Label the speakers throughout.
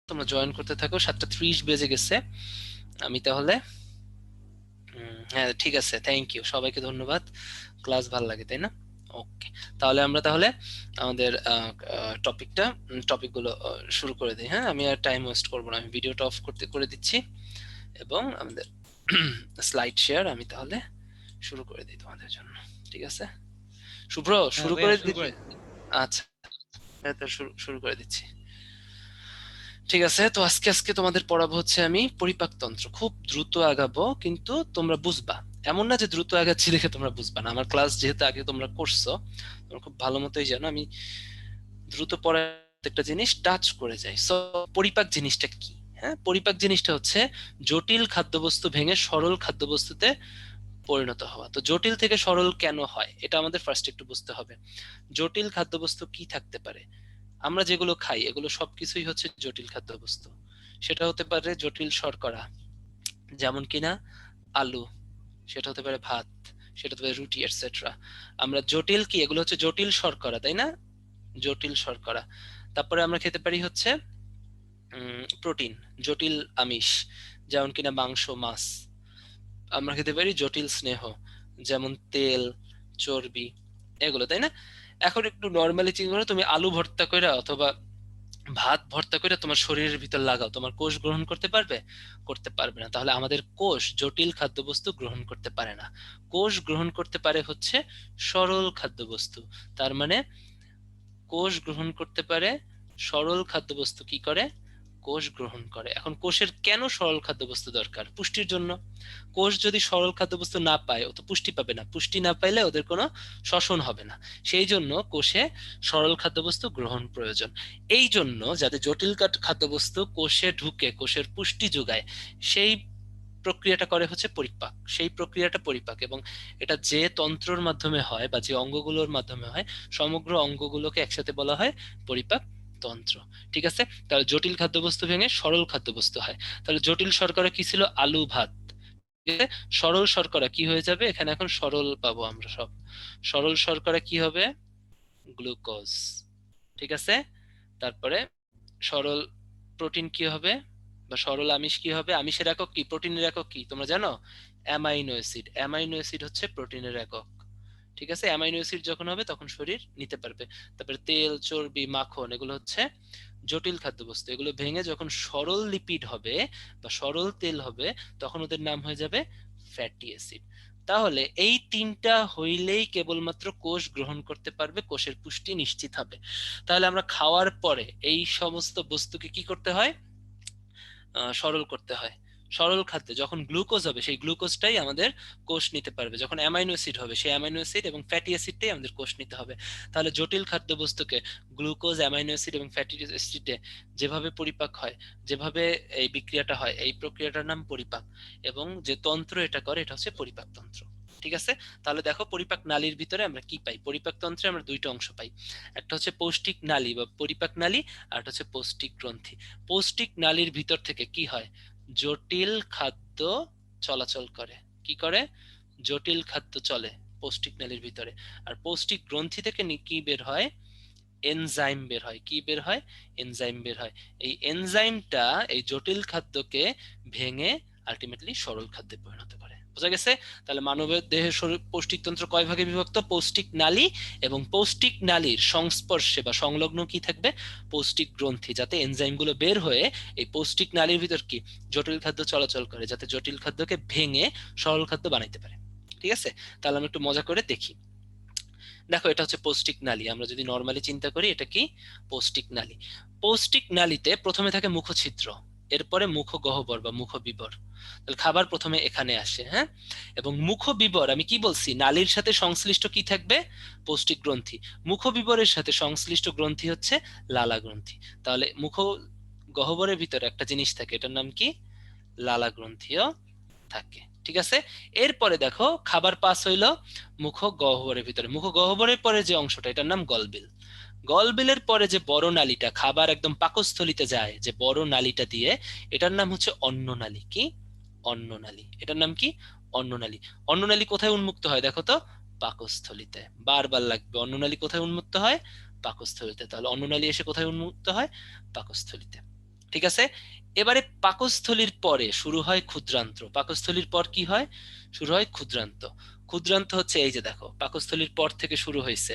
Speaker 1: তোমরা জয়েন করতে থাকো। 7:30 বেজে গেছে। আমি তাহলে হ্যাঁ ঠিক আছে, থ্যাংক ইউ, সবাইকে ধন্যবাদ। ক্লাস ভালো লাগে তাই না? ওকে, তাহলে আমরা তাহলে আমাদের টপিকগুলো শুরু করে দিই। হ্যাঁ, আমি আর টাইম ওয়েস্ট করবো না, আমি ভিডিওটা অফ করে দিচ্ছি এবং আমাদের স্লাইড শেয়ার আমি তাহলে শুরু করে দিই তোমাদের জন্য। ঠিক আছে শুভ্র,
Speaker 2: হ্যাঁ
Speaker 1: শুরু
Speaker 2: ভাইয়া,
Speaker 1: করে
Speaker 2: শুরু
Speaker 1: দিবি?
Speaker 2: করে।
Speaker 1: আচ্ছা, তো শুরু করে দিচ্ছি। ঠিক আছে, তো আজকে তোমাদের পড়াবো হচ্ছে আমি পরিপাকতন্ত্র। খুব দ্রুত আগাবো, কিন্তু তোমরা বুঝবা। এমন না যে দ্রুত আগাচ্ছি দেখে তোমরা বুঝবা না, আমার ক্লাস যেহেতু আগে তোমরা করছো, তোমরা খুব ভালো মতোই জানো আমি দ্রুত পড়ার একটা জিনিস টাচ করে যাই। সো পরিপাক জিনিসটা কি? হ্যাঁ, পরিপাক জিনিসটা হচ্ছে জটিল খাদ্যবস্তু ভেঙে সরল খাদ্যবস্তুতে পরিণত হওয়া। তো জটিল থেকে সরল কেন হয় এটা আমাদের ফার্স্ট একটু বুঝতে হবে। জটিল খাদ্যবস্তু কি থাকতে পারে? আমরা যেগুলো খাই এগুলো সবকিছুই হচ্ছে জটিল খাদ্যবস্তু। সেটা হতে পারে জটিল শর্করা, যেমন কিনা আলু, সেটা হতে পারে ভাত, সেটা হতে পারে রুটি এটসেট্রা। আমরা জটিল কি, এগুলো হচ্ছে জটিল শর্করা তাই না? জটিল শর্করা। তারপরে আমরা খেতে পারি হচ্ছে প্রোটিন, জটিল আমিষ, যেমন কিনা মাংস, মাছ। আমরা খেতে পারি জটিল স্নেহ, যেমন তেল, চর্বি, এগুলো তাই না? এখন একটু নর্মালি চিন্তা করো, তুমি আলু ভর্তা করে অথবা ভাত ভর্তা করে তোমার শরীরের ভিতর লাগাও, তোমার কোষ গ্রহণ করতে পারবে? করতে পারবে না। তাহলে আমাদের কোষ জটিল খাদ্যবস্তু গ্রহণ করতে পারে না। কোষ গ্রহণ করতে পারে হচ্ছে সরল খাদ্যবস্তু। তার মানে কোষ গ্রহণ করতে পারে সরল খাদ্যবস্তু। কি করে? কোষ গ্রহণ করে। এখন কোষের কেন সরল খাদ্যবস্তু দরকার? পুষ্টির জন্য। কোষ যদি সরল খাদ্যবস্তু না পায় ও তো পুষ্টি পাবে না, পুষ্টি না পাইলে ওদের কোনো শ্বসন হবে না। সেই জন্য কোষে সরল খাদ্যবস্তু গ্রহণ প্রয়োজন। এই জন্য যাতে জটিল খাদ্যবস্তু কোষে ঢুকে কোষের পুষ্টি যোগায়, সেই প্রক্রিয়াটা করে হচ্ছে পরিপাক। সেই প্রক্রিয়াটা পরিপাক, এবং এটা যে তন্ত্রর মাধ্যমে হয় বা যে অঙ্গগুলোর মাধ্যমে হয়, সমগ্র অঙ্গগুলোকে একসাথে বলা হয় পরিপাক তন্ত্র। ঠিক আছে, তাহলে জটিল খাদ্যবস্তু ভেঙে সরল খাদ্যবস্তু হয়। তাহলে জটিল শর্করা কি ছিল? আলু, ভাত। ঠিক আছে, সরল শর্করা কি হয়ে যাবে? এখানে এখন সরল পাবো আমরা সব। সরল শর্করা কি হবে? গ্লুকোজ। ঠিক আছে, তারপরে সরল প্রোটিন কি হবে, বা সরল আমিষ কি হবে? আমিষের একক কি, প্রোটিনের একক কি তোমরা জানো? Amino acid. অ্যামাইনো অ্যাসিড হচ্ছে প্রোটিনের একক। ঠিক আছে, অ্যামাইনো অ্যাসিড যখন হবে তখন শরীর নিতে পারবে। তারপরে তেল, চর্বি, মাখন, এগুলো হচ্ছে জটিল খাদ্যবস্তু। এগুলো ভেঙে যখন সরল লিপিড হবে বা সরল তেল হবে, তখন ওদের নাম হয়ে যাবে ফ্যাটি অ্যাসিড। তাহলে এই তিনটা হইলেই কেবলমাত্র কোষ গ্রহণ করতে পারবে, কোষের পুষ্টি নিশ্চিত হবে। তাহলে আমরা খাওয়ার পরে এই সমস্ত বস্তুকে কি করতে হয়? সরল করতে হয়। সরল খাদ্যে যখন গ্লুকোজ হবে, সেই গ্লুকোজটাই আমাদের কোষ নিতে পারবে। যখন অ্যামাইনো অ্যাসিড হবে, সেই অ্যামাইনো অ্যাসিড এবং ফ্যাটি অ্যাসিডটাই আমাদের কোষ নিতে হবে। তাহলে জটিল খাদ্যবস্তুকে গ্লুকোজ, অ্যামাইনো অ্যাসিড এবং ফ্যাটি অ্যাসিডে যেভাবে পরিপাক হয়, যেভাবে এই বিক্রিয়াটা হয়, এই প্রক্রিয়াটার নাম পরিপাক। এবং যে তন্ত্র এটা করে, এটা হচ্ছে পরিপাক তন্ত্র। ঠিক আছে, তাহলে দেখো পরিপাক নালীর ভিতরে আমরা কি পাই? পরিপাক তন্ত্রে আমরা দুইটা অংশ পাই। একটা হচ্ছে পৌষ্টিক নালী বা পরিপাক নালী, আর একটা হচ্ছে পৌষ্টিক গ্রন্থি। পৌষ্টিক নালীর ভিতর থেকে কি হয়? জটিল খাদ্য চলাচল করে। কি করে? জটিল খাদ্য চলে পৌষ্টিক নালীর ভিতরে। আর পৌষ্টিক গ্রন্থি থেকে কি বের হয়? এনজাইম বের হয়। কি বের হয়? এনজাইম বের হয়। এই এনজাইমটা এই জটিল খাদ্যকে ভেঙে আলটিমেটলি সরল খাদ্যে পরিণত করে। বোঝা গেছে? তাহলে মানবের দেহের পৌষ্টিক তন্ত্র কয় ভাগে বিভক্ত? পৌষ্টিক নালী, এবং পৌষ্টিক নালীর সংস্পর্শে বা সংলগ্ন কি থাকবে? পৌষ্টিক গ্রন্থি, যাতে এনজাইম গুলো বের হয়ে এই পৌষ্টিক নালীর ভিতর কি জটিল খাদ্য চলাচল করে, যাতে জটিল খাদ্যকে ভেঙে সরল খাদ্য বানাইতে পারে। ঠিক আছে, তাহলে আমি একটু মজা করে দেখি। দেখো, এটা হচ্ছে পৌষ্টিক নালী। আমরা যদি নর্মালি চিন্তা করি, এটা কি? পৌষ্টিক নালী। পৌষ্টিক নালীতে প্রথমে থাকে মুখছিদ্র, এরপরে মুখগহ্বর বা মুখবিবর। তাহলে খাবার প্রথমে এখানে আসে, হ্যাঁ। এবং মুখবিবর, আমি কি বলছি? নালীর সাথে সংশ্লিষ্ট কি থাকবে? পৌষ্টিক গ্রন্থি। মুখবিবরের সাথে সংশ্লিষ্ট গ্রন্থি হচ্ছে লালা গ্রন্থি। তাহলে মুখ গহ্বরের ভিতরে একটা জিনিস থাকে, এটার নাম কি? লালা গ্রন্থিও থাকে। ঠিক আছে, এরপরে দেখো খাবার পাস হইলো মুখ গহ্বরের ভিতরে। মুখ গহ্বরের পরে যে অংশটা, এটার নাম গলবিল। গলবিলের পরে যে বড় নালীটা, খাবার একদম পাকস্থলিতে যায় যে বড় নালীটা দিয়ে, এটার নাম হচ্ছে অন্ননালী। কি? অন্ননালী। এটার নাম কি? অন্ননালী। অন্ননালী কোথায় উন্মুক্ত হয় দেখো তো? পাকস্থলিতে। বারবার লাগবে, অন্ননালী কোথায় উন্মুক্ত হয়? পাকস্থলিতে। তাহলে অন্ননালী এসে কোথায় উন্মুক্ত হয়? পাকস্থলিতে। ঠিক আছে। এবারে পাকস্থলীর পরে শুরু হয় ক্ষুদ্রান্ত্র। পাকস্থলীর পর কি হয়? শুরু হয় ক্ষুদ্রান্ত। ক্ষুদ্রান্ত হচ্ছে এই যে দেখো, পাকস্থলীর পর থেকে শুরু হয়েছে,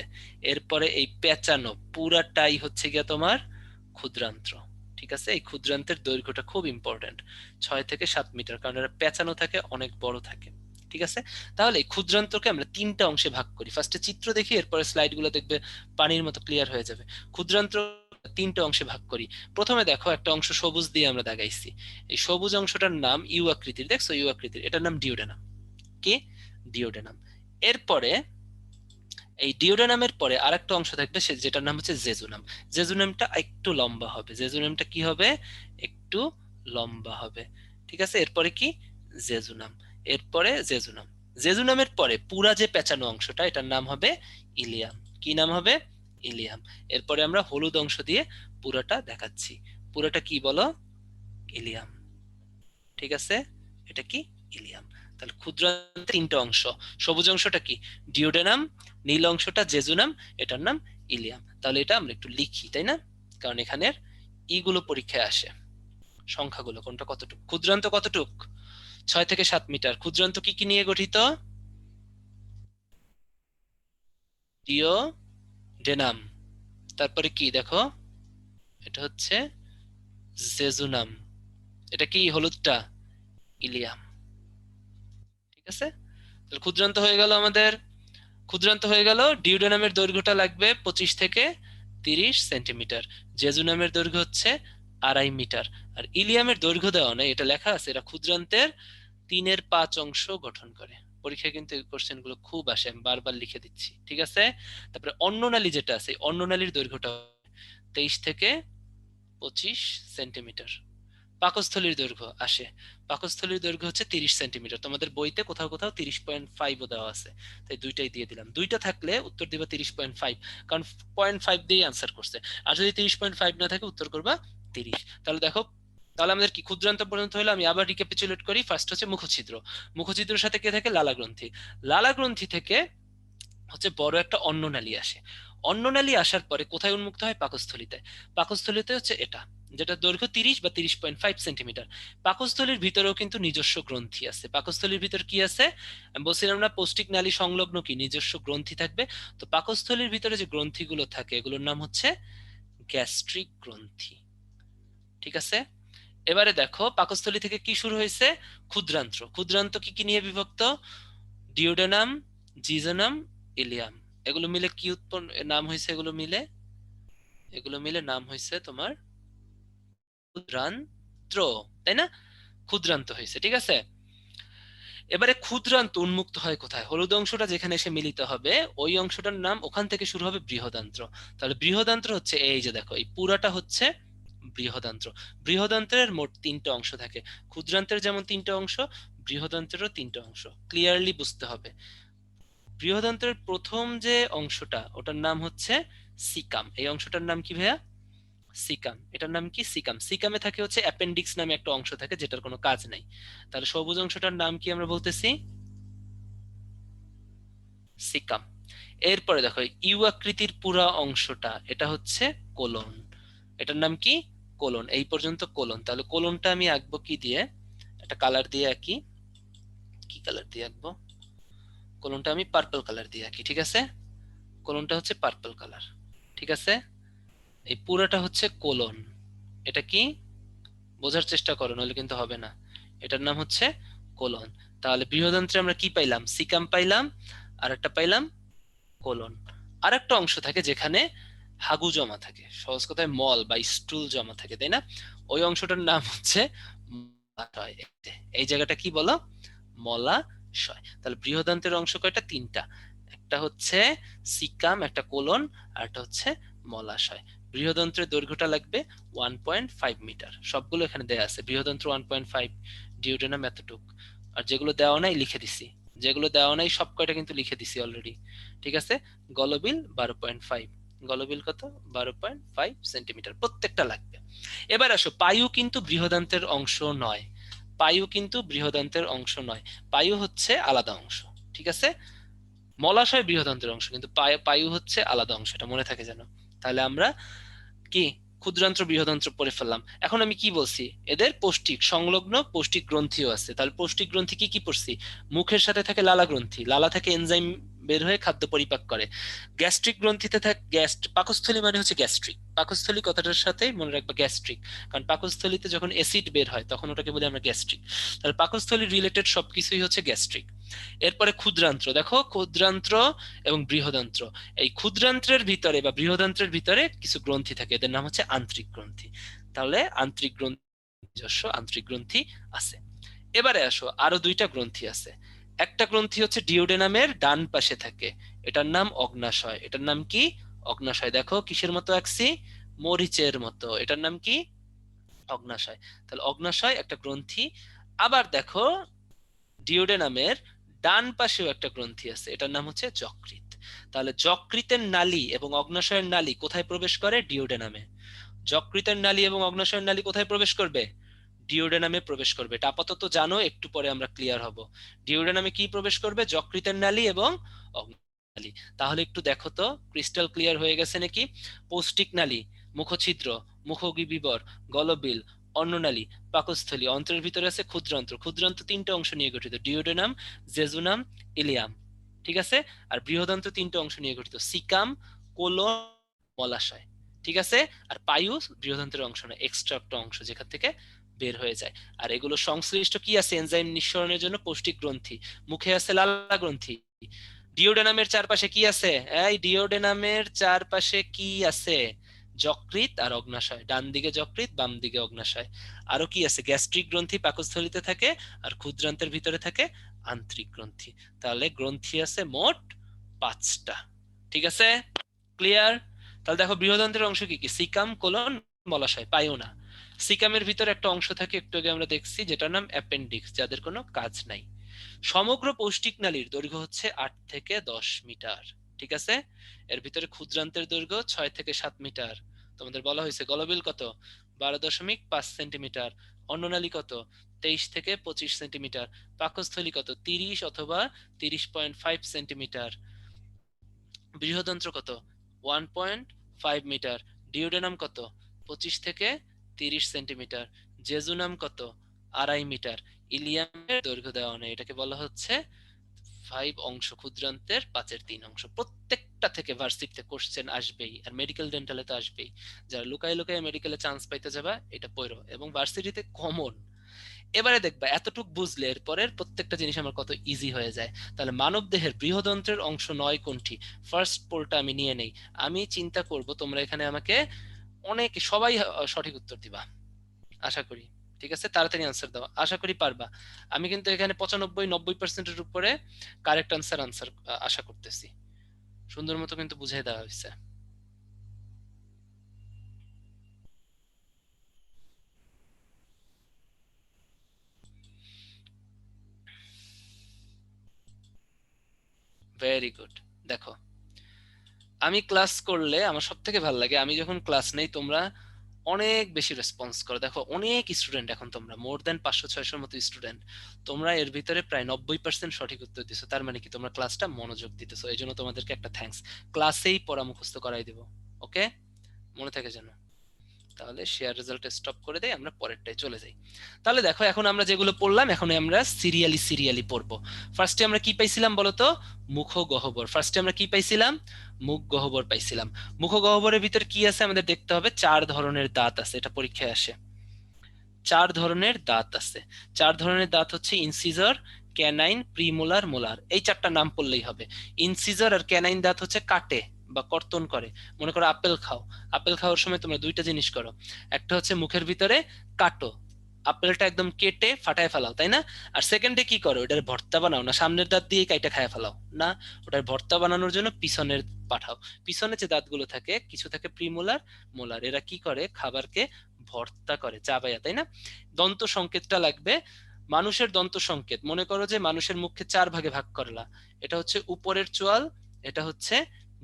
Speaker 1: এরপরে এই পেঁচানো পুরাটাই হচ্ছে গিয়া তোমার ক্ষুদ্রান্ত্র। ঠিক আছে, এই ক্ষুদ্রান্তের দৈর্ঘ্যটা খুব ইম্পর্টেন্ট, 6 থেকে 7 মিটার, কারণ এটা পেঁচানো থাকে, অনেক বড় থাকে। ঠিক আছে, তাহলে এই ক্ষুদ্রান্তকে আমরা 3টা অংশে ভাগ করি। ফার্স্টে চিত্র দেখি, এরপরে স্লাইড গুলো দেখবে পানির মতো ক্লিয়ার হয়ে যাবে। ক্ষুদ্রান্ত 3টা অংশে ভাগ করি। প্রথমে দেখো একটা অংশ সবুজ দিয়ে আমরা দাগাইছি, এই সবুজ অংশটার নাম ইউ আকৃতির, দেখছো ইউ আকৃতির, এটার নাম ডিওডেনাম। কি? ডিওডেনাম। এরপরে এই ডিওডেনামের পরে আরেকটা অংশ থাকবে সে, যেটার নাম হচ্ছে জেজুনাম। জেজুনামটা একটু লম্বা হবে, জেজুনামটা কি হবে? একটু লম্বা হবে। ঠিক আছে, এরপরে কি? জেজুনাম। এরপরে জেজুনাম। জেজুনামের পরে পুরা যে পেঁচানো অংশটা, এটার নাম হবে ইলিয়াম। কি নাম হবে? ইলিয়াম। এরপরে আমরা হলুদ অংশ দিয়ে পুরাটা দেখাচ্ছি। পুরাটা কি বলো? ইলিয়াম। ঠিক আছে, এটা কি? ইলিয়াম। তাহলে ক্ষুদ্রান্তের 3টা অংশ, সবুজ অংশটা কি? ডিওডেনাম, নীল অংশটা জেজুনাম, এটার নাম ইলিয়াম। তাহলে এটা আমরা একটু লিখি, তাই না? কারণ এখানের ইগুলো পরীক্ষায় আসে, সংখ্যাগুলো কোনটা কতটুক। ক্ষুদ্রান্ত কতটুক? 6 থেকে 7 মিটার। ক্ষুদ্রান্ত কি কি নিয়ে গঠিত? ডিওডেনাম, তারপরে কি দেখো, এটা হচ্ছে জেজুনাম, এটা কি হলুদটা? ইলিয়াম। ঠিক আছে, তাহলে ক্ষুদ্রান্ত হয়ে গেল আমাদের। ক্ষুদ্রান্ত হয়ে গেল। ডিউডেনামের দৈর্ঘ্যটা লাগবে 25 থেকে 30 সেন্টিমিটার। জেজুনামের দৈর্ঘ্য হচ্ছে 2.5 মিটার। আর ইলিয়ামের দৈর্ঘ্য দেওয়া নেই, এটা লেখা আছে, এরা ক্ষুদ্রান্তের 3/5 অংশ গঠন করে। পরীক্ষায় কিন্তু এই কোশ্চেন গুলো খুব আসে, আমি বারবার লিখে দিচ্ছি। ঠিক আছে, তারপরে অন্ননালী যেটা আছে, এই অন্ননালীর দৈর্ঘ্যটা 23 থেকে 25 সেন্টিমিটার। পাকস্থলীর দৈর্ঘ্য আসে, পাকস্থলীর দৈর্ঘ্য হচ্ছে 30 সেন্টিমিটার। তোমাদের বইতে কোথাও কোথাও 30.5ও দেওয়া আছে, তাই দুইটাই দিয়ে দিলাম। দুইটা থাকলে উত্তর দিবা 30.5, কারণ 0.5 দিয়ে আনসার করছে। আর যদি 30.5 না থাকে, উত্তর করবা 30। তাহলে দেখো, তাহলে আমাদের কি ক্ষুদ্রান্ত পর্যন্ত হলো। আমি আবার রিক্যাপিচুলেট করি। ফার্স্ট হচ্ছে মুখছিদ্র। মুখছিদ্রের সাথে কে থাকে? লালা গ্রন্থি। লালা গ্রন্থি থেকে হচ্ছে বড় একটা অন্ননালী আসে। অন্ননালী আসার পরে কোথায় উন্মুক্ত হয়? পাকস্থলীতে। পাকস্থলীতে হচ্ছে এটা, যেটা দৈর্ঘ্য 30 বা 30.5 সেন্টিমিটার। পাকস্থলীর ভিতরেও কিন্তু নিজস্ব গ্রন্থি আছে। পাকস্থলীর ভিতর কি আছে? আমি বলছিলাম না, পৌষ্টিক নালী সংলগ্ন কি নিজস্ব গ্রন্থি থাকবে। তো পাকস্থলীর ভিতরে যে গ্রন্থিগুলো থাকে, এগুলোর নাম হচ্ছে গ্যাস্ট্রিক গ্রন্থি। ঠিক আছে, এবারে দেখো পাকস্থলী থেকে কি শুরু হয়েছে? ক্ষুদ্রান্ত্র। ক্ষুদ্রান্ত কি কি নিয়ে বিভক্ত? Duodenum, jejunum, ileum. এগুলো মিলে কি উৎপন্ন নাম হয়েছে? এগুলো মিলে নাম হয়েছে তোমার ক্ষুদ্রান্ত্র, তাই না? ক্ষুদ্রান্ত হয়েছে। ঠিক আছে, এবারে ক্ষুদ্রান্ত উন্মুক্ত হয় কোথায়? হলুদ অংশটা যেখানে এসে মিলিত হবে, ওই অংশটার নাম, ওখান থেকে শুরু হবে বৃহদান্ত্র। তাহলে বৃহদান্ত্র হচ্ছে এই যে দেখো, এই পুরাটা হচ্ছে বৃহদান্ত্র। বৃহদান্ত্রের মোট 3টে অংশ থাকে। ক্ষুদ্রান্তের যেমন 3টে অংশ, বৃহদান্ত্রেরও 3টে অংশ। ক্লিয়ারলি বুঝতে হবে। বৃহদান্ত্রের প্রথম যে অংশটা, ওটার নাম হচ্ছে সিকাম। এই অংশটার নাম কি ভাইয়া? সিকাম। এটার নাম কি? সিকাম। সিকামে থাকে হচ্ছে অ্যাপেন্ডিক্স নামে একটা অংশ থাকে, যেটার কোনো কাজ নাই। তাহলে সবুজ অংশটার নাম কি আমরা বলতেছি? সিকাম। এরপরে দেখো ইউ আকৃতির পুরা অংশটা, এটা হচ্ছে কোলন। এটার নাম কি? কোলন। এই পর্যন্ত কোলন। তাহলে কোলনটা আমি আঁকবো কি দিয়ে? একটা কালার দিয়ে আঁকি। কি কালার দিয়ে আঁকবো? কোলনটা আমি পার্পল কালার দিয়ে আঁকি। ঠিক আছে, কোলনটা হচ্ছে পার্পল কালার। ঠিক আছে, এই পুরোটা হচ্ছে কোলন। এটা কি? বোঝার চেষ্টা করো, নাহলে কিন্তু হবে না। এটার নাম হচ্ছে কোলন। তাহলে বৃহদন্ত্রে আমরা কি পাইলাম? সিকাম পাইলাম, আর একটা পাইলাম কোলন। আর একটা অংশ থাকে যেখানে হাগু জমা থাকে, সহজ কথায় মল বা স্টুল জমা থাকে, তাই না? ওই অংশটার নাম হচ্ছে মলাশয়। এই জায়গাটা কি বলো? মলাশয়। তাহলে বৃহদান্তের অংশ কয়টা? 3টা। একটা হচ্ছে সিকাম, একটা কোলন, আর একটা হচ্ছে মলাশয়। বৃহদন্ত্রের দৈর্ঘ্যটা লাগবে 1.5 মিটার। সবগুলো এখানে দেয়া আছে। বৃহদন্ত্র 1.5, ডিওডেনাম এতটুক। আর যেগুলো দেওয়া নাই লিখে দিছি, যেগুলো দেওয়া নাই সব কয়টা কিন্তু লিখে দিছি অলরেডি। ঠিক আছে, গলবিল 12.5। গলবিল কত? 12.5 সেন্টিমিটার প্রত্যেকটা লাগবে। এবার আসো, পায়ু কিন্তু বৃহদান্তের অংশ নয়। পায়ু কিন্তু বৃহদান্তের অংশ নয়, পায়ু হচ্ছে আলাদা অংশ। ঠিক আছে, মলাশয় বৃহদান্তের অংশ, কিন্তু পায়ু হচ্ছে আলাদা অংশ, এটা মনে থাকে যেন। তাহলে আমরা কি ক্ষুদ্রান্ত্র বৃহদান্ত্র পড়ে ফেললাম। এখন আমি কি বলছি, এদের পৌষ্টিক সংলগ্ন পৌষ্টিক গ্রন্থিও আছে। তাহলে পৌষ্টিক গ্রন্থি কি কি পড়ছি, মুখের সাথে থাকে লালা গ্রন্থি, লালা থেকে এনজাইম বের হয়ে খাদ্য পরিপাক করে। গ্যাস্ট্রিক গ্রন্থিতে থাকে পাকস্থলী মানে হচ্ছে গ্যাস্ট্রিক, পাকস্থলী কথাটার সাথে মনে রাখবা গ্যাস্ট্রিক, কারণ পাকস্থলীতে যখন অ্যাসিড বের হয় তখন ওটাকে বলি আমরা গ্যাস্ট্রিক। তাহলে পাকস্থলী রিলেটেড সবকিছুই হচ্ছে গ্যাস্ট্রিক। এরপরে ক্ষুদ্রান্ত্র, দেখো ক্ষুদ্রান্ত্র এবং বৃহদান্ত্র, এই ক্ষুদ্রান্ত্রের ভিতরে বা বৃহদান্ত্রের ভিতরে কিছু গ্রন্থি থাকে, এদের নাম হচ্ছে আন্তরিক গ্রন্থি। তাহলে আন্তরিক গ্রন্থি, নিজস্ব আন্তরিক গ্রন্থি আছে। এবারে আসো, আরো দুইটা গ্রন্থি আছে। একটা গ্রন্থি হচ্ছে ডিওডেনামের ডান পাশে থাকে, এটার নাম অগ্নাশয়। এটার নাম কি, অগ্নাশয়। দেখো কিসের মতো আঁকছি, মরিচের মতো, এটার নাম কি, অগ্নাশয়। তাহলে অগ্নাশয় একটা গ্রন্থি। আবার দেখো ডিওডেনামের ডান পাশেও একটা গ্রন্থি আছে, এটার নাম হচ্ছে যকৃৎ। তাহলে যকৃতের নালী এবং অগ্নাশয়ের নালী কোথায় প্রবেশ করে, ডিওডেনামে। যকৃতের নালী এবং অগ্নাশয়ের নালী কোথায় প্রবেশ করবে, ডিওডেনামে প্রবেশ করবে। এটা আপাতত জানো, একটু পরে আমরা ক্লিয়ার হব। ডিওডেনামে কি প্রবেশ করবে, যকৃতের নালী এবং নালী। তাহলে একটু দেখো তো ক্রিস্টাল ক্লিয়ার হয়ে গেছে নাকি। পৌষ্টিক নালী, মুখছিদ্র, মুখগহ্বর, গলবিল, অন্ননালী, পাকস্থলী। অন্ত্রের ভিতরে আছে ক্ষুদ্রান্ত্র, ক্ষুদ্রান্ত্র তিনটা অংশ নিয়ে গঠিত, ডিওডেনাম, জেজুনাম, ইলিয়াম। ঠিক আছে। আর বৃহদান্ত্র তিনটা অংশ নিয়ে গঠিত, সিকাম, কোলন, মলাশয়। ঠিক আছে। আর পায়ু বৃহদান্ত্রের অংশ না, এক্সট্রা একটা অংশ যেখান থেকে বের হয়ে যায়। আর এগুলো সংশ্লিষ্ট কি আছে, এনজাইম নিঃসরণের জন্য পৌষ্টিক গ্রন্থি। মুখে আছে লালা গ্রন্থি। ডিওডেনামের চারপাশে কি আছে, এই ডিওডেনামের চারপাশে কি আছে, যকৃৎ আর অগ্নাশয়। ডান দিকে যকৃৎ, বাম দিকে অগ্নাশয়। আরো কি আছে, গ্যাস্ট্রিক গ্রন্থি পাকস্থলীতে থাকে, আর ক্ষুদ্রান্তের ভিতরে থাকে আন্তরিক গ্রন্থি। তাহলে গ্রন্থি আছে মোট 5টা। ঠিক আছে, ক্লিয়ার। তাহলে দেখো বৃহদান্ত্রের অংশ কি কি, সিকাম, কোলন, মলাশয়। পাইও না। সিকামের ভিতরে একটা অংশ থাকে, একটু আগে আমরা দেখছি, যেটার নাম অ্যাপেন্ডিক্স, যাদের কোনো কাজ নাই। সমগ্র পৌষ্টিক নালীর দৈর্ঘ্য হচ্ছে 8 থেকে 10 মিটার। ঠিক আছে। এর ভিতরে ক্ষুদ্রান্তের দৈর্ঘ্য 6 থেকে 7 মিটার। তোমাদের বলা হয়েছে গলবিল কত, 12.5 সেন্টিমিটার। অন্ননালী কত, 23 থেকে 25 সেন্টিমিটার। পাকস্থলী কত, 30 অথবা 30.5 সেন্টিমিটার। বৃহদন্ত্র কত, 1.5 মিটার। ডিওডেনাম কত, 25 থেকে 30 সেন্টিমিটার। জেজুনাম কত, 2.5 মিটার। ইলিয়ামের দৈর্ঘ্য দেওয়া নেই, এটাকে বলা হচ্ছে 5 অংশ, ক্ষুদ্রান্তের 5/3 অংশ। প্রত্যেকটা থেকে ভার্সিটিতে কোশ্চেন আসবেই, আর মেডিকেল ডেন্টালে তো আসবেই। যারা লুকায় লুকায় মেডিকেলে চান্স পাইতে যাবা, এটা পড়ো, এবং ভার্সিটিতে কমন। এবারে দেখবা এতটুক বুঝলে এরপরের প্রত্যেকটা জিনিস আমার কত ইজি হয়ে যায়। তাহলে মানব দেহের বৃহদন্ত্রের অংশ 9 কোনটি, ফার্স্ট পোলটা আমি নিয়ে নেই। আমি চিন্তা করব তোমরা এখানে আমাকে অনেক সবাই সঠিক উত্তর দিবা আশা করি। ঠিক আছে, তাড়াতাড়ি আনসার দাও, আশা করি পারবা। আমি কিন্তু এখানে 95-90%-এর উপরে কারেক্ট আনসার আশা করতেছি। সুন্দর মতো কিন্তু বুঝিয়ে দেওয়া হয়েছে। Very good. দেখো আমি ক্লাস করলে আমার সব থেকে ভালো লাগে, আমি যখন ক্লাস নেই তোমরা অনেক বেশি রেসপন্স করো। দেখো অনেক স্টুডেন্ট, এখন তোমরা মোর দেন 500-600 মতো স্টুডেন্ট, তোমরা এর ভিতরে প্রায় 90% সঠিক উত্তর দিছো। তার মানে কি তোমরা ক্লাসটা মনোযোগ দিতেছো, এই জন্য তোমাদেরকে একটা থ্যাঙ্কস। ক্লাসেই পড়া মুখস্থ করাই দেবো, ওকে, মনে থাকে যেন। তাহলে শেয়ার রেজাল্ট স্টপ করে দেই, আমরা পরেরটায় চলে যাই। তাহলে দেখো এখন আমরা যেগুলো পড়লাম, এখন আমরা সিরিয়ালি সিরিয়ালি পড়বো। ফার্স্টে আমরা কি পাইছিলাম বলতো, মুখ গহ্বর। ফার্স্টে আমরা কি পাইছিলাম, মুখ গহ্বর পাইছিলাম। মুখ গহ্বরের ভিতরে কি আছে আমাদের দেখতে হবে, 4 ধরনের দাঁত আছে, এটা পরীক্ষায় আসে। 4 ধরনের দাঁত আছে। 4 ধরনের দাঁত হচ্ছে ইনসিজর, ক্যানাইন, প্রিমোলার, মোলার। এই 4টা নাম পড়লেই হবে। ইনসিজর আর ক্যানাইন দাঁত হচ্ছে কাটে বা কর্তন করে। মনে করো আপেল খাও, আপেল খাওয়ার সময় তোমরা দুইটা জিনিস করো, একটা হচ্ছে মুখের ভিতরে কাটো, আপেলটা একদম কেটে ফাটায় ফেলাও, তাই না? আর সেকেন্ডে কি করো, ওটার ভর্তা বানাও না, সামনের দাঁত দিয়ে কাইটা খায় ফেলাও না, ওটার ভর্তা বানানোর জন্য পিছনের পাঠাও। পিছনে যে দাঁতগুলো থাকে, কিছু থাকে প্রিমোলার, মোলার, এরা কি করে, খাবারকে ভর্তা করে চাবাইয়া, তাই না? দন্ত সংকেতটা লাগবে। মানুষের দন্ত সংকেত, মনে করো যে মানুষের মুখকে 4 ভাগে ভাগ করলা, এটা হচ্ছে উপরের চোয়াল, এটা হচ্ছে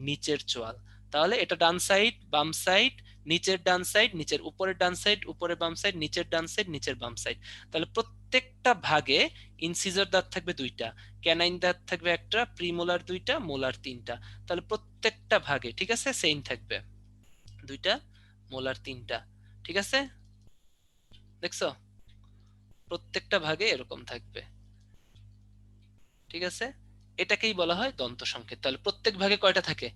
Speaker 1: নিচের চোয়াল। তাহলে এটা ডান সাইড, বাম সাইড, নিচের ডান সাইড, নিচের উপরের ডান সাইড, উপরের বাম সাইড, নিচের ডান সাইড, নিচের বাম সাইড। তাহলে প্রত্যেকটা ভাগে ইনসিজর দাঁত থাকবে 2টা, ক্যানাইন দাঁত থাকবে একটা, প্রিমোলার 2টা, মোলার 3টা। তাহলে প্রত্যেকটা ভাগে ঠিক আছে সেম থাকবে 2টা মোলার 3টা। ঠিক আছে, দেখছো প্রত্যেকটা ভাগে এরকম থাকবে। ঠিক আছে, এটাকেই বলা হয় দন্ত সংকেত। তাহলে প্রত্যেক ভাগে কয়টা থাকে?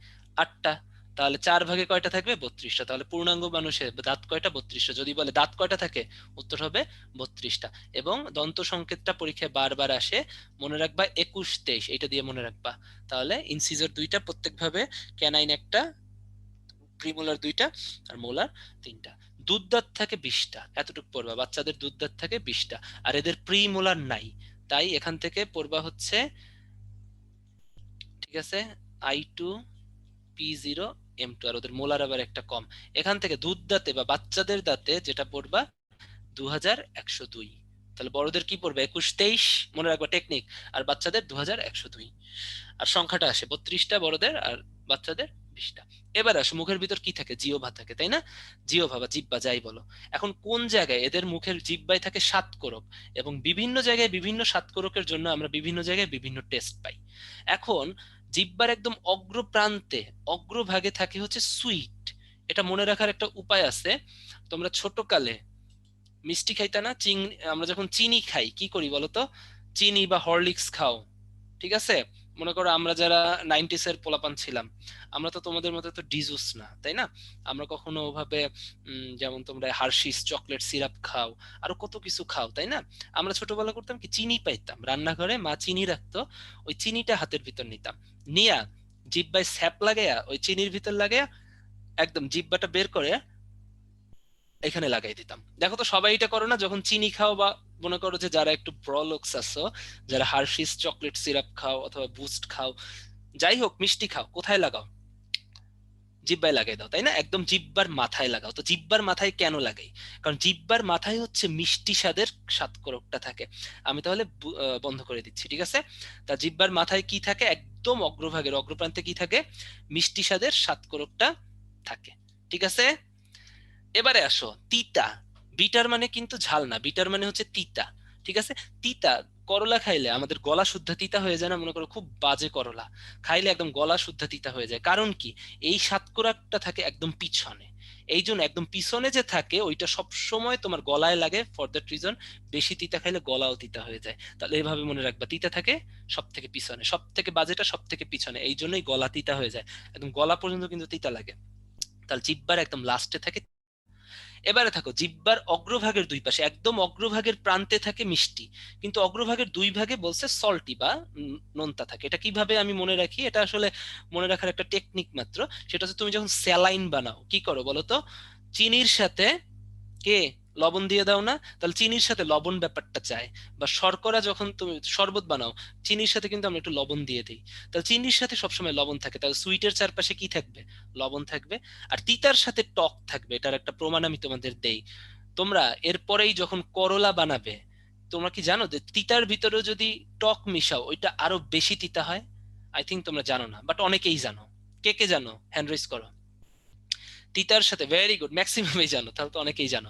Speaker 1: 8টা। তাহলে 4 ভাগে কয়টা থাকবে? 32টা। তাহলে পূর্ণাঙ্গ মানুষের দাঁত কয়টা? 32টা। যদি বলে দাঁত কয়টা থাকে, উত্তর হবে 32টা। এবং দন্ত সংকেতটা পরীক্ষায় বারবার আসে, মনে রাখবা 21 23, এটা দিয়ে মনে রাখবা। তাহলে ইনসিজর 2টা প্রত্যেক ভাবে, ক্যানাইন একটা, প্রিমোলার 2টা, আর মোলার 3টা। দুধ দাঁত থাকে 20টা, এতটুকু পড়বা। বাচ্চাদের দুধ দাঁত থাকে 20টা, আর এদের প্রিমোলার নাই। তাই এখান থেকে পড়বা হচ্ছে, ঠিক আছে, I2 P0 M2, আর ওদের মোলার আবার একটা কম। এখান থেকে দুধ দাঁতে বা বাচ্চাদের দাঁতে যেটা পড়বা 2102। তাহলে বড়দের কি পড়বে? 21 23, মনে রাখবা টেকনিক। আর বাচ্চাদের 2102। আর সংখ্যাটা আসে 32টা বড়দের, আর বাচ্চাদের 20টা। এবার আসো, মুখের ভিতর কি থাকে? জিহ্বা থাকে, তাই না? জিহ্বা বা জিহ্বা যাই বলো। এখন কোন জায়গায় এদের মুখের জিহ্বায় থাকে? সাতকোরক। এবং বিভিন্ন জায়গায় বিভিন্ন সাতকোরকের জন্য আমরা বিভিন্ন জায়গায় বিভিন্ন টেস্ট পাই। এখন জিহ্বার একদম অগ্রপ্রান্তে, অগ্রভাগে থাকে হচ্ছে সুইট। এটা মনে রাখার একটা উপায় আছে। তোমরা ছোটকালে মিষ্টি খাইতা না? আমরা যখন চিনি খাই কি করি বলতো? চিনি বা হরলিক্স খাও, ঠিক আছে? মনে করো আমরা যারা 90s এর পোলাপান ছিলাম, আমরা তো তোমাদের মতো তো ডিজুস না, তাই না? আমরা কখনো ওভাবে যেমন তোমরা হার্শিস চকলেট সিরাপ খাও, আরো কত কিছু খাও, তাই না? আমরা ছোটবেলা করতাম কি, চিনি পাইতাম রান্নাঘরে, মা চিনি রাখতো, ওই চিনিটা হাতের ভিতর নিতাম, নিয়া জিব্বায় স্যাপ লাগাইয়া, ওই চিনির ভিতর লাগাইয়া একদম জিব্বাটা বের করে এখানে লাগাই দিতাম। দেখো তো সবাই এটা করো না যখন চিনি খাও, বা মনে করো যে যারা একটু ব্রলোকস আছো, যারা হার্শিস চকলেট সিরাপ খাও অথবা বুস্ট খাও, যাই হোক মিষ্টি খাও, কোথায় লাগাও? জিব্বায় লাগাই দাও, তাই না? একদম জিব্বার মাথায় লাগাও। তো জিব্বার মাথায় কেন লাগাই? কারণ জিব্বার মাথায় হচ্ছে মিষ্টি স্বাদের স্বাদকোরকটা থাকে। আমি তাহলে বন্ধ করে দিচ্ছি, ঠিক আছে? তা জিব্বার মাথায় কি থাকে? একদম অগ্রভাগের অগ্রপ্রান্তে কি থাকে? মিষ্টি স্বাদের স্বাদকোরকটা থাকে। ঠিক আছে, এবারে আসো তিতা। বিটার মানে কিন্তু ঝাল না, বিটার মানে হচ্ছে তিতা। ঠিক আছে, তিতা। করলা খাইলে আমাদের গলা শুদ্ধ তিতা হয়ে যায় না? মনে করো খুব বাজে করলা খাইলে একদম গলা শুদ্ধ তিতা হয়ে যায়। কারণ কি? এই সাতকোরাকটা থাকে একদম পিছনে। এই জন্য একদম পিছনে যে থাকে ওইটা সব সময় তোমার গলায় লাগে, ফর দ্যাট রিজন বেশি তিতা খাইলে গলাও তিতা হয়ে যায়। তাহলে এইভাবে মনে রাখবা, তিতা থাকে সব থেকে পিছনে, সব থেকে বাজেটা সব থেকে পিছনে, এই জন্যই গলা তিতা হয়ে যায়। একদম গলা পর্যন্ত কিন্তু তিতা লাগে। তাহলে জিহ্বার একদম লাস্টে থাকে। এবারে থাকো, জিহ্বার অগ্রভাগের দুই পাশে, একদম অগ্রভাগের প্রান্তে থাকে মিষ্টি, কিন্তু অগ্রভাগের দুই ভাগে বলছে সল্টি বা নোনতা থাকে। এটা কিভাবে আমি মনে রাখি? এটা আসলে মনে রাখার একটা টেকনিক মাত্র। সেটা হচ্ছে তুমি যখন স্যালাইন বানাও কি করো বলো তো? চিনির সাথে কে লবণ দিয়ে দাও না? তাহলে চিনির সাথে লবণ ব্যাপারটা চায়। বা শর্করা যখন তুমি শরবত বানাও, চিনির সাথে কিন্তু আমরা একটু লবণ দিয়ে দিই। তাহলে চিনির সাথে সবসময় লবণ থাকে, তাহলে সুইটের চারপাশে কি থাকবে? লবণ থাকবে। আর তিতার সাথে টক থাকবে, এটার একটা প্রমাণ আমি তোমাদের দেই। তোমরা এরপরেই যখন করলা বানাবে, তোমরা কি জানো যে তিতার ভিতরেও যদি টক মিশাও ওইটা আরো বেশি তিতা হয়? আই থিঙ্ক তোমরা জানো না, বাট অনেকেই জানো। কে কে জানো? হ্যান্ড রেজ করো। তিতার সাথে, ভেরি গুড, ম্যাক্সিমামই জানো, তাহলে তো অনেকেই জানো।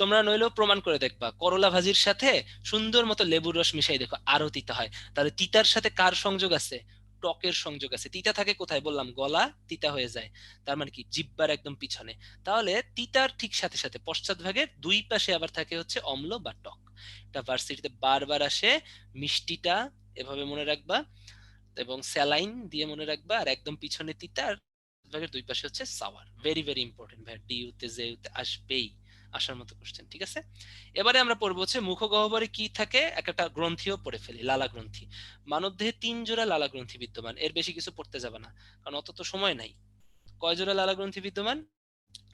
Speaker 1: তোমরা নইলেও প্রমাণ করে দেখবা, করলা ভাজির সাথে সুন্দর মতো লেবুর রস মিশাই দেখো, আরো তিতা হয়। তাহলে তিতার সাথে কার সংযোগ আছে? টকের সংযোগ আছে। তিতা থাকে কোথায় বললাম? গলা তিতা হয়ে যায়। তার মানে কি? জিহ্বার একদম পিছনে। তাহলে তিতার ঠিক সাথে সাথে পশ্চাৎ ভাগের দুই পাশে আবার থাকে হচ্ছে অম্ল বা টক। এটা ভার্সিটিতে বারবার আসে। মিষ্টিটা এভাবে মনে রাখবা, এবং স্যালাইন দিয়ে মনে রাখবা, আর একদম পিছনে তিতা, আর ভাগের দুই পাশে হচ্ছে সাওয়ার। ভেরি ভেরি ইম্পর্টেন্ট ভাই, ডিউতে জেউতে আসবেই, আসার মতো কোশ্চেন। ঠিক আছে, এবারে আমরা পড়বো হচ্ছে মুখগহ্বরে কি থাকে, একটা গ্রন্থিও পড়ে ফেলি, লালা গ্রন্থি। মানবদেহে 3 জোড়া লালা গ্রন্থি বিদ্যমান, এর বেশি কিছু পড়তে যাবে না, কারণ অত তো সময় নাই। কয় জোড়া লালা গ্রন্থি বিদ্যমান?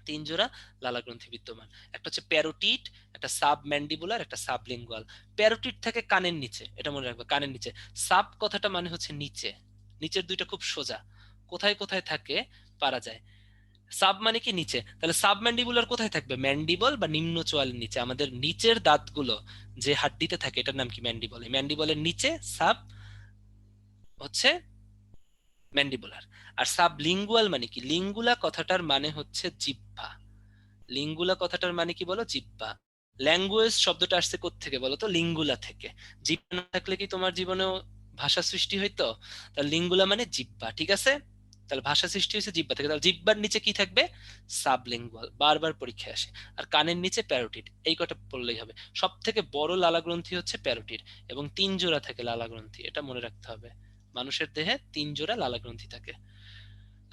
Speaker 1: 3 জোড়া লালা গ্রন্থি বিদ্যমান। একটা হচ্ছে প্যারোটিড, একটা সাব ম্যান্ডিবুলার, একটা সাবলিঙ্গুয়াল। প্যারোটিড থাকে কানের নিচে, এটা মনে রাখবে, কানের নিচে। সাব কথাটা মানে হচ্ছে নিচে, নিচের দুইটা খুব সোজা, কোথায় কোথায় থাকে পারা যায়। সাব মানে কি? নিচে। তাহলে সাব ম্যান্ডিবুলার কোথায় থাকবে? ম্যান্ডিবল বা নিম্ন চোয়ালের নিচে, আমাদের নিচের দাঁতগুলো যে হাড্ডিতে থাকে এটার নাম কি? ম্যান্ডিবল। এই ম্যান্ডিবলের নিচে সাব হচ্ছে ম্যান্ডিবুলার। আর সাবলিঙ্গুয়াল মানে কি? লিঙ্গুলা কথাটার মানে হচ্ছে জিহ্বা। লিঙ্গুলা কথাটার মানে কি বলো? জিহ্বা। ল্যাঙ্গুয়েজ শব্দটা আসছে কোত্থেকে বলো তো? লিঙ্গুলা থেকে। জিহ্বা না থাকলে কি তোমার জীবনেও ভাষা সৃষ্টি হইতো? তার লিঙ্গুলা মানে জিহ্বা। ঠিক আছে, তাহলে ভাষা সৃষ্টি হয়েছে জিহ্বা থেকে, তাহলে জিহ্বার নিচে কি থাকবে? সাবলিঙ্গুয়াল, বারবার পরীক্ষায় আসে। আর কানের নিচে প্যারোটিড, এই কটা পড়লেই হবে। সব থেকে বড় লালা গ্রন্থি হচ্ছে প্যারোটিড, এবং 3 জোড়া থাকে লালা গ্রন্থি, এটা মনে রাখতে হবে। মানুষের দেহে 3 জোড়া লালা গ্রন্থি থাকে,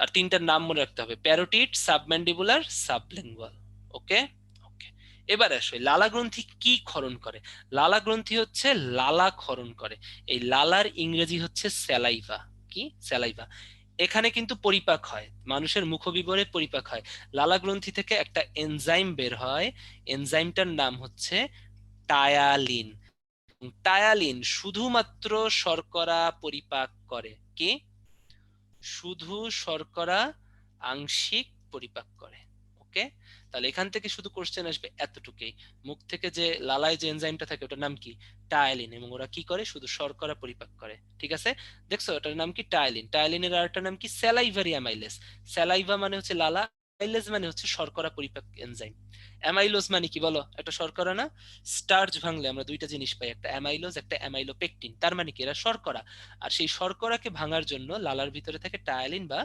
Speaker 1: আর 3টার নাম মনে রাখতে হবে, প্যারোটিড, সাবম্যান্ডিবুলার, সাবলিঙ্গুয়াল। ওকে ওকে। এবার আসো লালা গ্রন্থি কি ক্ষরণ করে। লালা গ্রন্থি হচ্ছে লালা ক্ষরণ করে। এই লালার ইংরেজি হচ্ছে স্যালাইভা। কি? স্যালাইভা। এখানে কিন্তু পরিপাক হয়, মানুষের মুখবিবরে পরিপাক হয়। লালা গ্রন্থি থেকে একটা এনজাইম বের হয়, এনজাইমটার নাম হচ্ছে টায়ালিন। টায়ালিন শুধুমাত্র শর্করা পরিপাক করে। কি? শুধু শর্করা আংশিক পরিপাক করে। ওকে, তাহলে এখান থেকে শুধু কোশ্চেন আসবে এতটুকুই, মুখ থেকে যে লালায় যে এনজাইমটা থাকে ওটার নাম কি? টায়ালিন। এবং ওরা কি করে? শুধু শর্করা পরিপাক করে। ঠিক আছে, দেখছো ওটার নাম কি? টায়ালিন। টায়ালিনের আরেকটা নাম কি? Salivary amylase. স্যালাইভা মানে হচ্ছে লালা, অ্যামাইলেজ মানে হচ্ছে শর্করা পরিপাক এনজাইম। অ্যামাইলোজ মানে কি বলো? একটা শর্করা না? স্টার্চ ভাঙলে আমরা দুইটা জিনিস পাই, একটা অ্যামাইলোজ, একটা অ্যামাইলোপেকটিন। তার মানে কি? এরা শর্করা। আর সেই শর্করাকে ভাঙার জন্য লালার ভিতরে থাকে টায়ালিন বা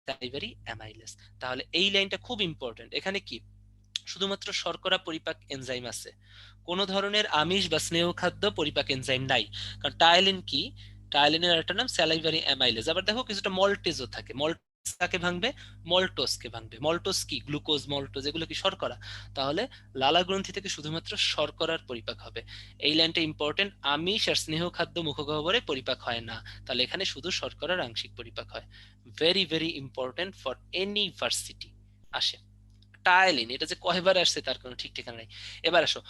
Speaker 1: স্যালাইভারি অ্যামাইলেজ। তাহলে এই লাইনটা খুব ইম্পর্টেন্ট। এখানে কি শুধুমাত্র শর্করা পরিপাক এনজাইম আছে, কোন ধরনের আমিষ বা স্নেহ খাদ্য পরিপাক এনজাইম নাই। কারণ টায়ালিন কি? টায়ালিনের আরেকটা নাম স্যালাইভারি অ্যামাইলেজ। আবার দেখো কিছুটা মল্টেজও থাকে। কাকে ভাঙবে? মল্টোসকে ভাঙবে। মল্টোস কি? গ্লুকোজ, মল্টোজ, এগুলো কি শর্করা। তাহলে লালা গ্রন্থি থেকে শুধুমাত্র শর্করার পরিপাক হবে। এই লাইনটা ইম্পর্টেন্ট। আমিষ আর স্নেহ খাদ্য মুখগহ্বরে পরিপাক হয় না, তাহলে এখানে শুধু শর্করার আংশিক পরিপাক হয়। Very very important for any varsity. আসে টায়ালিন, এটা যে কয়বার আসছে তার কোনো ঠিক ঠিকানা নেই। এবার আসো,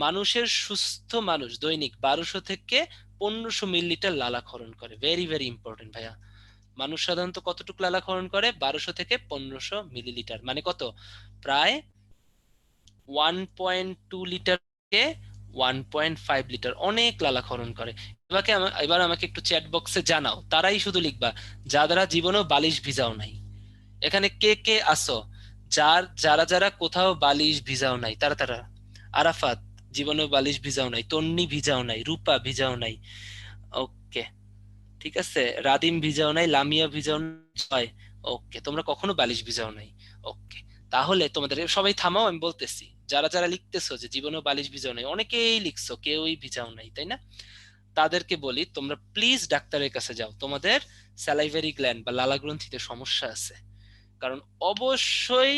Speaker 1: মানুষের সুস্থ মানুষ দৈনিক 1200 থেকে 1500 মিলিলিটার লালা ক্ষরণ করে। ভেরি ভেরি ইম্পর্টেন্ট ভাইয়া। মানুষ সাধারণত কতটুকু লালা ক্ষরণ করে? 1200 থেকে 1500 মিলিলিটার, মানে কত? প্রায় 1.2 লিটার থেকে 1.5 লিটার, অনেক লালা ক্ষরণ করে। এবার আমাকে একটু চ্যাট বক্সে জানাও, তারাই শুধু লিখবা যারা জীবনেও বালিশ ভিজাও নাই। এখানে কে কে আসো যারা যারা কোথাও বালিশ ভিজাও নাই? তারা তারা। আরাফাত, জীবনেও বালিশ ভিজাও নাই। তন্নি ভিজাও নাই। রূপা ভিজাও নাই। ওকে, ঠিক আছে। রাদিম ভিজাও নাই। লামিয়া ভিজাও নাই। ওকে, তোমরা কখনো বালিশ ভিজাও নাই। ওকে, তাহলে তোমাদের সবাই থামাও, আমি বলতেছি। যারা যারা লিখতেছো যে জীবনেও বালিশ ভিজাও নাই, অনেকেই লিখছো কেউই ভিজাও নাই, তাই না? তাদেরকে বলি তোমরা প্লিজ ডাক্তারের কাছে যাও, তোমাদের স্যালাইভারি গ্ল্যান্ড বা লালা গ্রন্থিতে সমস্যা আছে। কারণ অবশ্যই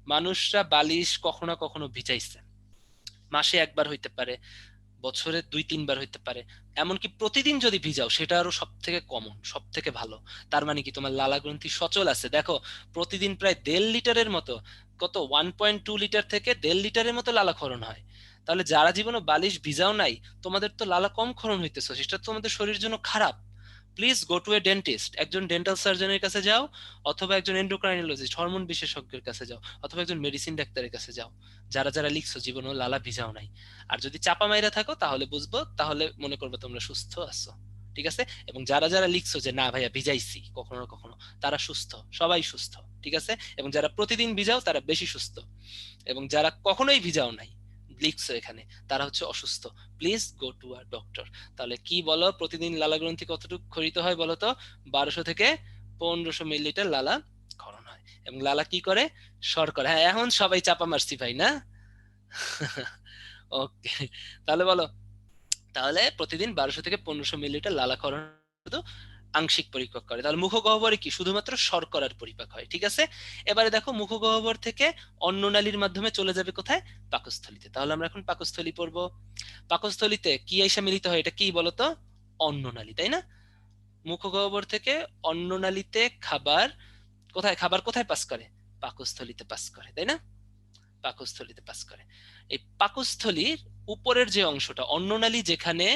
Speaker 1: মানুষরা বালিশ কখনো না কখনো ভিজাইছে। মাসে একবার হইতে পারে, বছরে 2-3 বার হইতে পারে, এমনকি প্রতিদিন যদি ভিজাও সেটা আরো সব থেকে কমন, সব থেকে ভালো। তার মানে কি তোমার লালা গ্রন্থি সচল আছে। দেখো প্রতিদিন প্রায় 1.5 লিটারের মতো, কত 1.2 লিটার থেকে 1.5 লিটারের মতো লালা ক্ষরণ হয়। তাহলে যারা জীবনে বালিশ ভিজাও নাই, তোমাদের তো লালা কম ক্ষরণ হইতেছে, সেটা তোমাদের শরীরের জন্য খারাপ। Please go to A dentist, একজন ডেন্টাল সার্জনের কাছে যাও, অথবা একজন এন্ডোক্রাইনোলজিস্ট হরমোন বিশেষজ্ঞের কাছে যাও, অথবা একজন মেডিসিন ডাক্তারের কাছে যাও। যারা যারা লিখছো জীবনে লালা ভিজাও নাই, আর যদি চাপা মাইরা থাকো তাহলে বুঝবো, তাহলে মনে করবো তোমরা সুস্থ আছো। ঠিক আছে, এবং যারা যারা লিখছো যে না ভাইয়া ভিজাইছি কখনো না কখনো, তারা সুস্থ, সবাই সুস্থ। ঠিক আছে, এবং যারা প্রতিদিন ভিজাও তারা বেশি সুস্থ, এবং যারা কখনোই ভিজাও নাই লিখছো এখানে, তারা হচ্ছে অসুস্থ। Please go to a doctor. তাহলে কি বলো, প্রতিদিন লালা গ্রন্থি কতটুকু ক্ষরিত হয় বলো তো? 1200 থেকে 1500 মিলিলিটার লালা ক্ষরণ হয়। এবং লালা কি করে? শর্করা। হ্যাঁ, এখন সবাই চাপা মারছি ভাই না? ওকে, তাহলে বলো, তাহলে প্রতিদিন 1200 থেকে 1500 মিলিলিটার লালা ক্ষরণ শুধু আংশিক পরিপাক করে। তাহলে মুখগহ্বরে কি শুধুমাত্র শর্করার পরিপাক হয়। ঠিক আছে, এবারে দেখো মুখগহ্বর থেকে অন্ননালীর মাধ্যমে চলে যাবে কোথায়? পাকস্থলীতে। তাহলে আমরা এখন পাকস্থলী পড়বো। পাকস্থলীতে কি আইসা মিলিত হয়? এটা কি বলতো? অন্ননালী, তাই না? মুখগহ্বর থেকে অন্ননালীতে খাবার, খাবার কোথায় পাস করে? পাকস্থলীতে পাস করে, তাই না? পাকস্থলীতে পাস করে। এই পাকস্থলীর উপরের যে অংশটা, অন্ননালী যেখানে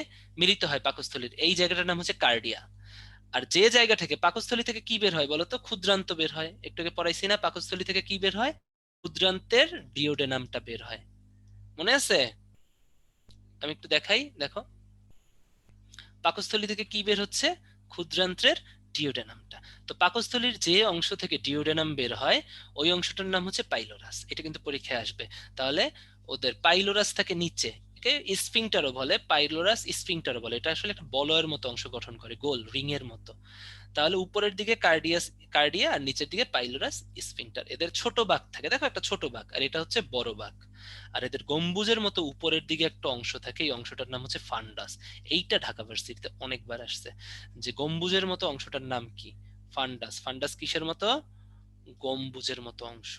Speaker 1: মিলিত হয় পাকস্থলীর, এই জায়গাটার নাম হচ্ছে কার্ডিয়া। আর যে জায়গা থেকে পাকস্থলী থেকে কি বের হয় বলতো? ক্ষুদ্রান্ত বের হয়। একটু আগে পড়াইছি না, পাকস্থলী থেকে কি বের হয়? ক্ষুদ্রান্তের ডিওডেনামটা বের হয়, মনে আছে? আমি একটু দেখাই, দেখো পাকস্থলী থেকে কি বের হচ্ছে? ক্ষুদ্রান্ত্রের ডিওডেনামটা। তো পাকস্থলীর যে অংশ থেকে ডিওডেনাম বের হয় ওই অংশটার নাম হচ্ছে পাইলোরাস। এটা কিন্তু পরীক্ষায় আসবে। তাহলে ওদের পাইলোরাস থাকে নিচে, একে স্ফিংটারও বলে, পাইলোরাস স্ফিংটারও বলে। এটা আসলে একটা বলয়ের মতো অংশ গঠন করে, গোল রিং এর মতো। তাহলে উপরের দিকে কার্ডিয়া আর নিচের দিকে পাইলোরাস স্ফিংটার। এদের ছোট বাঁক থাকে, দেখো একটা ছোট বাঁক, আর এটা হচ্ছে বড় বাঁক। আর এদের গম্বুজের মতো উপরের দিকে একটা অংশ থাকে, এই অংশটার নাম হচ্ছে ফান্ডাস। এইটা ঢাকা ভার্সিটিতে অনেকবার আসছে, যে গম্বুজের মতো অংশটার নাম কি? ফান্ডাস। ফান্ডাস কিসের মতো? গম্বুজের মতো অংশ।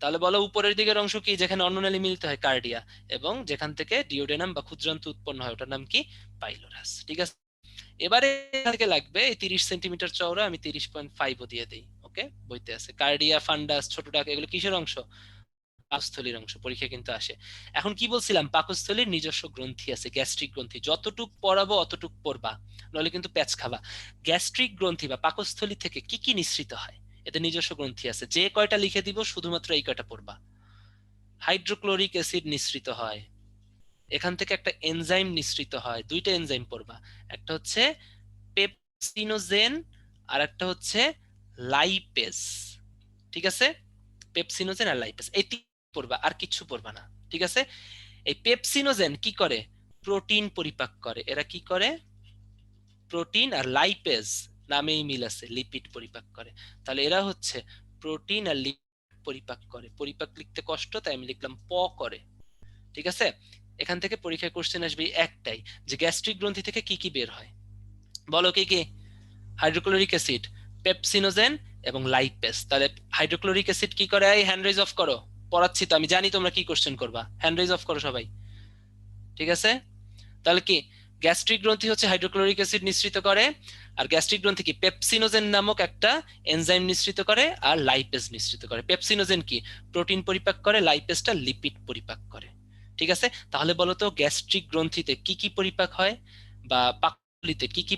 Speaker 1: তাহলে বলো উপরের দিকের অংশ কি, যেখানে অন্ননালী মিলিত হয়? কার্ডিয়া। এবং যেখান থেকে ডিওডেনাম বা ক্ষুদ্রান্ত উৎপন্ন হয় ওটার নাম কি? পাইলোরাস। ঠিক আছে, এবারে এখান থেকে লাগবে এই 30 সেন্টিমিটার চওড়া, আমি 30.5 দিয়ে দিই। ওকে, বইতে আছে কার্ডিয়া, ফান্ডাস, ছোট ডাক, এগুলো কিসের অংশ? পাকস্থলীর অংশ। পরীক্ষা কিন্তু আসে। এখন কি বলছিলাম, পাকস্থলীর নিজস্ব গ্রন্থি আছে, গ্যাস্ট্রিক গ্রন্থি। যতটুক পড়াবো অতটুক পড়বা, নইলে কিন্তু প্যাচ খাবা। গ্যাস্ট্রিক গ্রন্থি বা পাকস্থলী থেকে কি কি নিঃসৃত হয়? এতে নিজস্ব গ্রন্থি আছে, যে কয়টা লিখে দিব শুধুমাত্র এই কয়টা পড়বা। হাইড্রোক্লোরিক অ্যাসিড নিঃসৃত হয়, এখান থেকে একটা এনজাইম নিঃসৃত হয়, দুইটা এনজাইম পড়বা। একটা হচ্ছে পেপসিনোজেন, আর একটা হচ্ছে লাইপেজ। ঠিক আছে, পেপসিনোজেন আর লাইপেজ, এই তিন পড়বা, আর কিছু পড়বা না। ঠিক আছে, এই পেপসিনোজেন কি করে? প্রোটিন পরিপাক করে। এরা কি করে? প্রোটিন। আর লাইপেজ নামেই মিল আছে, লিপিড পরিপাক করে। তাহলে এরা হচ্ছে প্রোটিন আর লিপিড পরিপাক করে। পরিপাক লিখতে কষ্ট, তাই আমি লিখলাম প করে। ঠিক আছে, এখান থেকে পরীক্ষায় কোশ্চেন আসবে একটাই, যে গ্যাস্ট্রিক গ্রন্থি থেকে কি কি বের হয়? বলো কি কি? হাইড্রোক্লোরিক অ্যাসিড, পেপসিনোজেন এবং লাইপেজ। তাহলে হাইড্রোক্লোরিক অ্যাসিড কি করে? এই হ্যান্ড রেজ অফ করো, পড়াচ্ছি তো, আমি জানি তোমরা কি কোশ্চেন করবা। হ্যান্ড রেজ অফ করো সবাই। ঠিক আছে, তাহলে কি গ্যাস্ট্রিক গ্রন্থি হচ্ছে হাইড্রোক্লোরিক অ্যাসিড নিঃসৃত করে, আর গ্যাস্ট্রিক গ্রন্থি কি পেপসিনোজেন নামক একটা এনজাইম নিঃসৃত করে, আর লাইপেজ নিঃসৃত করে। পেপসিনোজেন কি প্রোটিন পরিপাক করে, লাইপেজটা লিপিড পরিপাক করে। ঠিক আছে, তাহলে বলো তো গ্যাস্ট্রিক গ্রন্থিতে কি কি পরিপাক হয়, বা পাকস্থলীতে কি কি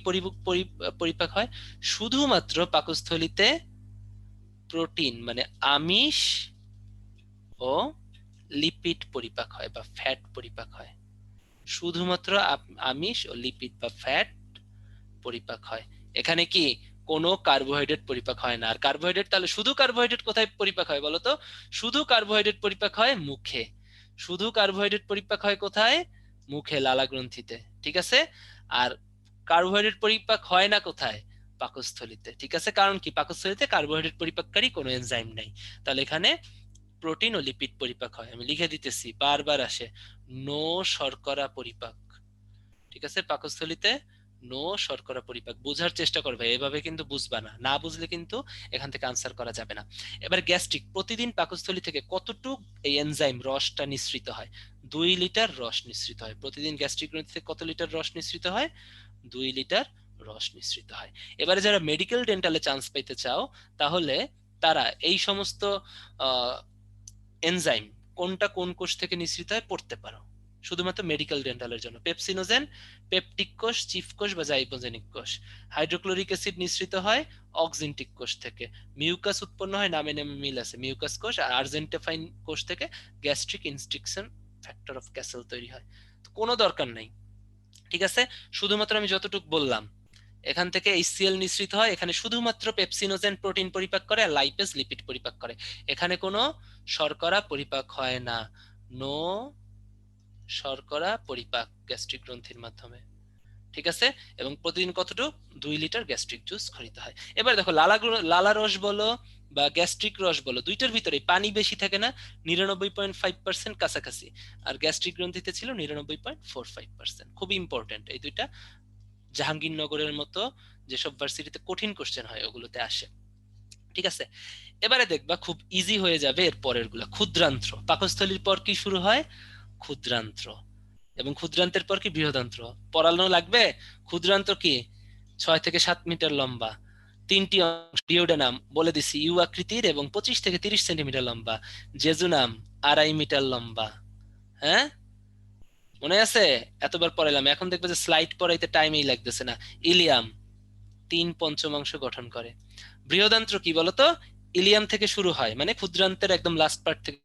Speaker 1: পরিপাক হয়? শুধুমাত্র পাকস্থলীতে প্রোটিন মানে আমিষ ও লিপিড পরিপাক হয় বা ফ্যাট পরিপাক হয়। শুধুমাত্র আমিষ ও লিপিড বা ফ্যাট পরিপাক হয়। এখানে কি কোনো কার্বোহাইড্রেট পরিপাক হয় না। আর কার্বোহাইড্রেট, তাহলে শুধু কার্বোহাইড্রেট কোথায় পরিপাক হয় বলতো? শুধু কার্বোহাইড্রেট পরিপাক হয় মুখে। শুধু কার্বোহাইড্রেট পরিপাক হয় কোথায়? মুখে, লালা গ্রন্থিতে। ঠিক আছে, আর কার্বোহাইড্রেট পরিপাক হয় না কোথায়? পাকস্থলীতে। ঠিক আছে, কারণ কি পাকস্থলীতে কার্বোহাইড্রেট পরিপাককারী কোনো এনজাইম নাই। তাহলে এখানে প্রোটিন ও লিপিড পরিপাক হয়। আমি লিখে দিতেছি, বারবার আসে, নো শর্করা পরিপাক। ঠিক আছে, পাকস্থলীতে নো শর্করা পরিপাক। বোঝার চেষ্টা করবে, এভাবে কিন্তু বুঝবা না, না বুঝলে কিন্তু এখান থেকে আনসার করা যাবে না। এবার গ্যাস্ট্রিক, প্রতিদিন পাকস্থলী থেকে কতটুক এই এনজাইম রসটা নিঃসৃত হয়? 2 লিটার রস নিঃসৃত হয় প্রতিদিন। গ্যাস্ট্রিক গ্রন্থি থেকে কত লিটার রস নিঃসৃত হয়? 2 লিটার রস নিঃসৃত হয়। এবারে যারা মেডিকেল ডেন্টালে চান্স পাইতে চাও, তাহলে তারা এই সমস্ত এনজাইম কোনটা কোন কোষ থেকে নিঃসৃত হয় পড়তে পারো, শুধুমাত্র মেডিকেল ডেন্টালের জন্য। পেপসিনোজেন পেপটিক কোষ, চিফ কোষ বা জাইগোজেনিক কোষ। হাইড্রোক্লোরিক অ্যাসিড নিঃসৃত হয় অক্সিনটিক কোষ থেকে। মিউকাস উৎপন্ন হয়, নামে নামে মিল আছে, মিউকাস কোষ। আর আর্জেন্টিফাইন কোষ থেকে গ্যাস্ট্রিক ইনস্ট্রিকশন ফ্যাক্টর অফ ক্যাসেল তৈরি হয়। তো কোনো দরকার নাই। ঠিক আছে, শুধুমাত্র আমি যতটুকু বললাম, এখান থেকে এইচসিএল নিঃসৃত হয়, এখানে শুধুমাত্র পেপসিনোজেন প্রোটিন পরিপাক করে, আর লাইপেজ লিপিড পরিপাক করে। এখানে কোনো শর্করা পরিপাক হয় না। নো শর্করা পরিপাক গ্যাস্ট্রিক গ্রন্থির মাধ্যমে। ঠিক আছে, এবং প্রতিদিন কতটুকু? 2 লিটার গ্যাস্ট্রিক জুস খাইতে হয়। এবার দেখো, লালা রস বলো বা গ্যাস্ট্রিক রস বলো, দুইটার ভিতরে পানি বেশি থাকে না? 99.5% কাছাকাছি। আর গ্যাস্ট্রিক গ্রন্থিতে ছিল 99.45%। খুবই ইম্পর্টেন্ট এই দুইটা। জাহাঙ্গীরনগরের মতো যেসব ভার্সিটিতে কঠিন কোশ্চেন হয় ওগুলোতে আসে। ঠিক আছে, এবারে দেখবা খুব ইজি হয়ে যাবে এর পরের গুলা। ক্ষুদ্রান্ত্র, পাকস্থলীর পর কি শুরু হয়? ক্ষুদ্রান্ত্র। এবং ক্ষুদ্রান্তের পর কি? বৃহদান্ত্র। পড়ানো লাগবে। ক্ষুদ্রান্ত্র কি? 6 থেকে 7 মিটার লম্বা, 3টি অংশ। ডিওডেনাম বলে দিছি, ইউ আকৃতির এবং 25 থেকে 30 সেন্টিমিটার লম্বা। জেজুনাম 2.5 মিটার লম্বা। হ্যাঁ, মনে আছে? এতবার পড়াইলাম, এখন দেখবে যে স্লাইড পড়াইতে টাইমই লাগতেছে না। ইলিয়াম 3/5 গঠন করে। বৃহদান্ত্র কি বলতো? ইলিয়াম থেকে শুরু হয়, মানে ক্ষুদ্রান্তের একদম লাস্ট পার্ট থেকে।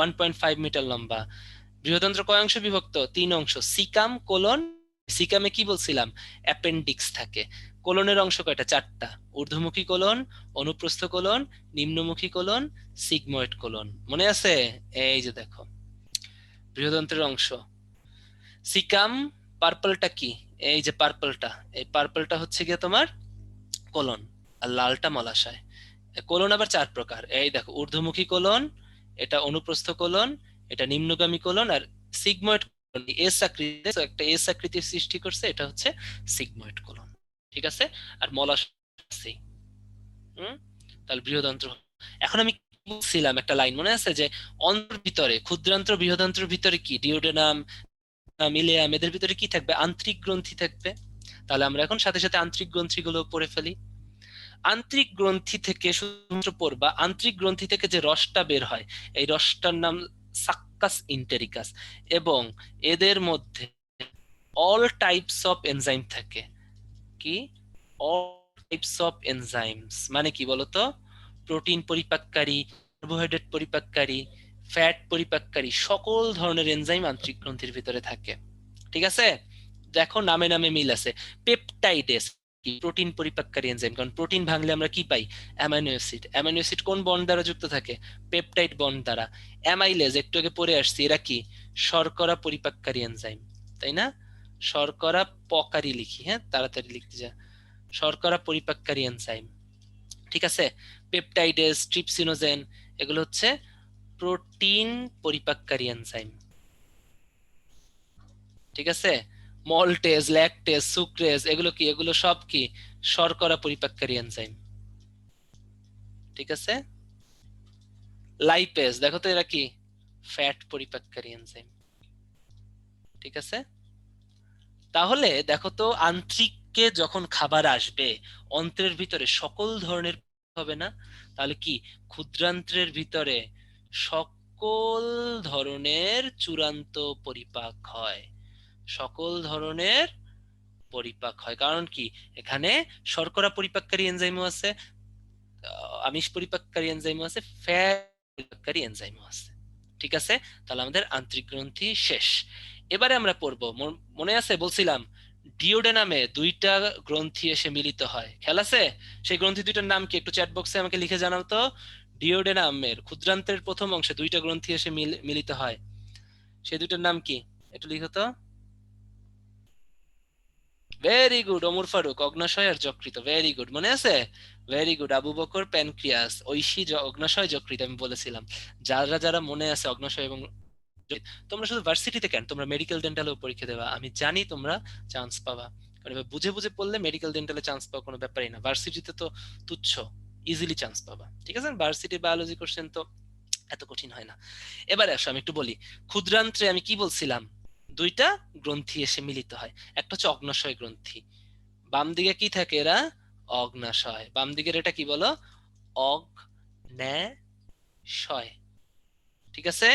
Speaker 1: 1.5 মিটার লম্বা। বৃহদান্ত্র কয় অংশ বিভক্ত? 3 অংশ, সিকাম, কোলন। সিকামে কি বলছিলাম? অ্যাপেন্ডিক্স থাকে। কোলনের অংশ কয়টা? 4টা। ঊর্ধ্বমুখী কোলন, অনুপ্রস্থ কোলন, নিম্নমুখী কোলন, সিগময়েড কোলন। মনে আছে? এই যে দেখো বৃহদান্ত্রের অংশ সিকাম। পার্পলটা কি? এই যে পার্পলটা, এই পার্পলটা হচ্ছে গিয়ে তোমার কোলন, আর লালটা মলাশয়। কোলন আবার 4 প্রকার, এই দেখো ঊর্ধ্বমুখী কোলন, এটা অনুপ্রস্থ কোলন, এটা নিম্নগামী কোলন, আর সিগময়েড কোলন। এস আকৃতি, একটা এস আকৃতির সৃষ্টি করছে, এটা হচ্ছে সিগময়েড কোলন। ঠিক আছে, আর মলাশয় আছে। হুম, তাহলে বৃহদন্ত্র। এখন আমি কি বলছিলাম, একটা লাইন মনে আছে যে অন্ত্রের ভিতরে, ক্ষুদ্রান্ত্র বৃহদন্ত্রের ভিতরে কি ডিওডেনাম, ইলিয়াম, এদের ভিতরে কি থাকবে? আন্তরিক গ্রন্থি থাকবে। তাহলে আমরা এখন সাথে সাথে আন্তরিক গ্রন্থিগুলো পড়ে ফেলি। আন্তরিক গ্রন্থি থেকে শুধুমাত্র পড়বা, আন্তরিক গ্রন্থি থেকে যে রসটা বের হয়, এই রসটার নাম সাক্কাস ইন্টেরিকাস, এবং এদের মধ্যে অল টাইপস অফ এনজাইম থাকে। কি? অল টাইপস অফ এনজাইমস মানে কি বলতো? প্রোটিন পরিপাককারী, কার্বোহাইড্রেট পরিপাককারী, ফ্যাট পরিপাককারী সকল ধরনের এনজাইম আন্তরিক গ্রন্থির ভিতরে থাকে। ঠিক আছে, দেখো নামে নামে মিল আছে। পেপটাইডেস কি? প্রোটিন পরিপাককারী এনজাইম, কারণ প্রোটিন ভাঙলে আমরা কি পাই? Amino acid. অ্যামাইনো অ্যাসিড কোন বন্ড দ্বারা যুক্ত থাকে? পেপটাইড বন্ড দ্বারা। অ্যামাইলেজ একটু আগে পড়ে আসছি, এরা কি? শর্করা পরিপাককারী এনজাইম, তাই না? শর্করা পকারি লিখি, হ্যাঁ তাড়াতাড়ি লিখতে যা, শর্করা পরিপাককারী এনজাইম। ঠিক আছে, পেপটাইডেস, ট্রিপসিনোজেন, এগুলো হচ্ছে প্রোটিন পরিপাককারী এনজাইম। ঠিক আছে, মল্টেজ, ল্যাকটেজ, সুক্রেজ, এগুলো কি? এগুলো সব কি? শর্করা পরিপাককারী এনজাইম। ঠিক আছে, লাইপেজ দেখো তো, এরা কি? ফ্যাট পরিপাককারী এনজাইম। ঠিক আছে, তাহলে দেখো তো, আন্ত্রিককে যখন খাবার আসবে, অন্ত্রের ভিতরে সকল ধরনের হবে না? তাহলে কি? ক্ষুদ্রান্ত্রের ভিতরে সকল ধরনের চূড়ান্ত পরিপাক হয়, সকল ধরনের পরিপাক হয়। কারণ কি? এখানে শর্করা পরিপাককারী এনজাইমও আছে, আমিষ পরিপাককারী এনজাইমও আছে, ফ্যাট পরিপাককারী এনজাইমও আছে। ঠিক আছে, তাহলে আমাদের আন্তরিক গ্রন্থি শেষ। এবারে আমরা পড়বো, মনে আছে বলছিলাম ডিওডেনামে দুইটা গ্রন্থি এসে মিলিত হয়, খেয়াল আছে? সেই গ্রন্থি দুইটার নাম কি? একটু চ্যাট বক্সে আমাকে লিখে জানাও তো। ডিওডেনামের ক্ষুদ্রান্ত্রের প্রথম অংশে দুইটা গ্রন্থি এসে মিলিত হয়, সেই দুইটার নাম কি? একটু লিখো তো। ভেরি গুড ওমর ফারুক, অগ্নাশয় আর যকৃত, ভেরি গুড, মনে আছে? Very good Abu Bakr, pancreas, Oishi, অগ্নাশয়, যকৃত, আমি বলেছিলাম। যারা যারা মনে আছে অগ্নাশয় এবং তোমরা শুধু ভার্সিটিতে কেন, তোমরা মেডিকেল ডেন্টালেও পরীক্ষা দেবা, আমি জানি তোমরা চান্স পাবা। কারণ এবার বুঝে বুঝে পড়লে মেডিকেল ডেন্টালে চান্স পাওয়া কোনো ব্যাপারই না, ভার্সিটিতে তো তুচ্ছ, ইজিলি চান্স পাবা। ঠিক আছে, ভার্সিটি বায়োলজি কোশ্চেন তো এত কঠিন হয় না। এবারে আসো আমি একটু বলি, ক্ষুদ্রান্ত্রে আমি কি বলছিলাম? দুইটা গ্রন্থি এসে মিলিত হয়, একটা হচ্ছে অগ্নাশয় গ্রন্থি, বাম দিকে কি থাকে? এরা অগ্নাশয়, বাম দিকের এটা কি বলো? অগ্ন্যাশয়। ঠিক আছে,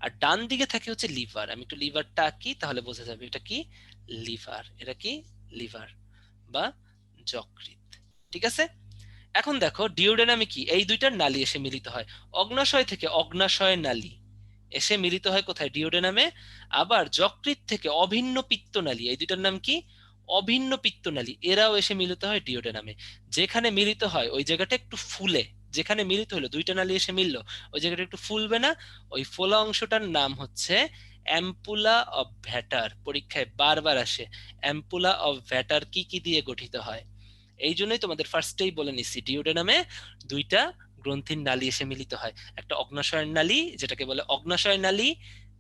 Speaker 1: আর ডান দিকে থাকে হচ্ছে লিভার, আমি একটু লিভারটা আঁকি তাহলে বোঝা যাবে এটা কি। লিভার, এটা কি? লিভার বা যকৃৎ। ঠিক আছে, এখন দেখো ডিওডেনামে কি? এই দুইটার নালী এসে মিলিত হয়, অগ্নাশয় থেকে অগ্নাশয় নালী এসে মিলিত হয় কোথায়? ডিওডেনামে। আবার যকৃৎ থেকে অভিন্ন পিত্তনালী, এই দুইটার নাম কি? অভিন্ন পিত্তনালী, এরাও এসে মিলিত হয় ডিওডেনামে। যেখানে মিলিত হয় ওই জায়গাটা একটু ফুলে, যেখানে মিলিত হলো দুইটা নালী এসে মিললো, ওই জায়গাটা একটু ফুলবে না? ওই ফোলা অংশটার নাম হচ্ছে অ্যাম্পুলা অফ ভ্যাটার, পরীক্ষায় বারবার আসে। অ্যাম্পুলা অফ ভ্যাটার কি কি দিয়ে গঠিত হয়? এই জন্যই তোমাদের ফার্স্টেই বলে নিচ্ছি, ডিওডেনামে দুইটা গ্রন্থির নালী এসে মিলিত হয়, একটা অগ্নাশয় নালী যেটাকে বলে অগ্নাশয় নালী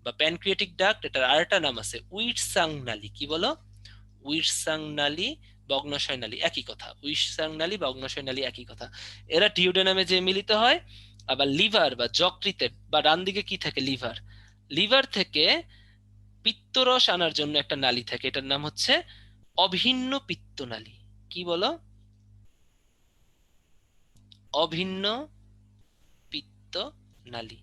Speaker 1: বা প্যানক্রিয়াটিক ডাক্ট, এটার আরেকটা নাম আছে উইটসাং নালী। কি বলো? উইটসাং নালী বা অগ্নাশয় নালী একই কথা, উইটসাং নালী বা অগ্নাশয় নালী একই কথা। এরা ডিওডেনামে যে মিলিত হয়। আবার লিভার বা যকৃতের বা ডান দিকে কি থাকে? লিভার, লিভার থেকে পিত্তরস আনার জন্য একটা নালী থাকে, এটার নাম হচ্ছে অভিন্ন পিত্তনালী। কি বলো? অভিন্ন পিত্ত নালী।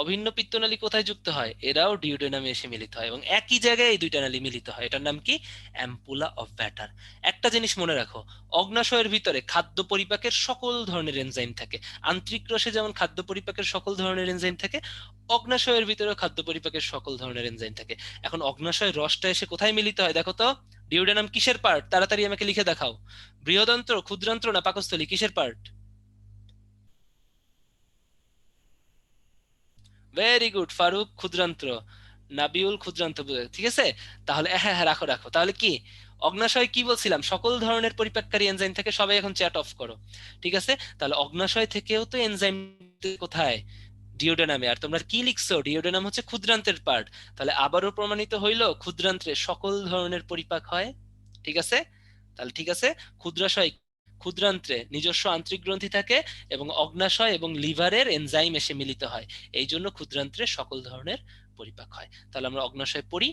Speaker 1: অভিন্ন পিত্তনালী কোথায় যুক্ত হয়? এরাও ডিওডেনামে এসে মিলিত হয়, এবং একই জায়গায় এই দুইটা নালী মিলিত হয়, এটার নাম কি? Ampulla of Vater. একটা জিনিস মনে রাখো, অগ্নাশয়ের ভিতরে খাদ্য পরিপাকের সকল ধরনের এনজাইম থাকে। আন্তরিক রসে যেমন খাদ্য পরিপাকের সকল ধরনের এনজাইম থাকে, অগ্নাশয়ের ভিতরেও খাদ্য পরিপাকের সকল ধরনের এনজাইম থাকে। এখন অগ্নাশয়ের রসটা এসে কোথায় মিলিত হয় দেখো তো? ডিওডেনাম কিসের পার্ট? তাড়াতাড়ি আমাকে লিখে দেখাও। বৃহদন্ত্র, ক্ষুদ্রান্ত্র না পাকস্থলী, কিসের পার্ট? ভেরি গুড ফারুক, ক্ষুদ্রান্ত্র। নাবিউল ক্ষুদ্রান্ত ঠিক আছে। তাহলে হ্যাঁ হ্যাঁ, রাখো রাখো, তাহলে কি অগ্নাশয় কি বলছিলাম, সকল ধরনের পরিপাককারী এনজাইম থেকে, সবাই এখন চ্যাট অফ করো। ঠিক আছে, তাহলে অগ্নাশয় থেকেও তো এনজাইম কোথায়, ডিওডেনামে। আর তোমরা কি লিখছো, ডিওডেনাম হচ্ছে ক্ষুদ্রান্তের পার্ট। তাহলে আবারও প্রমাণিত হইলো ক্ষুদ্রান্ত্রে সকল ধরনের পরিপাক হয়। ঠিক আছে, তাহলে ঠিক আছে, ক্ষুদ্রাশয় ক্ষুদ্রান্ত্রে নিজস্ব আন্তরিক গ্রন্থি থাকে এবং অগ্নাশয় এবং লিভারের এনজাইম এসে মিলিত হয়, এই জন্য ক্ষুদ্রান্ত্রে সকল ধরনের পরিপাক হয়। তাহলে আমরা অগ্নাশয় পড়ি।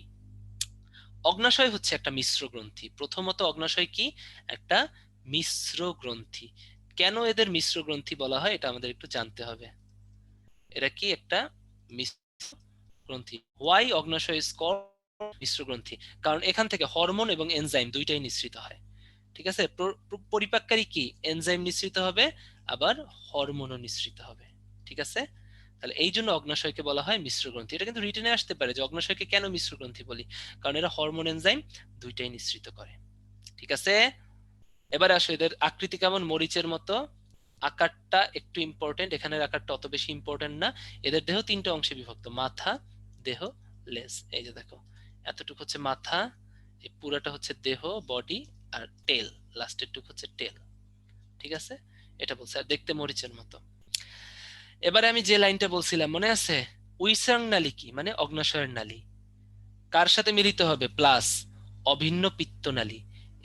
Speaker 1: অগ্নাশয় হচ্ছে একটা মিশ্র গ্রন্থি। প্রথমত অগ্নাশয় কি, একটা মিশ্র গ্রন্থি। কেন এদের মিশ্র গ্রন্থি বলা হয় এটা আমাদের একটু জানতে হবে। এরা কি একটা মিশ্র গ্রন্থি। হোয়াই অগ্নাশয় ইজ কল্ড মিশ্র গ্রন্থি, কারণ এখান থেকে হরমোন এবং এনজাইম দুইটাই নিঃসৃত হয়। ঠিক আছে, পরিপাককারী কি, এনজাইম নিঃসৃত হবে, আবার হরমোনও নিঃসৃত হবে। ঠিক আছে, তাহলে এই জন্য অগ্নাশয়কে বলা হয় মিশ্র গ্রন্থি। এটা কিন্তু রিটেনে আসতে পারে যে অগ্নাশয়কে কেন মিশ্র গ্রন্থি বলি, কারণ এরা হরমোন এনজাইম দুইটাই নিঃসৃত করে। ঠিক আছে, এবারে আসো এদের আকৃতি কেমন, মরিচের মতো। আকারটা একটু ইম্পর্টেন্ট, এখানের আকারটা অত বেশি ইম্পর্টেন্ট না। এদের দেহ তিনটা অংশে বিভক্ত, মাথা, দেহ, লেজ। এই যে দেখো, এতটুকু হচ্ছে মাথা, এই পুরাটা হচ্ছে দেহ, বডি, আর টেল, লাস্টের টুকু হচ্ছে টেল। ঠিক আছে, এটা বলছে, আর দেখতে মরিচের মতো। এবারে আমি যে লাইনটা বলছিলাম মনে আছে, উইসাং নালী কি, মানে অগ্নাশয়ের নালী কার সাথে মিলিত হবে, প্লাস অভিন্ন পিত্তনালী।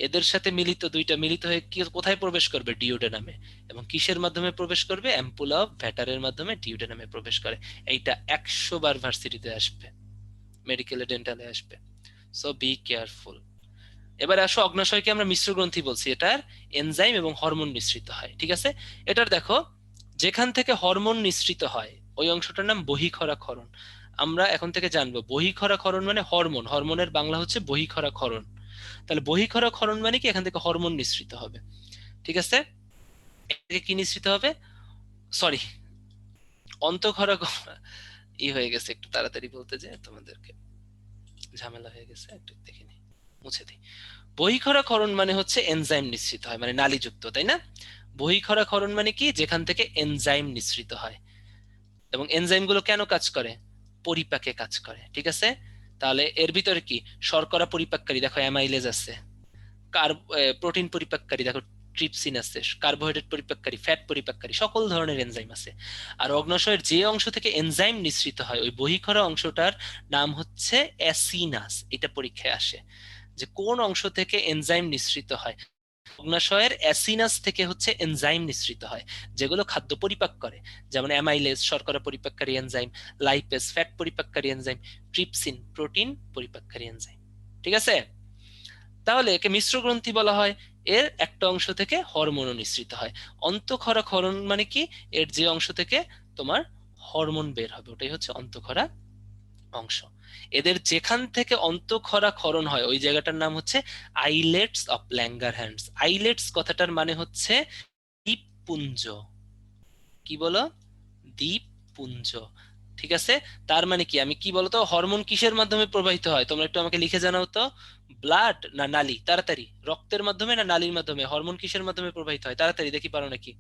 Speaker 1: এদের সাথে মিলিত, দুইটা মিলিত হয়ে কি কোথায় প্রবেশ করবে, ডিওডেনামে। এবং কিসের মাধ্যমে প্রবেশ করবে, অ্যাম্পুলা অফ ভ্যাটারের মাধ্যমে ডিওডেনামে প্রবেশ করে। এইটা 100 বার ভার্সিটিতে আসবে, মেডিকেলে, ডেন্টালে আসবে। So be careful. এবার আসো, অগ্নাশয়কে আমরা মিশ্র গ্রন্থি বলছি, এটার এনজাইম এবং হরমোন নিঃসৃত হয়। ঠিক আছে, এটার দেখো, যেখান থেকে হরমোন নিঃসৃত হয় ওই অংশটার নাম বহিঃখরা ক্ষরণ। আমরা এখন থেকে জানবো বহিঃখরা ক্ষরণ মানে হরমোন, হরমোনের বাংলা হচ্ছে বহিঃখরা ক্ষরণ। তাহলে বহিঃখরা ক্ষরণ মানে কি, এখান থেকে হরমোন নিঃসৃত হবে। ঠিক আছে, এটাকে কি নিঃসৃত হবে, সরি, অন্তঃক্ষরা হয়ে গেছে, একটু তাড়াতাড়ি বলতে যে তোমাদেরকে ঝামেলা হয়ে গেছে, একটু দেখে নি, মুছে দিই। বহিঃখরা ক্ষরণ মানে হচ্ছে এনজাইম নিঃসৃত হয়, মানে নালীযুক্ত, তাই না? বহিঃখরা ক্ষরণ মানে কি, যেখান থেকে এনজাইম নিঃসৃত হয়। এবং এনজাইম গুলো কেন কাজ করে, পরিপাকে কাজ করে। ঠিক আছে, তাহলে এর ভিতরে কি, শর্করা পরিপাককারী দেখো অ্যামাইলেজ আছে, প্রোটিন পরিপাককারী দেখো ট্রিপসিন আছে, কার্বোহাইড্রেট পরিপাককারী, ফ্যাট পরিপাককারী, সকল ধরনের এনজাইম আছে। আর অগ্নাশয়ের যে অংশ থেকে এনজাইম নিঃসৃত হয় ওই বহিঃখরা অংশটার নাম হচ্ছে অ্যাসিনাস। এটা পরীক্ষায় আসে যে কোন অংশ থেকে এনজাইম নিঃসৃত হয়। অগ্নাশয়ের অ্যাসিনাস থেকে হচ্ছে এনজাইম নিঃসৃত হয়, যেগুলো খাদ্য পরিপাক করে, যেমন অ্যামাইলেজ শর্করা পরিপাককারী এনজাইম, লাইপেজ ফ্যাট পরিপাককারী এনজাইম, ট্রিপসিন প্রোটিন পরিপাককারী এনজাইম। ঠিক আছে, তাহলে একে মিশ্র গ্রন্থি বলা হয়। এর একটা অংশ থেকে হরমোনও নিঃসৃত হয়। অন্তঃক্ষরা ক্ষরণ মানে কি, এর যে অংশ থেকে তোমার হরমোন বের হবে ওটাই হচ্ছে অন্তঃক্ষরা অংশ। এদের যেখান থেকে অন্তঃক্ষরা ক্ষরণ হয় ওই জায়গাটার নাম হচ্ছে আইলেটস অফ ল্যাঙ্গারহ্যান্স। আইলেটস কথাটার মানে হচ্ছে দ্বীপপুঞ্জ। কি বলো, দ্বীপপুঞ্জ। ঠিক আছে, তার মানে কি, আমি কি বলতো, হরমোন কিসের মাধ্যমে প্রবাহিত হয় তোমরা একটু আমাকে লিখে জানাও তো। ব্লাড না নালী, তাড়াতাড়ি, রক্তের মাধ্যমে না নালীর মাধ্যমে, হরমোন কিসের মাধ্যমে প্রবাহিত হয়, তাড়াতাড়ি দেখি পারো নাকি।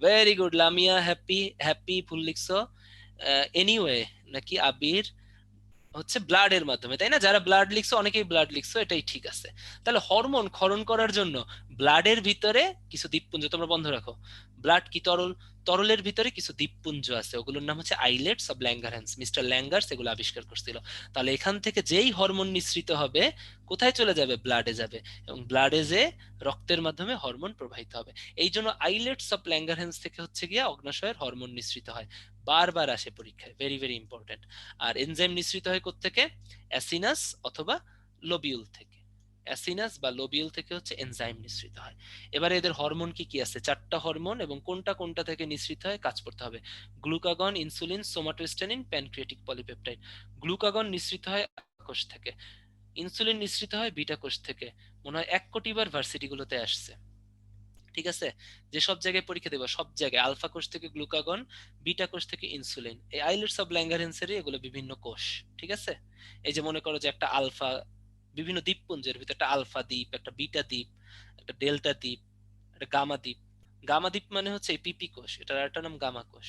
Speaker 1: Very good Lamia, happy, happy ফুল লিখছো। এনিওয়ে নাকি আবির, হচ্ছে ব্লাডের মাধ্যমে, তাই না? যারা ব্লাড লিখছো অনেকেই ব্লাড লিখছো, এটাই ঠিক আছে। তাহলে হরমোন ক্ষরণ করার জন্য ব্লাডের ভিতরে কিছু দ্বীপপুঞ্জ, তোমরা বন্ধ রাখো, ব্লাড কি তরল, তরলের ভিতরে কিছু দ্বীপপুঞ্জ আছে, ওগুলোর নাম হচ্ছে আইলেটস অফ ল্যাঙ্গারহ্যান্স। মিস্টার ল্যাঙ্গার্স এগুলো আবিষ্কার করছিল। তাহলে এখান থেকে যেই হরমোন নিঃসৃত হবে কোথায় চলে যাবে, ব্লাডে যাবে, এবং ব্লাডে যে রক্তের মাধ্যমে হরমোন প্রবাহিত হবে। এই জন্য আইলেটস অফ ল্যাঙ্গারহ্যান্স থেকে হচ্ছে গিয়ে অগ্নাশয়ের হরমোন নিঃসৃত হয়। বারবার আসে পরীক্ষায়, ভেরি ভেরি ইম্পর্টেন্ট। আর এনজাইম নিঃসৃত হয় কোত্থেকে, অ্যাসিনাস অথবা লোবিউল থেকে। অ্যাসিনাস বা লোবিউল থেকে হচ্ছে এনজাইম নিঃসৃত হয়। এবারে এদের হরমোন কি কি আছে, চারটা হরমোন, এবং কোনটা কোনটা থেকে নিঃসৃত হয় কাজ করতে হবে। Glucagon, insulin, somatostatin, pancreatic polypeptide. Glucagon নিঃসৃত হয় কোষ থেকে, ইনসুলিন নিঃসৃত হয় বিটা কোষ থেকে। মনে হয় 1 কোটি বার ভার্সিটি গুলোতে আসছে। ঠিক আছে, যে সব জায়গায় পরীক্ষা দেবো সব জায়গায় আলফা কোষ থেকে গ্লুকাগন, বিটা কোষ থেকে ইনসুলিন। এই আইলেটস অফ ল্যাঙ্গারহ্যান্সেরই এগুলো বিভিন্ন কোষ। ঠিক আছে, এই যে মনে করো যে একটা আলফা, বিভিন্ন দ্বীপপুঞ্জের ভিতরে একটা আলফা দ্বীপ, একটা বিটা দ্বীপ, একটা ডেল্টা দ্বীপ, একটা গামা দ্বীপ। গামা দ্বীপ মানে হচ্ছে এই পিপি কোষ, এটার একটা নাম গামা কোষ।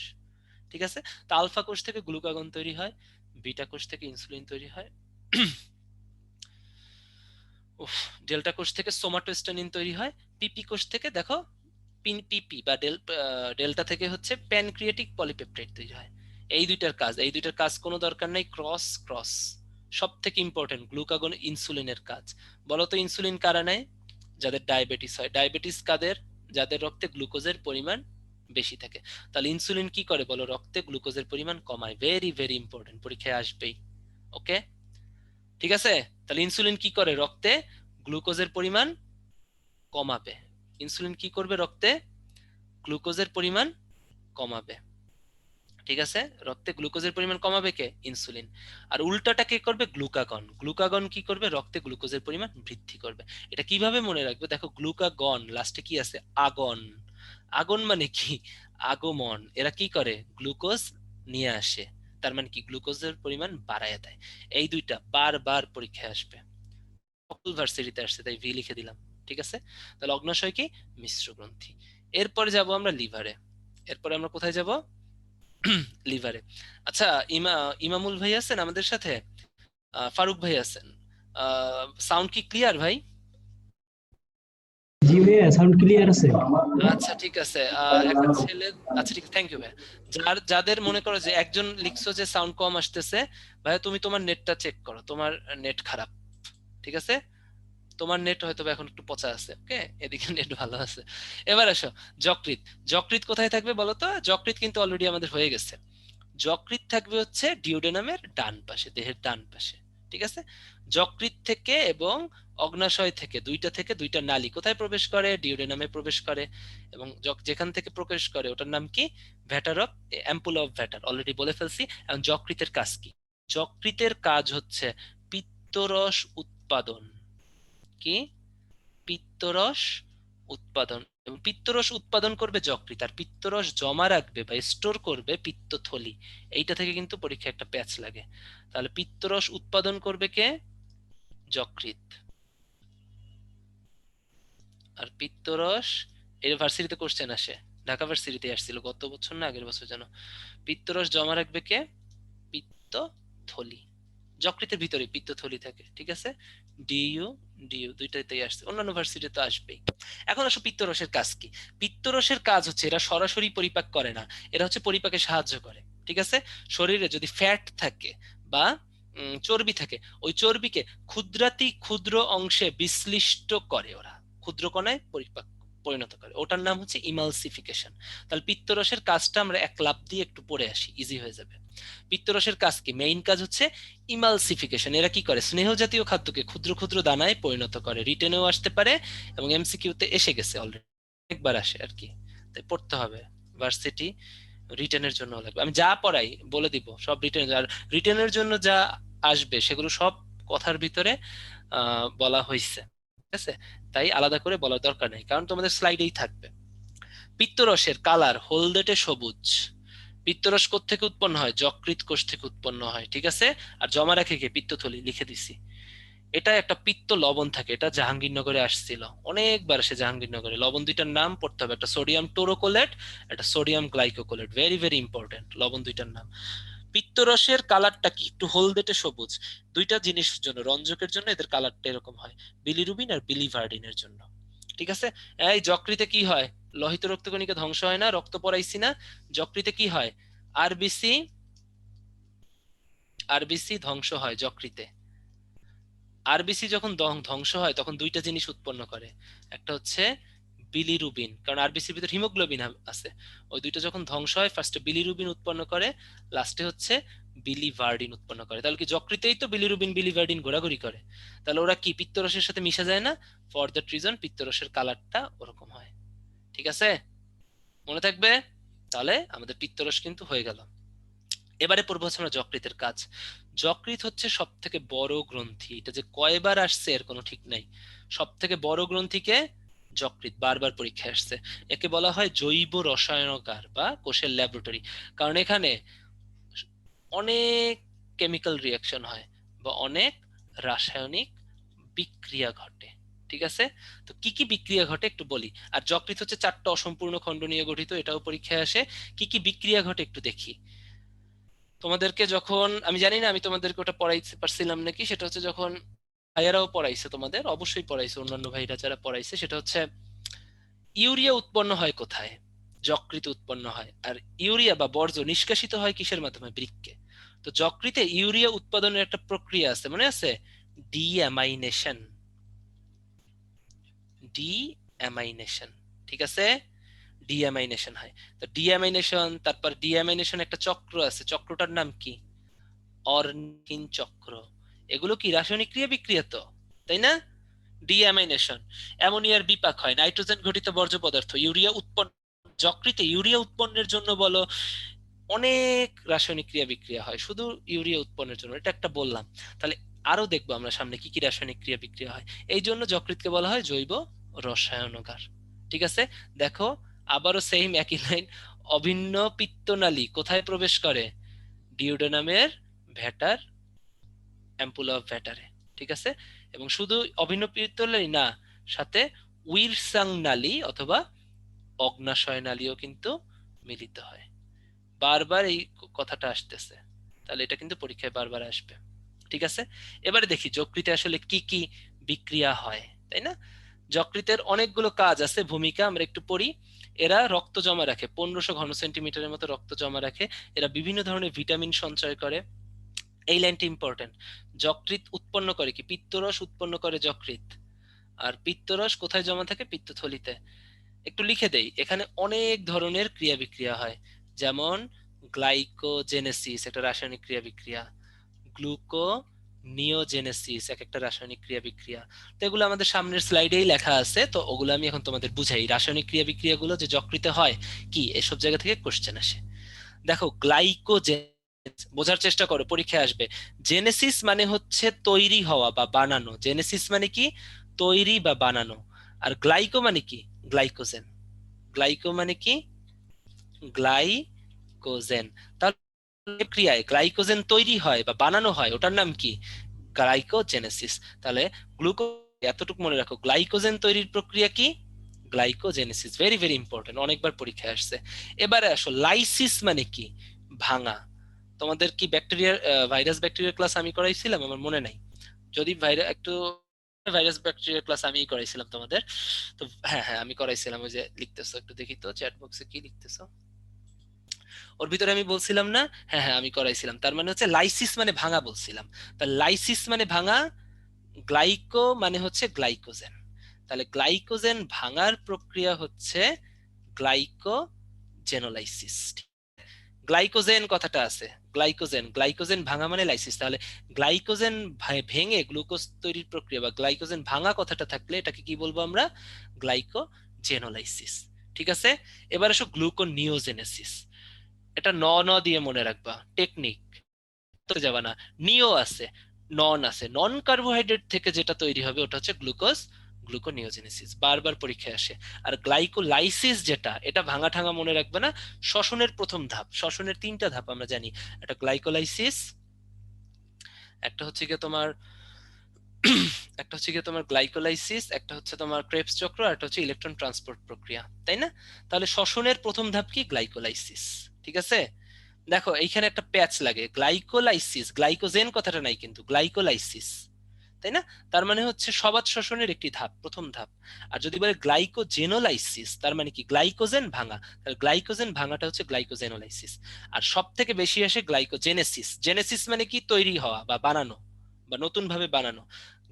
Speaker 1: ঠিক আছে, তো আলফা কোষ থেকে গ্লুকাগন তৈরি হয়, বিটা কোষ থেকে ইনসুলিন তৈরি হয়। উফ, ডেল্টা কোষ থেকে সোমাটোস্টেনিন তৈরি হয়। পিপি কোষ থেকে দেখো পিপি বা ডেল্টা থেকে হচ্ছে প্যানক্রিয়াটিক পলিপেপটাইড তৈরি হয়। এই দুইটার কাজ কোনো দরকার নাই। ক্রস ক্রস সব থেকে ইম্পর্টেন্ট গ্লুকাগন ইনসুলিনের কাজ। বলো তো ইনসুলিন কারা নেয়? যাদের ডায়াবেটিস হয়। ডায়াবেটিস কাদের? যাদের রক্তে গ্লুকোজের পরিমাণ বেশি থাকে। তাহলে ইনসুলিন কি করে বলো? রক্তে গ্লুকোজের পরিমাণ কমায়। ভেরি ভেরি ইম্পর্টেন্ট, পরীক্ষায় আসবেই। ওকে, ঠিক আছে। তাহলে ইনসুলিন কি করে? রক্তে গ্লুকোজের পরিমাণ কমাবে। ইনসুলিন কি করবে? রক্তে গ্লুকোজের পরিমাণ কমাবে। ঠিক আছে, রক্তে গ্লুকোজের পরিমাণ কমাবে কে? ইনসুলিন। আর উল্টাটা কে করবে? গ্লুকাগন। গ্লুকাগন কি করবে? রক্তে গ্লুকোজের পরিমাণ বৃদ্ধি করবে। এটা কিভাবে মনে রাখবে? দেখো গ্লুকাগন লাস্টে কি আছে? আগন। আগন মানে কি? আগমন। এরা কি করে? গ্লুকোজ নিয়ে আসে। তার মানে কি? গ্লুকোজের পরিমাণ বাড়ায় দেয়। এই দুইটা বারবার পরীক্ষায় আসবে, সকল ভার্সিটিতে আসছে, তাই ভি লিখে দিলাম। ঠিক আছে, তাহলে অগ্নাশয় কি? মিশ্র গ্রন্থি। এরপরে যাব আমরা লিভারে। এরপরে আমরা কোথায় যাব? লিভারে। আচ্ছা, ইমামুল ভাই আছেন আমাদের সাথে? ফারুক ভাই আছেন? সাউন্ড কি ক্লিয়ার ভাই?
Speaker 2: জি ভাইয়া, সাউন্ড ক্লিয়ার আছে।
Speaker 1: আচ্ছা ঠিক আছে। একটা ছেলে, আচ্ছা ঠিক আছে, থ্যাংক ইউ ভাই। যাদের মনে করো যে একজন লিখছো যে সাউন্ড কম আসতেছে, ভাইয়া তুমি তোমার নেটটা চেক করো, তোমার নেট খারাপ। ঠিক আছে, তোমার নেট হয়তো বা এখন একটু পচা আছে। ওকে, এদিকে নেট ভালো আছে। এবার আসো যকৃৎ। যকৃৎ কোথায় থাকবে বলো তো? যকৃৎ কিন্তু অলরেডি আমাদের হয়ে গেছে। যকৃৎ থাকবে হচ্ছে ডিওডেনামের ডান পাশে, দেহের ডান পাশে। ঠিক আছে, যকৃৎ থেকে এবং অগ্নাশয় থেকে, দুইটা নালী কোথায় প্রবেশ করে? ডিওডেনামে প্রবেশ করে। এবং যেখান থেকে প্রবেশ করে ওটার নাম কি? ভ্যাটার অফ অ্যাম্পুল অফ ভ্যাটার, অলরেডি বলে ফেলছি। এখন যকৃতের কাজ কি? যকৃতের কাজ হচ্ছে পিত্তরস উৎপাদন। কি? পিত্তরস উৎপাদন। এবং পিত্তরস উৎপাদন করবে যকৃৎ, আর পিত্তরস জমা রাখবে বা স্টোর করবে পিত্তথলি। এইটা থেকে কিন্তু পরীক্ষা একটা প্যাচ লাগে। তাহলে পিত্তরস উৎপাদন করবে কে? যকৃৎ। আর পিত্তরস, এর ভার্সিটিতে কোশ্চেন আসে, ঢাকা ভার্সিটিতে আসছিল গত বছর না আগের বছর যেন। পিত্তরস জমা রাখবে কে? পিত্তথলি। যকৃতের ভিতরে পিত্তথলি থাকে। ঠিক আছে, ডিইউ ডিইউ দুইটাতেই আসছে, অন্যান্য ভার্সিটি তো আসবেই। এখন আসো পিত্তরসের কাজ কি? পিত্তরসের কাজ হচ্ছে এরা সরাসরি পরিপাক করে না, এরা হচ্ছে পরিপাকে সাহায্য করে। ঠিক আছে, শরীরে যদি ফ্যাট থাকে বা চর্বি থাকে, ওই চর্বিকে ক্ষুদ্রাতি ক্ষুদ্র অংশে বিশ্লিষ্ট করে ওরা, ক্ষুদ্র কণায় পরিপাক পরিণত করে। ওটার নাম হচ্ছে ইমালসিফিকেশন। তাহলে পিত্তরসের কাজটা আমরা এক লাফ দিয়ে একটু পড়ে আসি, ইজি হয়ে যাবে। পিত্তরসের কাজ কি? মেইন কাজ হচ্ছে ইমালসিফিকেশন। এরা কি করে? স্নেহ জাতীয় খাদ্যকে ক্ষুদ্র ক্ষুদ্র দানায় পরিণত করে। রিটেনেও আসতে পারে এবং এমসিকিউতে এসে গেছে অলরেডি, একবার আসে আর কি, তাই পড়তে হবে। ভার্সিটি রিটেনের জন্য লাগবে, আমি যা পড়াই বলে দিব সব রিটেন। আর রিটেনের জন্য যা আসবে সেগুলো সব কথার ভিতরে বলা হয়েছে। ঠিক আছে, তাই আলাদা করে বলার দরকার নেই, কারণ তোমাদের স্লাইডেই থাকবে। পিত্তরসের কালার হলদেটে সবুজ। পিত্তরস থেকে উৎপন্ন হয়? যকৃৎ কোষ থেকে উৎপন্ন হয়। ঠিক আছে, আর জমা রাখে কে? পিত্তথলি, লিখে দিছি। এটা একটা পিত্ত লবণ থাকে, এটা জাহাঙ্গীরনগরে আসছিল অনেকবার। সে জাহাঙ্গীরনগরে লবণ দুইটার নাম পড়তে হবে, একটা সোডিয়াম টোরোকোলেট, একটা sodium glycocholate. Very very important লবণ দুইটার নাম। পিত্তরসের কালারটা কি? একটু হলদেটে সবুজ। দুইটা জিনিসের জন্য, রঞ্জকের জন্য এদের কালারটা এরকম হয়, বিলিরুবিন আর বিলিভার্ডিনের জন্য। ঠিক আছে, এই যকৃতে কি হয়? লোহিত রক্তকণিকা ধ্বংস হয় না? রক্ত পড়াইছি না? যকৃতে কি হয়? আরবিসি, আরবিসি ধ্বংস হয় যকৃতে। আরবিসি যখন ধ্বংস হয় তখন দুইটা জিনিস উৎপন্ন করে, একটা হচ্ছে বিলিরুবিন, কারণ আরবিসির ভিতর হিমোগ্লোবিন আছে। ওই দুইটা যখন ধ্বংস হয়, ফার্স্টে বিলিরুবিন উৎপন্ন করে, লাস্টে হচ্ছে বিলিভার্ডিন উৎপন্ন করে। তাহলে কি যকৃতেই তো বিলিরুবিন বিলিভার্ডিন ঘোরাঘুরি করে, তাহলে ওরা কি পিত্তরসের সাথে মিশে যায় না? ফর দ্যাট রিজন পিত্তরসের কালারটা ওরকম হয়। ঠিক আছে, মনে থাকবে। তাহলে আমাদের পিত্তরস কিন্তু হয়ে গেল। এবারে পড়বো হচ্ছে আমরা যকৃতের কাজ। যকৃৎ হচ্ছে সব থেকে বড় গ্রন্থি, এটা যে কয়বার আসছে এর কোনো ঠিক নাই। সব থেকে বড় গ্রন্থিকে যকৃৎ, বারবার পরীক্ষায় আসছে। একে বলা হয় জৈব রসায়নগার বা কোষের ল্যাবরেটরি, কারণ এখানে অনেক কেমিক্যাল রিয়াকশন হয় বা অনেক রাসায়নিক বিক্রিয়া ঘটে। ঠিক আছে, তো কি কি বিক্রিয়া ঘটে একটু বলি। আর যকৃৎ হচ্ছে 4টা অসম্পূর্ণ খণ্ড নিয়ে গঠিত, এটাও পরীক্ষায় আসে। কি কি বিক্রিয়া ঘটে একটু দেখি। তোমাদেরকে যখন, আমি জানি না আমি তোমাদেরকে ওটা পড়াইতে পারছিলাম নাকি, সেটা হচ্ছে যখন ভাইয়ারাও পড়াইছে, তোমাদের অবশ্যই পড়াইছে, অন্যান্য ভাইরা যারা পড়াইছে, সেটা হচ্ছে ইউরিয়া উৎপন্ন হয় কোথায়? যকৃতে উৎপন্ন হয়। আর ইউরিয়া বা বর্জ্য নিষ্কাশিত হয় কিসের মাধ্যমে? বৃক্কে। তো যকৃতে ইউরিয়া উৎপাদনের একটা প্রক্রিয়া আছে, মনে আছে? ডিঅ্যামাইনেশন। ডিঅ্যামাইনেশন, ঠিক আছে? ডিঅ্যামাইনেশন হয়। তো ডিঅ্যামাইনেশন, তারপর ডিঅ্যামাইনেশন একটা চক্র আছে, চক্রটার নাম কি? অর্নিথিন চক্র। এগুলো কি রাসায়নিক ক্রিয়া বিক্রিয়া তো, তাই না? ডিঅ্যামাইনেশন, অ্যামোনিয়ার বিপাক হয়, নাইট্রোজেন ঘটিত বর্জ্য পদার্থ, ইউরিয়া উৎপন্ন, যকৃতে ইউরিয়া উৎপন্নের জন্য বলো অনেক রাসায়নিক ক্রিয়া বিক্রিয়া হয়, শুধু ইউরিয়া উৎপন্নের জন্য, এটা একটা বললাম। তাহলে আরো দেখবো আমরা সামনে কি কি রাসায়নিক ক্রিয়া বিক্রিয়া হয়। এই জন্য যকৃতকে বলা হয় জৈব রসায়নাগার। ঠিক আছে, দেখো আবারও সেম একই লাইন। অভিন্ন পিত্তনালী কোথায় প্রবেশ করে? ডিওডোনামের ভ্যাটার, অ্যাম্পুলা অফ ভ্যাটারে। ঠিক আছে, এবং শুধু অভিন্ন পিত্তনালী না, সাথে উইরসাং নালী অথবা অগ্নাশয় নালীও কিন্তু মিলিত হয়। বারবার এই কথাটা আসতেছে, তাহলে এটা কিন্তু পরীক্ষায় বারবার আসবে। ঠিক আছে, এবারে দেখি যকৃতে আসলে কি কি বিক্রিয়া হয়, তাই না? যকৃতের অনেকগুলো কাজ আছে, ভূমিকা আমরা একটু পড়ি। এরা রক্ত জমা রাখে, 1500 ঘন সেন্টিমিটারের মতো রক্ত জমা রাখে। এরা বিভিন্ন ধরনের ভিটামিন সঞ্চয় করে। এই লাইনটি ইম্পর্টেন্ট। যকৃৎ উৎপন্ন করে কি? পিত্তরস উৎপন্ন করে যকৃৎ। আর পিত্তরস কোথায় জমা থাকে? পিত্তথলিতে। একটু লিখে দেই, এখানে অনেক ধরনের ক্রিয়া বিক্রিয়া হয়, যেমন গ্লাইকোজেনেসিস একটা রাসায়নিক ক্রিয়া বিক্রিয়া, গ্লুকো নিওজেনেসিস এক একটা রাসায়নিক ক্রিয়া বিক্রিয়া। তো এগুলো আমাদের সামনের স্লাইডেই লেখা আছে, তো ওগুলো আমি এখন তোমাদের বুঝাই। রাসায়নিক ক্রিয়া বিক্রিয়াগুলো যে যকৃতে হয় কি, এসব জায়গা থেকে কোশ্চেন আসে। দেখো গ্লাইকোজেন, বোঝার চেষ্টা করো, পরীক্ষায় আসবে। জেনেসিস মানে হচ্ছে তৈরি হওয়া বা বানানো, জেনেসিস মানে কি? তৈরি বা বানানো। আর গ্লাইকো মানে কি? গ্লাইকোজেন। গ্লাইকো মানে কি? গ্লাইকোজেন। তাহলে ক্রিয়ায় গ্লাইকোজেন তৈরি হয় বা বানানো হয়, ওটার নাম কি? গ্লাইকোজেনেসিস। তাহলে গ্লুকো, এতটুকু মনে রাখো, গ্লাইকোজেন তৈরির প্রক্রিয়া কি? গ্লাইকোজেনেসিস। ভেরি ভেরি ইম্পর্টেন্ট, অনেকবার পরীক্ষায় আসছে। এবারে আসো, লাইসিস মানে কি? ভাঙা। তোমাদের কি ব্যাকটেরিয়ার, ভাইরাস ব্যাকটেরিয়ার ক্লাস আমি করাইছিলাম? আমার মনে নাই। যদি ভাইরাস একটু, ভাইরাস ব্যাকটেরিয়ার ক্লাস আমিই করাইছিলাম তোমাদের। তো হ্যাঁ হ্যাঁ আমি করাইছিলাম। ওই যে লিখতেছো, একটু দেখি তো চ্যাট বক্সে কি লিখতেছো। ওর ভিতরে আমি বলছিলাম না? হ্যাঁ হ্যাঁ আমি করাইছিলাম। তার মানে হচ্ছে লাইসিস মানে ভাঙা বলছিলাম। তা লাইসিস মানে ভাঙা, গ্লাইকো মানে হচ্ছে গ্লাইকোজেন। তাহলে গ্লাইকোজেন ভাঙার প্রক্রিয়া হচ্ছে গ্লাইকোজেনোলাইসিস। গ্লাইকোজেন কথাটা আছে, গ্লাইকোজেন, গ্লাইকোজেন ভাঙা মানে লাইসিস। তাহলে গ্লাইকোজেন ভেঙে গ্লুকোজ তৈরির প্রক্রিয়া বা গ্লাইকোজেন ভাঙা কথাটা থাকলে এটাকে কি বলবো আমরা? গ্লাইকোজেনোলাইসিস। ঠিক আছে, এবার আসো গ্লুকোনিওজেনেসিস। এটা ন ন দিয়ে মনে রাখবা, টেকনিক তো যাবা না। নিও আছে, নন আছে, নন কার্বোহাইড্রেট থেকে যেটা তৈরি হবে ওটা হচ্ছে গ্লুকোজ, গ্লুকোনিওজেনেসিস, বারবার পরীক্ষায় আসে। আর গ্লাইকোলাইসিস যেটা, এটা ভাঙা ঠাঙা মনে রাখবে না, শ্বসনের প্রথম ধাপ। শ্বসনের তিনটা ধাপ আমরা জানি, একটা গ্লাইকোলাইসিস, একটা হচ্ছে গিয়ে তোমার একটা হচ্ছে গিয়ে তোমার গ্লাইকোলাইসিস, একটা হচ্ছে তোমার ক্রেবস চক্র, আর একটা হচ্ছে ইলেকট্রন ট্রান্সপোর্ট প্রক্রিয়া, তাই না? তাহলে শ্বসনের প্রথম ধাপ কি? গ্লাইকোলাইসিস। ঠিক আছে, দেখো এইখানে একটা প্যাচ লাগে, গ্লাইকোলাইসিস, গ্লাইকোজেন কথাটা নাই কিন্তু, গ্লাইকোলাইসিস, তাই না? তার মানে হচ্ছে সবাত শ্বসনের একটি ধাপ, প্রথম ধাপ। আর যদি বলে গ্লাইকোজেনোলাইসিস, তার মানে কি? গ্লাইকোজেন ভাঙা। তাহলে গ্লাইকোজেন ভাঙাটা হচ্ছে গ্লাইকোজেনোলাইসিস। আর সব থেকে বেশি আসে গ্লাইকোজেনেসিস। জেনেসিস মানে কি? তৈরি হওয়া বা বানানো বা নতুন ভাবে বানানো।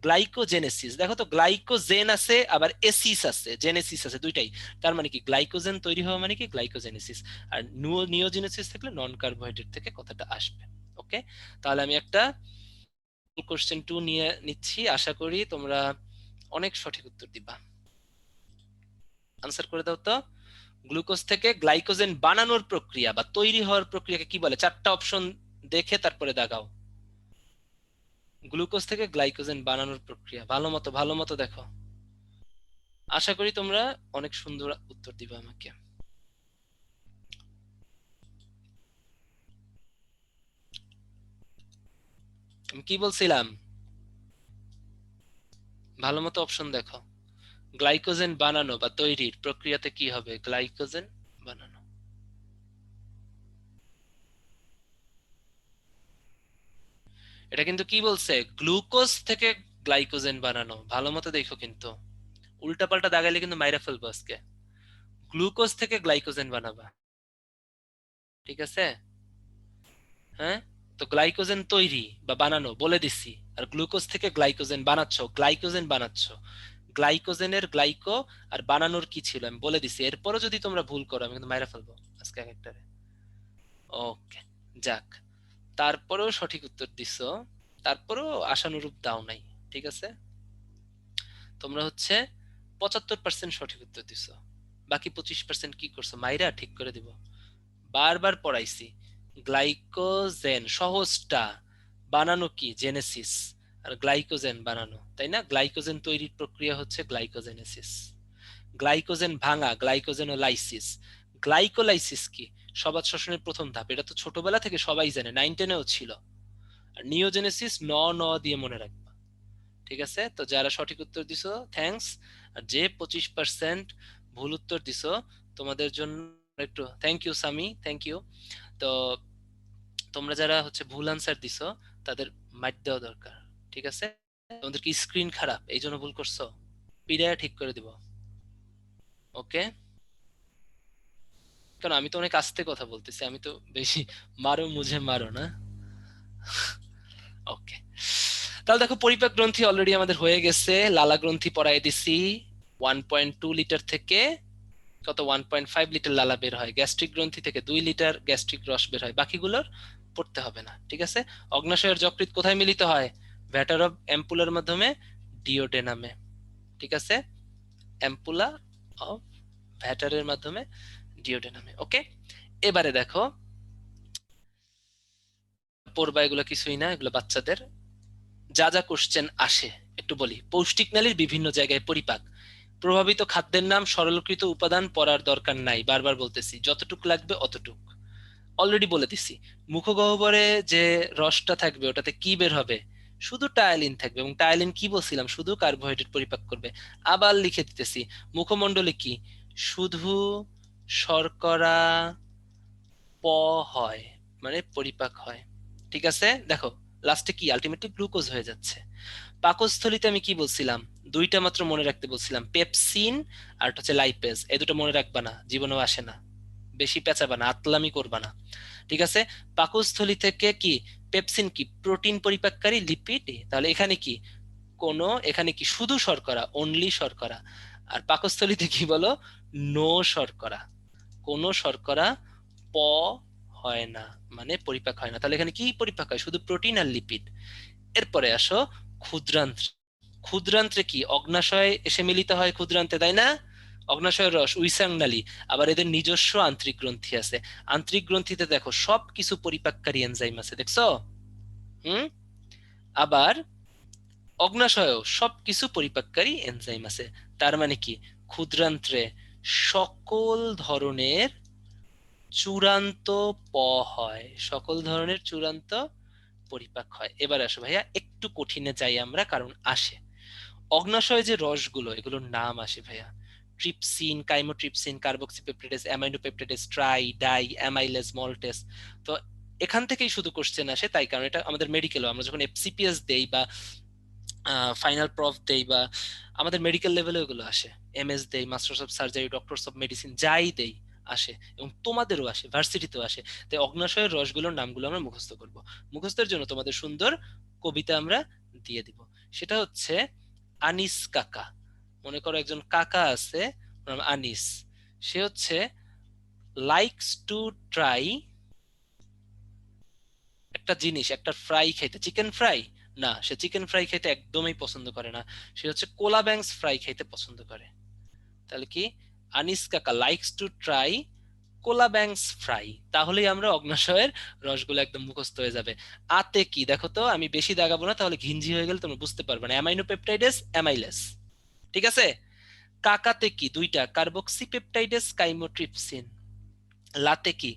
Speaker 1: গ্লাইকোজেনেসিস, দেখো তো গ্লাইকোজেন আছে আবার এসিস আছে, জেনেসিস আছে, দুইটাই। তার মানে কি? গ্লাইকোজেন তৈরি হওয়া মানে কি? গ্লাইকোজেনেসিস। আর নিওজেনেসিস থাকলে নন কার্বোহাইড্রেট থেকে কথাটা আসবে। ওকে, তাহলে আমি একটা কোশ্চেন 2 নিয়ে নিচ্ছি, আশা করি তোমরা অনেক সঠিক উত্তর দিবা। আনসার করে দাও তো। গ্লুকোজ থেকে গ্লাইকোজেন বানানোর প্রক্রিয়া বা তৈরি হওয়ার প্রক্রিয়াকে কি বলে? চারটা অপশন দেখে তারপরে দাগাও। গ্লুকোজ থেকে গ্লাইকোজেন বানানোর প্রক্রিয়া, ভালো মতো ভালো মতো দেখো। আশা করি তোমরা অনেক সুন্দর উত্তর দিবা আমাকে। আমি কি বলছিলাম? ভালো মতো অপশন দেখো। গ্লাইকোজেন বানানো বা তৈরির প্রক্রিয়াতে কি হবে? গ্লাইকোজেন বানানো। এটা কিন্তু কি বলছে, গ্লুকোজ থেকে গ্লাইকোজেন বানানো, ভালো মতো দেখো কিন্তু, উল্টাপাল্টা দাগাইলে কিন্তু মাইরা ফেলবো আজকে। গ্লুকোজ থেকে গ্লাইকোজেন বানাবা, ঠিক আছে? হ্যাঁ, তো গ্লাইকোজেন তৈরি বা বানানো বলে দিছি, আর গ্লুকোজ থেকে গ্লাইকোজেন বানাচ্ছ, গ্লাইকোজেন বানাচ্ছ, গ্লাইকোজেনের গ্লাইকো আর বানানোর কি ছিল আমি বলে দিছি। এরপরও যদি তোমরা ভুল করো আমি কিন্তু মাইরা ফেলবো আজকে এক একটারে। ওকে, যাক, তারপরেও সঠিক উত্তর দিছো, তারপরেও আশানুরূপ দাও নাই, ঠিক আছে? তোমরা হচ্ছে 75% সঠিক উত্তর দিছো, বাকি 25% কি করছো, মাইরা ঠিক করে দিব। বারবার পড়াইছি, গ্লাইকোজেন সহজটা, বানানো কি জেনেসিস, আর গ্লাইকোজেন বানানো, তাই না? গ্লাইকোজেন তৈরির প্রক্রিয়া হচ্ছে গ্লাইকোজেনেসিস, গ্লাইকোজেন ভাঙা গ্লাইকোজেনোলাইসিস। গ্লাইকোলাইসিস কি, সবাত শ্বসনের প্রথম ধাপ, এটা তো ছোটবেলা থেকে সবাই জানে, 9-10-এও ছিল। আর নিওজেনেসিস ন ন দিয়ে মনে রাখবা, ঠিক আছে? তো যারা সঠিক উত্তর দিছো থ্যাঙ্কস, আর যে 25% ভুল উত্তর দিছো তোমাদের জন্য একটু thank you Sami, thank you. তো তোমরা যারা হচ্ছে ভুল আনসার দিছো তাদের মাইট দেওয়া দরকার, ঠিক আছে? তোমাদের কি স্ক্রিন খারাপ এই জন্য ভুল করছো? পিডিয়া ঠিক করে দিব, ওকে? কারণ আমি তো অনেক আস্তে কথা বলতেছি, আমি তো বেশি মারো মুঝে মারো না। ওকে, তাহলে দেখো পরিপাক গ্রন্থি অলরেডি আমাদের হয়ে গেছে, লালা গ্রন্থি পড়াই দিছি। 1.2 লিটার থেকে কত 1.5 লিটার লালা বের হয়, গ্যাস্ট্রিক গ্রন্থি থেকে 2 লিটার গ্যাস্ট্রিক রস বের হয়, বাকিগুলোর পড়তে হবে না, ঠিক আছে? অগ্নাশয়ের যকৃৎ কোথায় মিলিত হয়? ভ্যাটার অফ অ্যাম্পুলার মাধ্যমে ডিওডেনামে, ঠিক আছে? অ্যাম্পুলা অফ ভ্যাটারের মাধ্যমে ডিওডেনামে, ওকে? এবারে দেখো, পড়বা, এগুলো কিছুই না, এগুলো বাচ্চাদের। যা যা কোশ্চেন আসে একটু বলি। পৌষ্টিক নালীর বিভিন্ন জায়গায় পরিপাক, প্রভাবিত খাদ্যের নাম, সরলীকৃত উপাদান পড়ার দরকার নাই, বারবার বলতেছি, যতটুক লাগবে অতটুক অলরেডি বলে দিছি। মুখগহ্বরে যে রসটা থাকবে ওটাতে কি বের হবে? শুধু টায়ালিন থাকবে, এবং টায়ালিন কি বলছিলাম, শুধু কার্বোহাইড্রেট পরিপাক করবে। আবার লিখে দিতেছি, মুখমণ্ডলে কি শুধু শর্করা প হয়, মানে পরিপাক হয়, ঠিক আছে? দেখো লাস্টে কি আলটিমেটলি গ্লুকোজ হয়ে যাচ্ছে। পাকস্থলিতে আমি কি বলছিলাম, দুইটা মাত্র মনে রাখতে বলছিলাম, পেপসিন আর একটা হচ্ছে লাইপেজ, এই দুটো মনে রাখবা না, জীবনেও আসে না, বেশি পেঁচাবা না, আতলামি করবা না, ঠিক আছে? পাকস্থলী থেকে কি পেপসিন কি প্রোটিন পরিপাককারী লিপিড, তাহলে এখানে কি কোনো, এখানে কি শুধু শর্করা, অনলি শর্করা। আর পাকস্থলীতে কি বলো, নো শর্করা, কোনো শর্করা প হয় না, মানে পরিপাক হয় না। তাহলে এখানে কি পরিপাক হয়, শুধু প্রোটিন আর লিপিড। এরপরে আসো ক্ষুদ্রান্ত্র, ক্ষুদ্রান্ত্রে কি অগ্নাশয় এসে মিলিত হয় ক্ষুদ্রান্তে, তাই না? অগ্নাশয়ের রস উইসাং নালী, আবার এদের নিজস্ব আন্তরিক গ্রন্থি আছে, আন্তরিক গ্রন্থিতে দেখো সবকিছু পরিপাককারী এনজাইম আছে, দেখছো? হুম। আবার অগ্নাশয়েও সবকিছু পরিপাককারী এনজাইম আছে, তার মানে কি ক্ষুদ্রান্ত্রে সকল ধরনের চূড়ান্ত প হয়, সকল ধরনের চূড়ান্ত পরিপাক হয়। এবার আসো ভাইয়া একটু কঠিনে যাই আমরা, কারণ আসে অগ্নাশয় যে রসগুলো এগুলোর নাম আসে ভাইয়া, trypsin, chymotrypsin, কার্বক্সিপেপটাইডেস, অ্যামাইনোপেপটাইডেস, try die amylase, maltase. তো এখান থেকেই শুধু কোশ্চেন আসে, তাই কারণ এটা আমাদের মেডিকেলও আমরা যখন এফসিপিএস দেই বা ফাইনাল প্রফ দেই, বা আমাদের মেডিকেল লেভেলে ওগুলো আসে, এমএস দেই, masters of surgery, doctors of medicine যাই দেই আসে, এবং তোমাদেরও আসে, ভার্সিটিতেও আসে। তাই অগ্নাশয়ের রসগুলোর নামগুলো আমরা মুখস্থ করব। মুখস্থের জন্য তোমাদের সুন্দর কবিতা আমরা দিয়ে দিব, সেটা হচ্ছে আনিস কাকা। মনে করো একজন কাকা আছে, ওর নাম আনিস, সে হচ্ছে লাইকস টু ট্রাই একটা জিনিস, একটা ফ্রাই খাইতে, চিকেন ফ্রাই, না সে চিকেন ফ্রাই খাইতে একদমই পছন্দ করে না, সে হচ্ছে কোলা ব্যাংস ফ্রাই খাইতে পছন্দ করে। তাহলে কি আনিস কাকা likes to try cola bangs fry, তাহলেই আমরা অগ্নাশয়ের রসগুলো একদম মুখস্থ হয়ে যাবে। আতে কি দেখো তো, আমি বেশি দাগাবো না, তাহলে ঘিঞ্জি হয়ে গেলে তোমরা বুঝতে পারবে না, অ্যামাইনো পেপটাইডেস অ্যামাইলেস, ঠিক আছে? কাকাতে কি দুইটা, কার্বক্সি পেপটাইডেস কাইমোট্রিপসিন। লাতে কি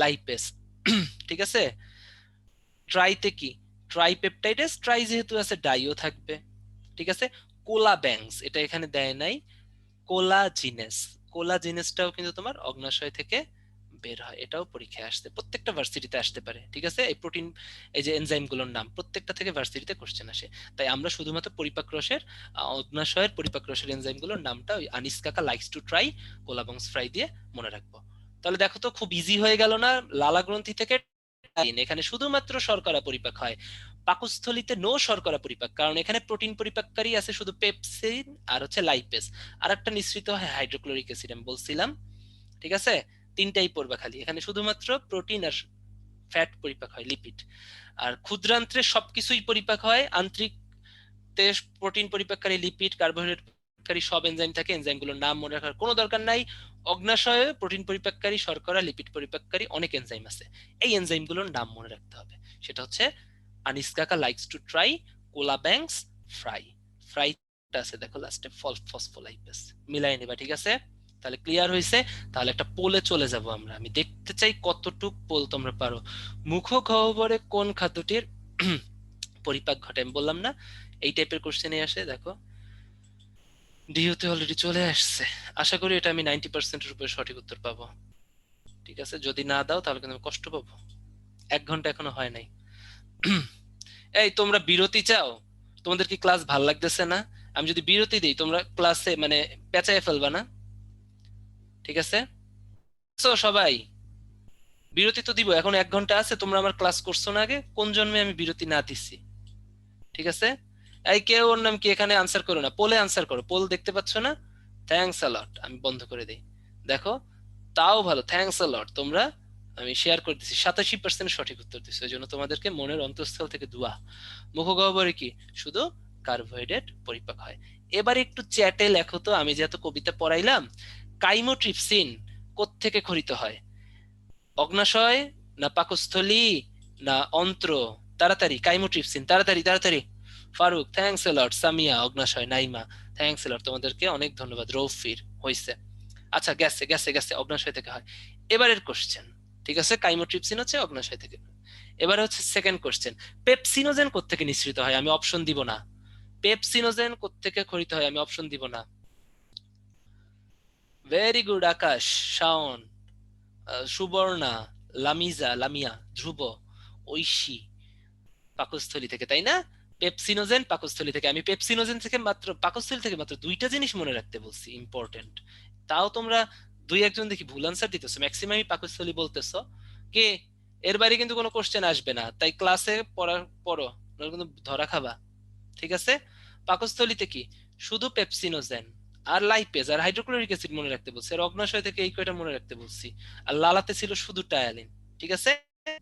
Speaker 1: লাইপেস, ঠিক আছে? ট্রাইতে কি ট্রাইপেপটাইডেস, ট্রাই যেহেতু আছে ডাইও থাকবে, ঠিক আছে? কোলা ব্যাংস এটা এখানে দেয় নাই, কোলাজিনেস, কোলাজিনেসটাও কিন্তু তোমার অগ্নাশয় থেকে বের হয়, এটাও পরীক্ষায় আসতে, প্রত্যেকটা ভার্সিটিতে আসতে পারে। ঠিক আছে, এই প্রোটিন, এই যে এনজাইম গুলোর নাম প্রত্যেকটা থেকে ভার্সিটিতে কোশ্চেন আসে। তাই আমরা শুধুমাত্র পরিপাক রসের অগ্নাশয়ের পরিপাক রসের এনজাইম গুলোর নামটা ওই আনিস কাকা লাইকস টু ট্রাই কোলাবংস ফ্রাই দিয়ে মনে রাখবো। তাহলে দেখো তো খুব ইজি হয়ে গেল না? লালা গ্রন্থি থেকে এখানে শুধুমাত্র শর্করা পরিপাক হয়, পাকস্থলিতে নো শর্করা পরিপাক, কারণ এখানে প্রোটিন পরিপাককারী আছে শুধু পেপসিন আর হচ্ছে লাইপেজ, আর একটা নিঃসৃত হয় হাইড্রোক্লোরিক অ্যাসিড, আমি বলছিলাম। ঠিক আছে, তিনটাই পড়বা খালি, এখানে শুধুমাত্র প্রোটিন আর ফ্যাট পরিপাক হয়, লিপিড। আর ক্ষুদ্রান্ত্রে সবকিছুই পরিপাক হয়, আন্তরিক প্রোটিন পরিপাককারী, লিপিড, কার্বোহাইড্রেটকারী সব এনজাইম থাকে, এনজাইমগুলোর নাম মনে রাখার কোনো দরকার নাই। অগ্নাশয়ে প্রোটিন পরিপাককারী, শর্করা, লিপিড পরিপাককারী অনেক এনজাইম আছে, এই এনজাইমগুলোর নাম মনে রাখতে হবে। সেটা হচ্ছে আনিস কাকা likes to try cola banks fry, fry আছে দেখো লাস্টে ফসফোলাইপেস, মিলাই নেবা। ঠিক আছে, তাহলে ক্লিয়ার হয়েছে। তাহলে একটা পোলে চলে যাব আমরা, আমি দেখতে চাই কতটুক পোল তোমরা পারো। মুখ গহ্বরে কোন খাদ্যটির পরিপাক ঘটে? আমি বললাম না এই টাইপের কোশ্চেনে আসে। দেখো ডিউতে অলরেডি চলে আসছে, আশা করি এটা আমি 90%-এর উপরে সঠিক উত্তর পাবো। ঠিক আছে, যদি না দাও তাহলে কিন্তু আমি কষ্ট পাবো, 1 ঘন্টা এখনো হয় নাই। এই তোমরা বিরতি চাও? তোমাদের কি ক্লাস ভাল লাগতেছে না? আমি যদি বিরতি দিই তোমরা ক্লাসে মানে পেঁচায় ফেলবা না? ঠিক আছে, তো সবাই বিরতি তো দিব, এখন 1 ঘন্টা আছে, তোমরা আমার ক্লাস করছো না আগে, কোন জন্মে আমি বিরতি না দিছি? ঠিক আছে, এই কেউ ওর নাম কি এখানে আনসার করো না, পোলে আনসার করো, পোল দেখতে পাচ্ছ না? থ্যাঙ্কস আ লট, আমি বন্ধ করে দেই। দেখো তাও ভালো, থ্যাঙ্কস আ লট, তোমরা আমি শেয়ার করে দিচ্ছি 87% সঠিক উত্তর দিচ্ছ, এই জন্য তোমাদেরকে মনের অন্তঃস্থল থেকে দোয়া। মুখগহ্বরে কি শুধু কার্বোহাইড্রেট পরিপাক হয়। এবার একটু চ্যাটে লেখো তো, আমি যেহেতু কবিতা পড়াইলাম, কাইমোট্রিপসিন কোত্থেকে খরিত হয়? অগ্নাশয় না পাকস্থলী না অন্ত্র? তাড়াতাড়ি, কাইমোট্রিপসিন, তাড়াতাড়ি তাড়াতাড়ি। Faruk thanks a lot, Samia অগ্নাশয়, নাইমা থ্যাঙ্কস এ লট, তোমাদেরকে অনেক ধন্যবাদ, রৌফির হইছে। আচ্ছা গেছে গেছে গেছে, অগ্নাশয় থেকে হয়। এবারের কোশ্চেন, ঠিক আছে, কাইমোট্রিপসিন হচ্ছে অগ্নাশয় থেকে। এবার হচ্ছে সেকেন্ড কোশ্চেন, পেপসিনোজেন কোত্থেকে নিঃসৃত হয়? আমি অপশন দিব না। পেপসিনোজেন কোত্থেকে খরিত হয়? আমি অপশন দিব না। ভেরি গুড আকাশ, শাওন, সুবর্ণা, লামিজা, লামিয়া, ধ্রুব, ঐশী পাকস্থলী থেকে, তাই না? পেপসিনোজেন পাকস্থলী থেকে। আমি পেপসিনোজেন থেকে মাত্র, পাকস্থলী থেকে মাত্র দুইটা জিনিস মনে রাখতে বলছি ইম্পর্টেন্ট, তাও তোমরা দুই একজন দেখি ভুল আনসার দিতেছো, ম্যাক্সিমামই পাকস্থলী বলতেছো। কে এর বাইরে কিন্তু কোনো কোশ্চেন আসবে না, তাই ক্লাসে পড়ার পড়ো, নাহলে কিন্তু ধরা খাবা। ঠিক আছে, পাকস্থলীতে কি শুধু পেপসিনোজেন আর লাইপেজ আর হাইড্রোক্লোরিক অ্যাসিড মনে রাখতে বলছি, আর অগ্নাশয় থেকে এই কয়টা মনে রাখতে বলছি, আর লালাতে ছিল শুধু টায়ালিন। ঠিক আছে,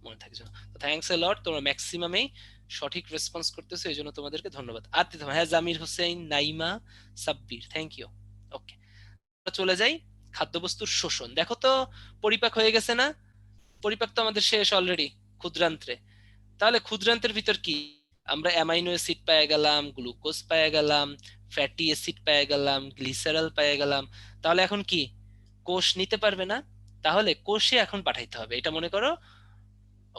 Speaker 1: মনে থাকছে। তো থ্যাঙ্কস এ লট, তোমরা ম্যাক্সিমামেই সঠিক রেসপন্স করতেছো, এই জন্য তোমাদেরকে ধন্যবাদ। আর দিতে হবে, হ্যাঁ, জামির হোসেন, নাইমা, সাব্বির, থ্যাংক ইউ। ওকে, চলে যাই খাদ্যবস্তুর শোষণ। দেখো তো পরিপাক হয়ে গেছে না? পরিপাক তো আমাদের শেষ অলরেডি ক্ষুদ্রান্ত্রে। তাহলে ক্ষুদ্রান্তের ভিতর কি আমরা অ্যামাইনো অ্যাসিড পেয়ে গেলাম, গ্লুকোজ পেয়ে গেলাম, ফ্যাটি অ্যাসিড পেয়ে গেলাম, গ্লিসারল পেয়ে গেলাম। তাহলে এখন কি কোষ নিতে পারবে না? তাহলে কোষে এখন পাঠাইতে হবে। এটা মনে করো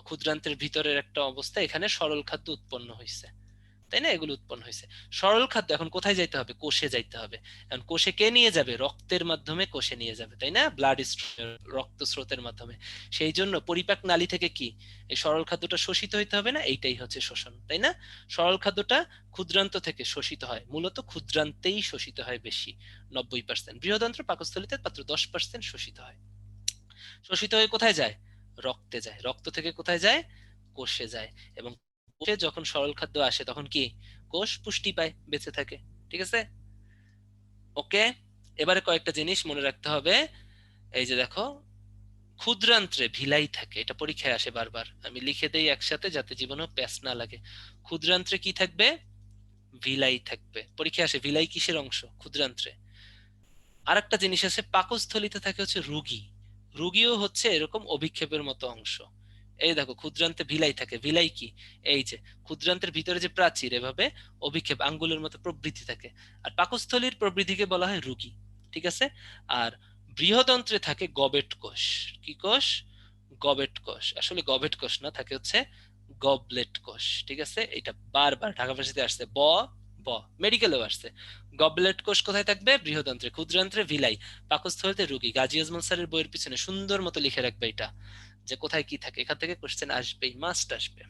Speaker 1: ক্ষুদ্রান্তের ভিতরের একটা অবস্থা, এখানে সরল খাদ্য উৎপন্ন হয়েছে, তাই না? এগুলো উৎপন্ন হয়েছে, সরল খাদ্য এখন কোথায় যাইতে হবে? কোষে যাইতে হবে। এখন কোষে কে নিয়ে যাবে? রক্তের মাধ্যমে কোষে নিয়ে যাবে, তাই না? ব্লাড, রক্ত স্রোতের মাধ্যমে। সেই জন্য পরিপাক নালী থেকে কি এই সরল খাদ্যটা শোষিত হইতে হবে না? এইটাই হচ্ছে শোষণ, তাই না? সরল খাদ্যটা ক্ষুদ্রান্ত থেকে শোষিত হয়, মূলত ক্ষুদ্রান্তেই শোষিত হয় বেশি, 90%। বৃহদান্ত্র পাকস্থলীতে মাত্র 10% শোষিত হয়। শোষিত হয়ে কোথায় যায়? রক্তে যায়, রক্ত থেকে কোথায় যায়? কোষে যায়। এবং কোষে যখন সরল খাদ্য আসে তখন কি কোষ পুষ্টি পায়, বেঁচে থাকে। ঠিক আছে, ওকে। এবারে কয়েকটা জিনিস মনে রাখতে হবে। এই যে দেখো, ক্ষুদ্রান্ত্রে ভিলাই থাকে, এটা পরীক্ষায় আসে বারবার, আমি লিখে দেই একসাথে যাতে জীবনে প্যাস না লাগে। ক্ষুদ্রান্ত্রে কি থাকবে? ভিলাই থাকবে, পরীক্ষায় আসে ভিলাই কিসের অংশ? ক্ষুদ্রান্ত্রে। আর একটা জিনিস আছে, পাকস্থলীতে থাকে হচ্ছে রুগী, রুগীও হচ্ছে এরকম অভিক্ষেপের মতো অংশ। এই দেখো ক্ষুদ্রান্তে ভিলাই থাকে, ভিলাই কি? এই যে ক্ষুদ্রান্তের ভিতরে যে প্রাচীর, এভাবে অভিক্ষেপ আঙ্গুলের মতো প্রবৃদ্ধি থাকে, আর পাকস্থলীর প্রবৃদ্ধিকে বলা হয় রুগী। ঠিক আছে, আর বৃহদন্ত্রে থাকে গবেট কোষ। কি কোষ? গবেট কোষ। আসলে গবেট কোষ না, থাকে হচ্ছে গবলেট কোষ। ঠিক আছে, এটা বারবার ঢাকা ভার্সিটিতে আসছে, ব ব, মেডিকেলেও আসছে। গবলেট কোষ কোথায় থাকবে? বৃহদান্ত্রে। ক্ষুদ্রান্ত্রে ভিলাই। পাকস্থলীতে রোগী। গাজী আজমল স্যারের বইয়ের পিছনে সুন্দর মতো লিখে রাখবে এটা, যে কোথায় কি থাকে। এখান থেকে কোশ্চেন আসবেই, মাস্ট আসবে।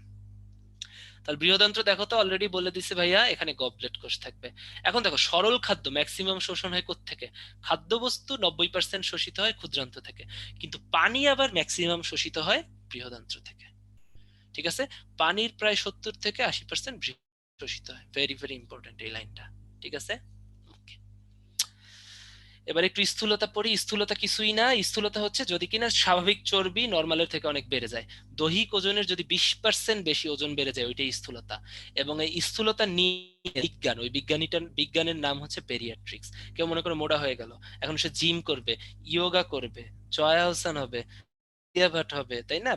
Speaker 1: তাহলে বৃহদান্ত্র দেখো তো, অলরেডি বলে দিছে ভাইয়া, এখানে গবলেট কোষ থাকবে। এখন দেখো, সরল খাদ্য ম্যাক্সিমাম শোষণ হয় কোত্থেকে? খাদ্যবস্তু 90% শোষিত হয় ক্ষুদ্রান্ত থেকে, কিন্তু পানি আবার ম্যাক্সিমাম শোষিত হয় বৃহদান্ত্র থেকে। ঠিক আছে, পানির প্রায় 70 থেকে 80% শোষিত হয়। ভেরি ভেরি ইম্পর্টেন্ট এই লাইনটা। ঠিক আছে, ওকে। এবার একটু স্থূলতা পড়ি। স্থূলতা কিছুই না, স্থূলতা হচ্ছে যদি কিনা স্বাভাবিক চর্বি নর্মালের থেকে অনেক বেড়ে যায়। দৈহিক ওজনের যদি 20% বেশি ওজন বেড়ে যায়, ওইটাই স্থূলতা। এবং এই স্থূলতা নিয়ে বিজ্ঞান, ওই বিজ্ঞানের নাম হচ্ছে পেরিয়াট্রিক্স। কেউ মনে করে মোটা হয়ে গেল, এখন সে জিম করবে, ইয়োগা করবে, জয়া হোসেন হবে, আলিয়া ভাট হবে, তাই না?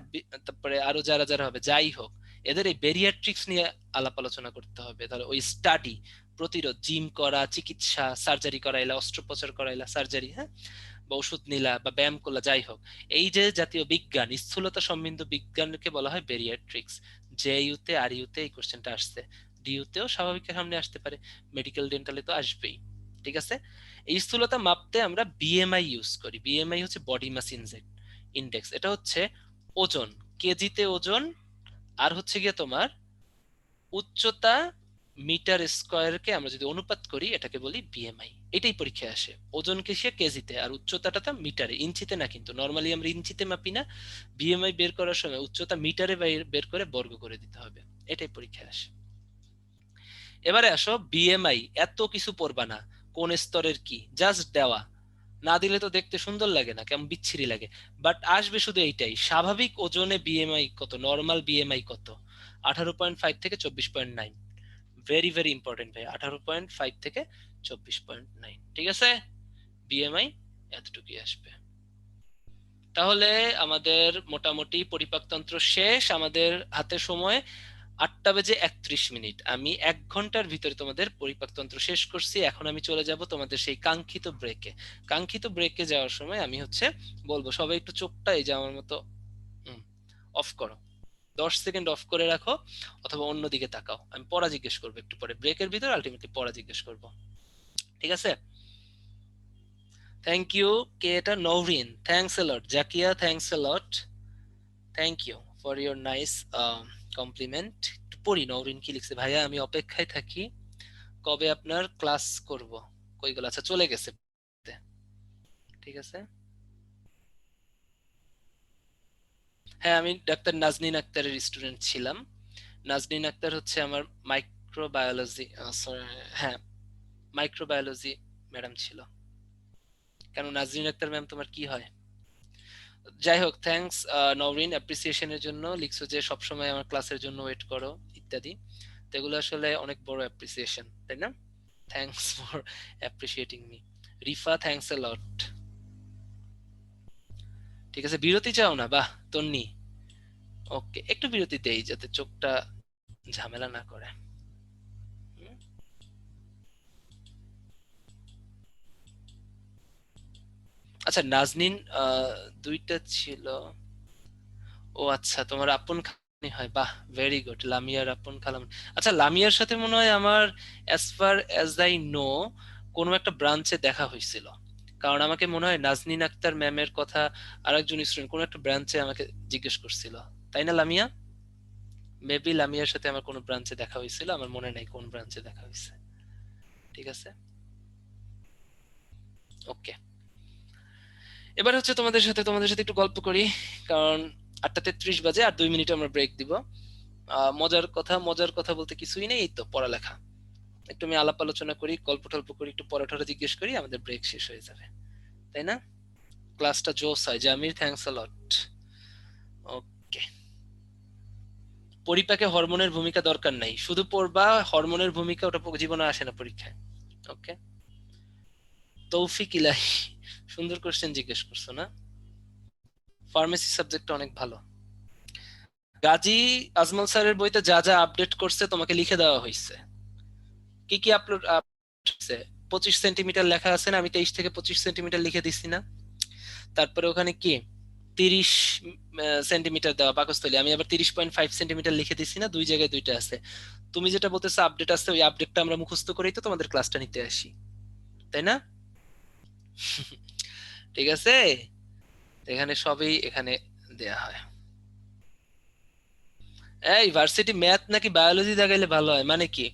Speaker 1: তারপরে আরো যারা যারা হবে, যাই হোক, এদের এই বেরিয়াট্রিক্স নিয়ে আলাপ আলোচনা করতে হবে। তাহলে ওই স্টাডি, প্রতিরোধ, জিম করা, চিকিৎসা, সার্জারি করাইলা, অস্ত্রোপচার করাইলা, সার্জারি, হ্যাঁ, বা ওষুধ নিলা বা ব্যায়াম করলা, যাই হোক, এই যে জাতীয় বিজ্ঞান, স্থূলতা সম্বন্ধ বিজ্ঞানকে বলা হয় বেরিয়াট্রিক্স। জে ইউতে আর ইউতে এই কোশ্চেনটা আসছে, ডিইউতেও স্বাভাবিকের সামনে আসতে পারে, মেডিকেল ডেন্টালে তো আসবেই। ঠিক আছে, এই স্থূলতা মাপতে আমরা বিএমআই ইউজ করি। বিএমআই হচ্ছে বডি মাস ইন্ডেক্স। এটা হচ্ছে ওজন, কেজিতে ওজন, আর হচ্ছে গিয়ে তোমার উচ্চতা মিটার স্কয়ারকে আমরা যদি অনুপাত করি, এটাকে বলি বিএমআই। এটাই পরীক্ষায় আসে। ওজনকে সে কেজিতে আর উচ্চতাটা তা মিটারে, ইঞ্চিতে না, কিন্তু নর্মালি আমরা ইঞ্চিতে মাপি না। বিএমআই বের করার সময় উচ্চতা মিটারে বের করে বর্গ করে দিতে হবে। এটাই পরীক্ষায় আসে। এবারে আসো, বিএমআই এত কিছু পড়বা না, কোন স্তরের কি, জাস্ট দেওয়া। না দিলে তো দেখতে সুন্দর লাগে না, কেমন বিচ্ছিরি লাগে। বাট আসবে শুধু এইটাই, স্বাভাবিক ওজনে বিএমআই কত, নর্মাল বিএমআই কত? 18.5 থেকে 24.9। ভেরি ভেরি ইম্পর্টেন্ট ভাই, 18.5 থেকে 24.9। ঠিক আছে, বিএমআই এতটুকুই আসবে। তাহলে আমাদের মোটামুটি পরিপাকতন্ত্র শেষ। আমাদের হাতে সময় 8:31। আমি 1 ঘন্টার ভিতরে তোমাদের পরিপাকতন্ত্র শেষ করছি। এখন আমি চলে যাব তোমাদের সেই কাঙ্ক্ষিত ব্রেকে। কাঙ্ক্ষিত ব্রেকে যাওয়ার সময় আমি হচ্ছে বলবো, সবাই একটু চোখটা এই যে আমার মতো অফ করো, 10 সেকেন্ড অফ করে রাখো, অথবা অন্যদিকে তাকাও। আমি পড়া জিজ্ঞেস করবো একটু পরে, ব্রেকের ভিতরে আলটিমেটলি পড়া জিজ্ঞেস করবো। ঠিক আছে, থ্যাংক ইউ। কে এটা? Naureen, thanks a lot. Zakia, thanks a lot. Thank you for your nice compliment. পড়ি নওরিন কি লিখছে। ভাইয়া আমি অপেক্ষায় থাকি, কবে আপনার ক্লাস করব। কই গেল? আচ্ছা, চলে গেছে। ঠিক আছে, হ্যাঁ, আমি ডাক্তার নাজনীন আক্তারের স্টুডেন্ট ছিলাম। নাজনীন আক্তার হচ্ছে আমার মাইক্রোবায়োলজি, সরি, হ্যাঁ, মাইক্রোবায়োলজি ম্যাডাম ছিল। কেন, নাজনীন আক্তার ম্যাম তোমার কি হয়? যাই হোক, থ্যাঙ্কস নওরিন, অ্যাপ্রিসিয়েশনের জন্য লিখছো যে সবসময় আমার ক্লাসের জন্য ওয়েট করো ইত্যাদি। তো এগুলো আসলে অনেক বড় অ্যাপ্রিসিয়েশন, তাই না? Thanks for appreciating me. Rifa, thanks a lot. ঠিক আছে, বিরতি চাও না? বাহ, তন্নি, ওকে, একটু বিরতি দেই যাতে চোখটা ঝামেলা না করে। হুম? আচ্ছা, নাজনীন দুইটা ছিল। ও আচ্ছা, তোমার আপন খালামণি হয়, বাহ, ভেরি গুড। লামিয়ার আপন খালামণি। আচ্ছা, লামিয়ার সাথে মনে হয় আমার, as far as I know, কোনো একটা ব্রাঞ্চে দেখা হয়েছিল। কারণ আমাকে মনে হয় নাজনীন আক্তার ম্যামের কথা আরেকজন স্টুডেন্ট কোনো একটা ব্রাঞ্চে আমাকে জিজ্ঞেস করছিল, তাই না লামিয়া? মেবি লামিয়ার সাথে আমার কোনো ব্রাঞ্চে দেখা হয়েছিল, আমার মনে নাই কোন ব্রাঞ্চে দেখা হয়েছে। ঠিক আছে, ওকে। এবার হচ্ছে তোমাদের সাথে একটু গল্প করি, কারণ 8:33 বাজে, আর 2 মিনিট আমরা ব্রেক দিব। মজার কথা বলতে কিছুই নেই, এই তো পড়ালেখা। একটু আমি আলাপ আলোচনা করি, গল্প টল্প করি, একটু পড়াটা জিজ্ঞেস করি, আমাদের ব্রেক শেষ হয়ে যাবে, তাই না? ক্লাসটা জোস হয়। জামির, থ্যাঙ্কস আ লট। ওকে, পরিপাকে হরমোনের ভূমিকা দরকার নাই, শুধু পড়বা হরমোনের ভূমিকা, ওটা জীবনে আসে না পরীক্ষায়। ওকে, তৌফিক ইলাহি, সুন্দর কোশ্চেন জিজ্ঞেস করছো না? ফার্মেসি সাবজেক্টটা অনেক ভালো। গাজী আজমল স্যারের বইতে যা যা আপডেট করছে তোমাকে লিখে দেওয়া হয়েছে। কি কি আপলোড হয়েছে? 25 সেন্টিমিটার লেখা আছে না? আমি 23 থেকে 25 সেন্টিমিটার লিখে দিচ্ছি না? তারপরে ওখানে কি 30 সেন্টিমিটার দেওয়া পাকস্থলী, আমি আবার 30.5 সেন্টিমিটার লিখে দিচ্ছি না? দুই জায়গায় দুইটা আছে। তুমি যেটা বলতেছো আপডেট আছে, ওই আপডেটটা আমরা মুখস্থ করেই তো তোমাদের ক্লাসটা নিতে আসি, তাই না? ঠিক আছে, এখানে সবই এখানে দেয়া হয়। এই ভার্সিটি ম্যাথ নাকি বায়োলজি দাগাইলে ভালো হয় মানে কি?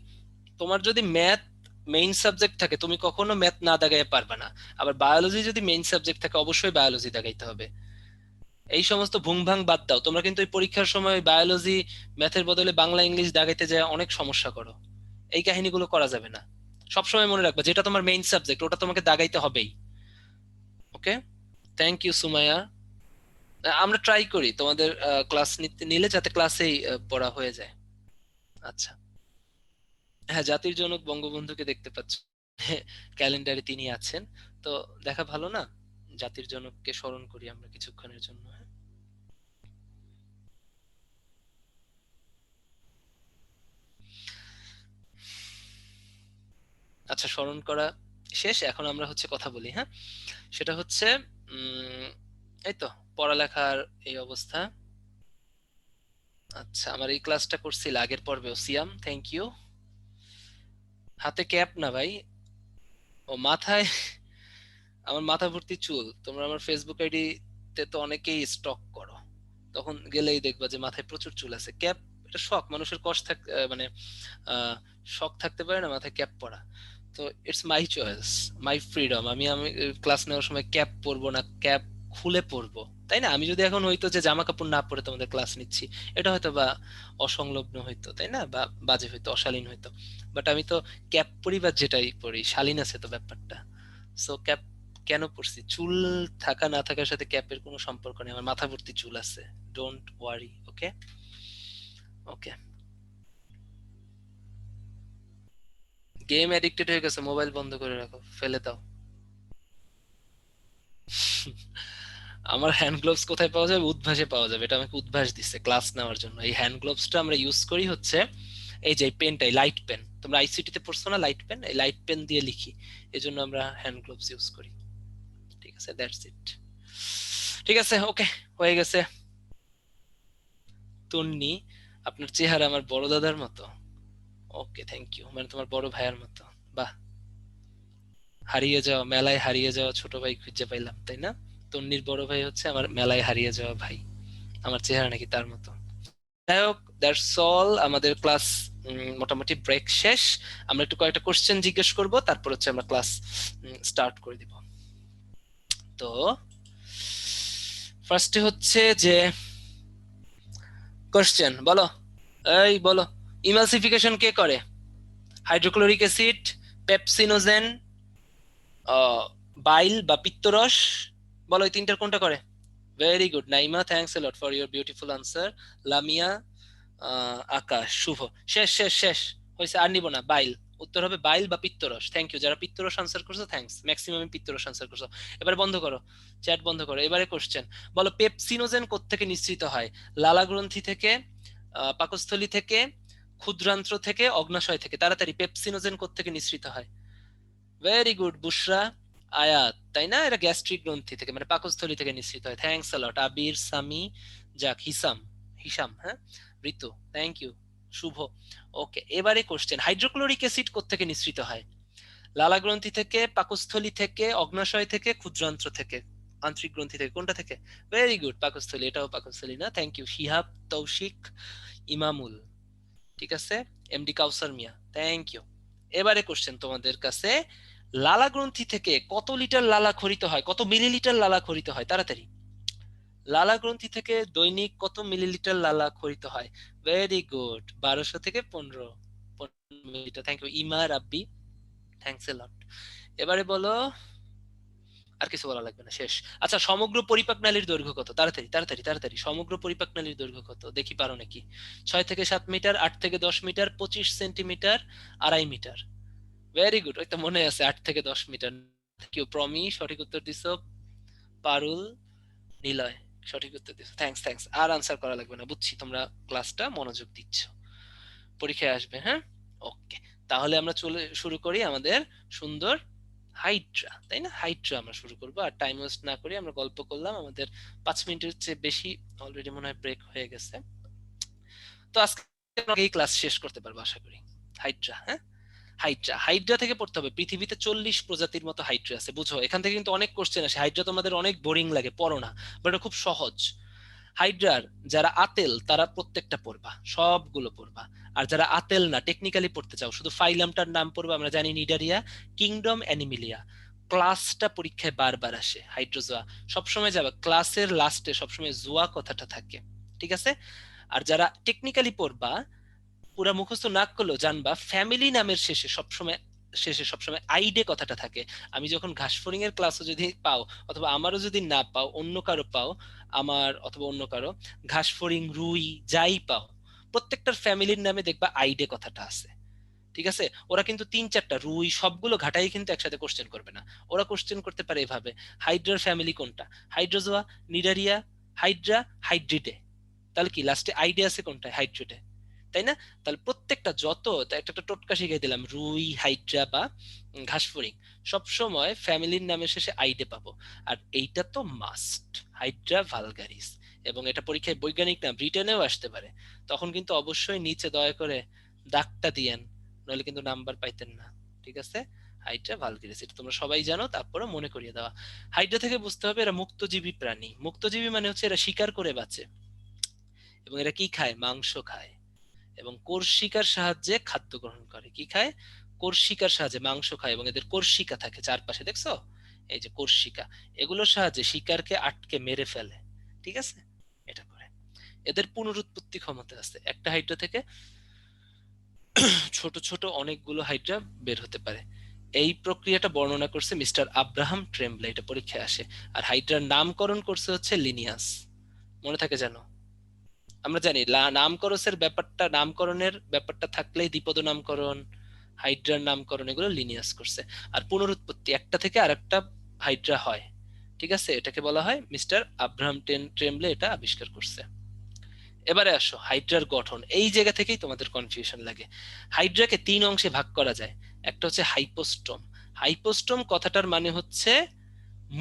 Speaker 1: তোমার যদি ম্যাথ মেইন সাবজেক্ট থাকে তুমি কখনো ম্যাথ না দাগাইতে পারবে না। আবার বায়োলজি যদি মেইন সাবজেক্ট থাকে অবশ্যই বায়োলজি দাগাইতে হবে। এই সমস্ত ভুংভাং বাদ দাও, তোমরা কিন্তু এই পরীক্ষার সময় বায়োলজি ম্যাথের বদলে বাংলা ইংলিশ দাগাইতে যায় অনেক সমস্যা করো। এই কাহিনীগুলো করা যাবে না। সবসময় মনে রাখবা যেটা তোমার মেইন সাবজেক্ট ওটা তোমাকে দাগাইতে হবেই। ওকে, থ্যাংক ইউ সুমাইয়া। আমরা ট্রাই করি তোমাদের ক্লাস নিলে যাতে ক্লাসেই পড়া হয়ে যায়। আচ্ছা, হ্যাঁ জাতির জনক বঙ্গবন্ধুকে দেখতে পাচ্ছ, ক্যালেন্ডারে তিনি আছেন। তো দেখা ভালো না, জাতির জনককে স্মরণ করি আমরা কিছুক্ষণের জন্য, হ্যাঁ? আচ্ছা, স্মরণ করা শেষ, এখন আমরা হচ্ছে কথা বলি, হ্যাঁ? সেটা হচ্ছে উম এই তো পড়ালেখার এই অবস্থা। আচ্ছা, আমার এই ক্লাসটা করছিল আগের পর্বেও, সিয়াম থ্যাংক ইউ। হাতে ক্যাপ না ভাই, ও মাথায়। আমার মাথা ভর্তি চুল, তোমরা আমার ফেসবুক আইডি তে তো অনেকেই স্টক করো, তখন গেলেই দেখবা যে মাথায় প্রচুর চুল আছে। ক্যাপ এটা শখ, মানুষের মানে আহ শখ থাকতে পারে না মাথায় ক্যাপ পরা। তো it's my choice, my freedom. আমি আমি ক্লাস নেওয়ার সময় ক্যাপ পরবো না ক্যাপ খুলে পরবো, তাই না? আমি যদি এখন হইতো যে জামা কাপড় না পরে তোমাদের ক্লাস নিচ্ছি, এটা হয়তো বা অসংলগ্ন হইতো, তাই না, বা বাজে হইতো, অশালীন হইতো। বাট আমি তো ক্যাপ পরি বা যেটাই পরি, শালীন আছে তো ব্যাপারটা। সো ক্যাপ কেন পরছি? চুল থাকা না থাকার সাথে ক্যাপের কোনো সম্পর্ক নেই, আমার মাথা ভর্তি চুল আছে। Don't worry, okay? Okay. Game addicted হয়ে গেছে, মোবাইল বন্ধ করে রাখো, ফেলে দাও। আমার হ্যান্ড গ্লোভস কোথায় পাওয়া যাবে? উদ্ভাসে পাওয়া যাবে, এটা আমাকে উদ্ভাস দিচ্ছে ক্লাস নেওয়ার জন্য। এই হ্যান্ড গ্লোভসটা আমরা ইউজ করি হচ্ছে এই যে পেনটাই, লাইট পেন, তোমরা আইসিটি তে পড়ছো না লাইট পেন, এই লাইট পেন দিয়ে লিখি, এই জন্য আমরা হ্যান্ড গ্লোভস ইউজ করি। ঠিক আছে, দ্যাটস ইট। ঠিক আছে, ওকে, হয়ে গেছে। তন্নি, আপনার চেহারা আমার বড় দাদার মতো। ওকে, থ্যাংক ইউ, মানে তোমার বড় ভাইয়ের মতো। বাহ, হারিয়ে যাওয়া, মেলায় হারিয়ে যাওয়া ছোট ভাই খুঁজে পাইলাম, তাই না? তন্নির বড় ভাই হচ্ছে আমার মেলায় হারিয়ে যাওয়া ভাই, আমার চেহারা নাকি তার মতো। যাই হোক, দ্যাটস অল, আমাদের ক্লাস মোটামুটি ব্রেক শেষ। আমরা একটু কয়েকটা কোশ্চেন জিজ্ঞেস করব, তারপর হচ্ছে আমরা ক্লাস স্টার্ট করে দিব। তো ফার্স্টে হচ্ছে যে কোশ্চেন বলো, এই বলো, ইমালসিফিকেশন কে করে? হাইড্রোক্লোরিক অ্যাসিড, পেপসিনোজেন, বাইল বা পিত্তরস, বলো এই তিনটার কোনটা করে? Very good Naima, thanks a lot for your beautiful answer. Lamia, Akash, Shuvo. শেষ শেষ শেষ, হয়েছে, আর নিব না। বাইল, উত্তর হবে বাইল বা পিত্তরস। থ্যাংক ইউ, যারা পিত্তরস আনসার করছো থ্যাঙ্কস, ম্যাক্সিমাম পিত্তরস আনসার করছো। এবারে বন্ধ করো, চ্যাট বন্ধ করো। এবারে কোশ্চেন, বলো পেপসিনোজেন কোত্থেকে নিঃসৃত হয়? লালা গ্রন্থি থেকে, পাকস্থলী থেকে, ক্ষুদ্রান্ত্র থেকে, অগ্নাশয় থেকে? তাড়াতাড়ি, পেপসিনোজেন কোত্থেকে নিঃসৃত হয়? ভেরি গুড বুশরা, আয়াত, তাই না? এটা গ্যাস্ট্রিক গ্রন্থি থেকে মানে পাকস্থলী থেকে নিঃসৃত হয়। থ্যাঙ্কস আ লট আবির, সামি, যাক, হিসাম, হিসাম, হ্যাঁ, ঋতু, থ্যাংক ইউ, শুভ। ওকে, এবারে কোশ্চেন, হাইড্রোক্লোরিক অ্যাসিড কোত্থেকে নিঃসৃত হয়? লালা গ্রন্থি থেকে, পাকস্থলী থেকে, অগ্নাশয় থেকে, ক্ষুদ্রান্ত্র থেকে, আন্তরিক গ্রন্থি থেকে? কোনটা থেকে? ভেরি গুড, পাকস্থলী, এটাও পাকস্থলী না। থ্যাংক ইউ শিহাব, তৌশিক, ইমামুল, ঠিক আছে, MD Kawsar Mia, thank you. এবারে কোশ্চেন তোমাদের কাছে, লালা গ্রন্থি থেকে কত লিটার লালা খরিত হয়, কত মিলিলিটার লালা খরিত হয়? তাড়াতাড়ি, লালা গ্রন্থি থেকে দৈনিক কত মিলিলিটার লালা খরিত হয়? ভেরি গুড, 1200 থেকে 15 মিলিলিটার। থ্যাংক ইউ ইমা রাব্বি, থ্যাংকস এ লট। এবারে বলো, আর কিছু বলা লাগবে না, শেষ। আচ্ছা, সমগ্র পরিপাক নালীর দৈর্ঘ্য কত? তাড়াতাড়ি তাড়াতাড়ি তাড়াতাড়ি, সমগ্র পরিপাক নালীর দৈর্ঘ্য কত দেখি, পারো নাকি? 6 থেকে 7 মিটার, 8 থেকে 10 metre, 25 centimetre, 2.5 metre? Very good, ওই তো মনে আছে, 8 থেকে 10 মিটার। কেউ প্রমি সঠিক উত্তর দিছো, পারুল, নিলয় সঠিক উত্তর দিছো, থ্যাঙ্কস থ্যাঙ্কস। আর আনসার করা লাগবে না, বুঝছি তোমরা ক্লাসটা মনোযোগ দিচ্ছ, পরীক্ষায় আসবে, হ্যাঁ? ওকে, তাহলে আমরা চলে শুরু করি আমাদের সুন্দর হাইড্রা, তাই না? হাইড্রা আমরা শুরু করবো, আর টাইম ওয়েস্ট না করি, আমরা গল্প করলাম, আমাদের 5 মিনিটের চেয়ে বেশি অলরেডি মনে হয় ব্রেক হয়ে গেছে। তো আজকে এই ক্লাস শেষ করতে পারবো আশা করি। হাইড্রা, হ্যাঁ, হাইড্রা, হাইড্রা থেকে পড়তে হবে। পৃথিবীতে 40 প্রজাতির মতো হাইড্রা আছে, বুঝো। এখান থেকে কিন্তু অনেক কোশ্চেন আসে। হাইড্রা তোমাদের অনেক বোরিং লাগে, পড়ো না, বাট এটা খুব সহজ। হাইড্রার যারা আতেল তারা প্রত্যেকটা পড়বা, সবগুলো পড়বা। আর যারা আতেল না, টেকনিক্যালি পড়তে চাও, শুধু ফাইলামটার নাম পড়বা। আমরা জানি নিডারিয়া, কিংডম, অ্যানিমিলিয়া। ক্লাসটা পরীক্ষায় বারবার আসে, হাইড্রোজোয়া। সবসময় যাবে ক্লাসের লাস্টে সবসময় জোয়া কথাটা থাকে, ঠিক আছে? আর যারা টেকনিক্যালি পড়বা, পুরা মুখস্থ না করলেও জানবা ফ্যামিলি নামের শেষে সবসময় আইডে কথাটা থাকে। আমি যখন ঘাসফড়িং এর ক্লাসও যদি পাও, অথবা আমারও যদি না পাও, অন্য কারো পাও, আমার অথবা অন্য কারো, ঘাসফড়িং, রুই, যাই পাও, প্রত্যেকটার ফ্যামিলির নামে দেখবা আইডে কথাটা আছে, ঠিক আছে? ওরা কিন্তু 3-4টা রুই সবগুলো ঘাটাই কিন্তু একসাথে কোশ্চেন করবে না। ওরা কোশ্চেন করতে পারে এভাবে: হাইড্রার ফ্যামিলি কোনটা? Hydrozoa, Cnidaria, Hydra, Hydridae. তাহলে কি লাস্টে আইডে আছে কোনটা? হাইড্রিডে, তাই না? তাহলে প্রত্যেকটা যত, একটা একটা টোটকা শিখাই দিলাম, রুই, হাইড্রা বা ঘাসফড়িং, সবসময় ফ্যামিলির নামের শেষে আইডে পাবো। আর এইটা তো মাস্ট, হাইড্রা ভালগারিস। এবং এটা পরীক্ষায় বৈজ্ঞানিক নাম রিটেনেও আসতে পারে। তখন কিন্তু অবশ্যই নিচে দয়া করে দাগটা দিয়েন, নইলে কিন্তু নাম্বার পাইতেন না, ঠিক আছে? হাইড্রা ভালগারিস, এটা তোমরা সবাই জানো, তারপরে মনে করিয়ে দেওয়া। হাইড্রা থেকে বুঝতে হবে এরা মুক্তজীবী প্রাণী। মুক্তজীবী মানে হচ্ছে এরা শিকার করে বাঁচে, এবং এরা কি খায়? মাংস খায়, এবং কোর্সিকার সাহায্যে খাদ্য গ্রহণ করে। কি খায়? কোর্সিকার সাহায্যে মাংস খায়, এবং এদের কোর্সিকা থাকে চারপাশে, দেখছো? এই যে কোর্সিকা, এগুলোর সাহায্যে শিকারকে আটকে মেরে ফেলে, ঠিক আছে? এটা করে। এদের পুনরুৎপত্তি ক্ষমতা আছে, একটা হাইড্রা থেকে ছোট ছোট অনেকগুলো হাইড্রা বের হতে পারে। এই প্রক্রিয়াটা বর্ণনা করছে মিস্টার আব্রাহাম ট্রেমব্লে, এটা পরীক্ষায় আসে। আর হাইড্রার নামকরণ করছে হচ্ছে লিনিয়াস, মনে থাকে জানো? আমরা জানি নামকরণের ব্যাপারটা থাকলেই দ্বিপদ নামকরণ, হাইড্রার নামকরণ, এগুলো লিনিয়াস করছে। আর পুনরুৎপত্তি, একটা থেকে আরেকটা হাইড্রা হয়, ঠিক আছে? এটাকে বলা হয় মিস্টার আব্রাহাম ট্রেমব্লে এটা আবিষ্কার করছে। এবারে আসো হাইড্রার গঠন। এই জায়গা থেকেই তোমাদের কনফিউশন লাগে। হাইড্রাকে 3 অংশে ভাগ করা যায়। একটা হচ্ছে হাইপোস্টোম। হাইপোস্টোম কথাটার মানে হচ্ছে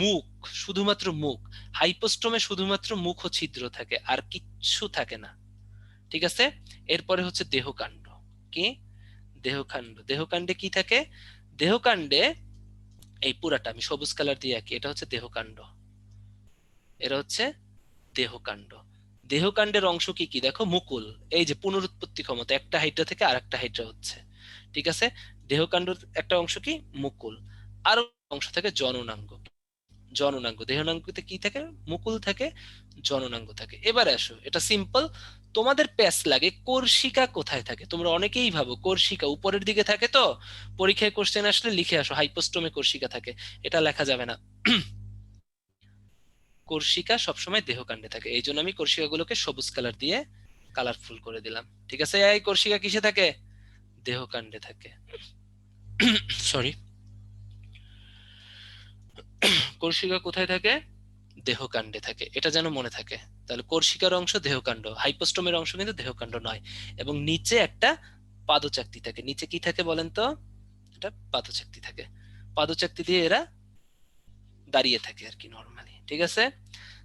Speaker 1: মুখ, শুধুমাত্র মুখ। হাইপোস্টোমে শুধুমাত্র মুখ ও ছিদ্র থাকে, আর কিচ্ছু থাকে না, ঠিক আছে? এরপরে হচ্ছে দেহকাণ্ড। কি? দেহকাণ্ড। দেহকাণ্ডে কি থাকে? দেহকাণ্ডে, এই পুরাটা আমি সবুজ কালার দিয়ে আঁকি, এটা হচ্ছে দেহকাণ্ড, এরা হচ্ছে দেহকাণ্ড। দেহকাণ্ডের অংশ কি কি দেখো? মুকুল, এই যে পুনরুৎপত্তি ক্ষমতা, একটা হাইড্রা থেকে আরেকটা হাইড্রা হচ্ছে, ঠিক আছে? দেহকাণ্ডের একটা অংশ কি? মুকুল। আর অংশ থাকে জননাঙ্গ। জননাঙ্গ, দেহনাঙ্গতে কি থাকে? মুকুল থাকে, জননাঙ্গ থাকে। এবারে আসো, এটা সিম্পল। তোমাদের প্যাস লাগে কোর্সিকা কোথায় থাকে। তোমরা অনেকেই ভাবো কোর্সিকা উপরের দিকে থাকে, তো পরীক্ষায় কোশ্চেন আসলে লিখে আসো হাইপোস্টোমে কোর্সিকা থাকে, এটা লেখা যাবে না। কোর্সিকা সবসময় দেহকাণ্ডে থাকে, এই জন্য আমি কোর্সিকা গুলোকে সবুজ কালার দিয়ে কালারফুল করে দিলাম, ঠিক আছে? এই কোর্সিকা কিসে থাকে? দেহকাণ্ডে থাকে। সরি, কোর্সিকা কোথায় থাকে? দেহকাণ্ডে থাকে, এটা যেন মনে থাকে। তাহলে কোর্সিকার অংশ দেহকাণ্ড, হাইপোস্টোমের অংশ কিন্তু দেহকাণ্ড নয়। এবং নিচে একটা পাদচাকতি থাকে। নিচে কি থাকে বলেন তো? এটা পাদচাকতি থাকে। পাদচাকতি দিয়ে এরা দাঁড়িয়ে থাকে আর কি, নর্মালি, ঠিক আছে?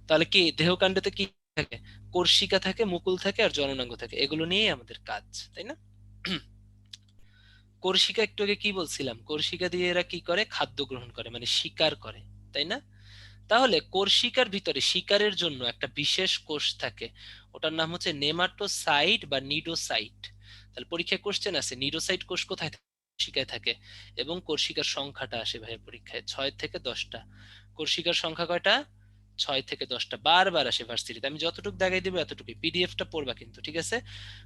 Speaker 1: তাহলে কি দেহকাণ্ডতে কি থাকে? কোর্সিকা থাকে, মুকুল থাকে, আর জননাঙ্গ থাকে। এগুলো নিয়েই আমাদের কাজ, তাই না? কোর্সিকা, একটু আগে কি বলছিলাম? কোর্সিকা দিয়ে এরা কি করে? খাদ্য গ্রহণ করে, মানে শিকার করে, তাই না? তাহলে কোর্সিকার ভিতরে শিকারের জন্য একটা বিশেষ কোষ থাকে, ওটার নাম হচ্ছে নেমাটোসাইট বা নিডোসাইট। তাহলে পরীক্ষায় কোশ্চেন আছে নিডোসাইট কোষ কোথায় থাকে? কোর্সিকায় থাকে। এবং কোর্সিকার সংখ্যাটা আসে ভাই পরীক্ষায় 6 থেকে 10টা। কোর্সিকার সংখ্যা কয়টা? 6 থেকে 10টা, বারবার আসে ভার্সিটিতে। আমি যতটুকু দেখাই দিব এতটুকুই, পিডিএফটা পড়বা কিন্তু, ঠিক আছে?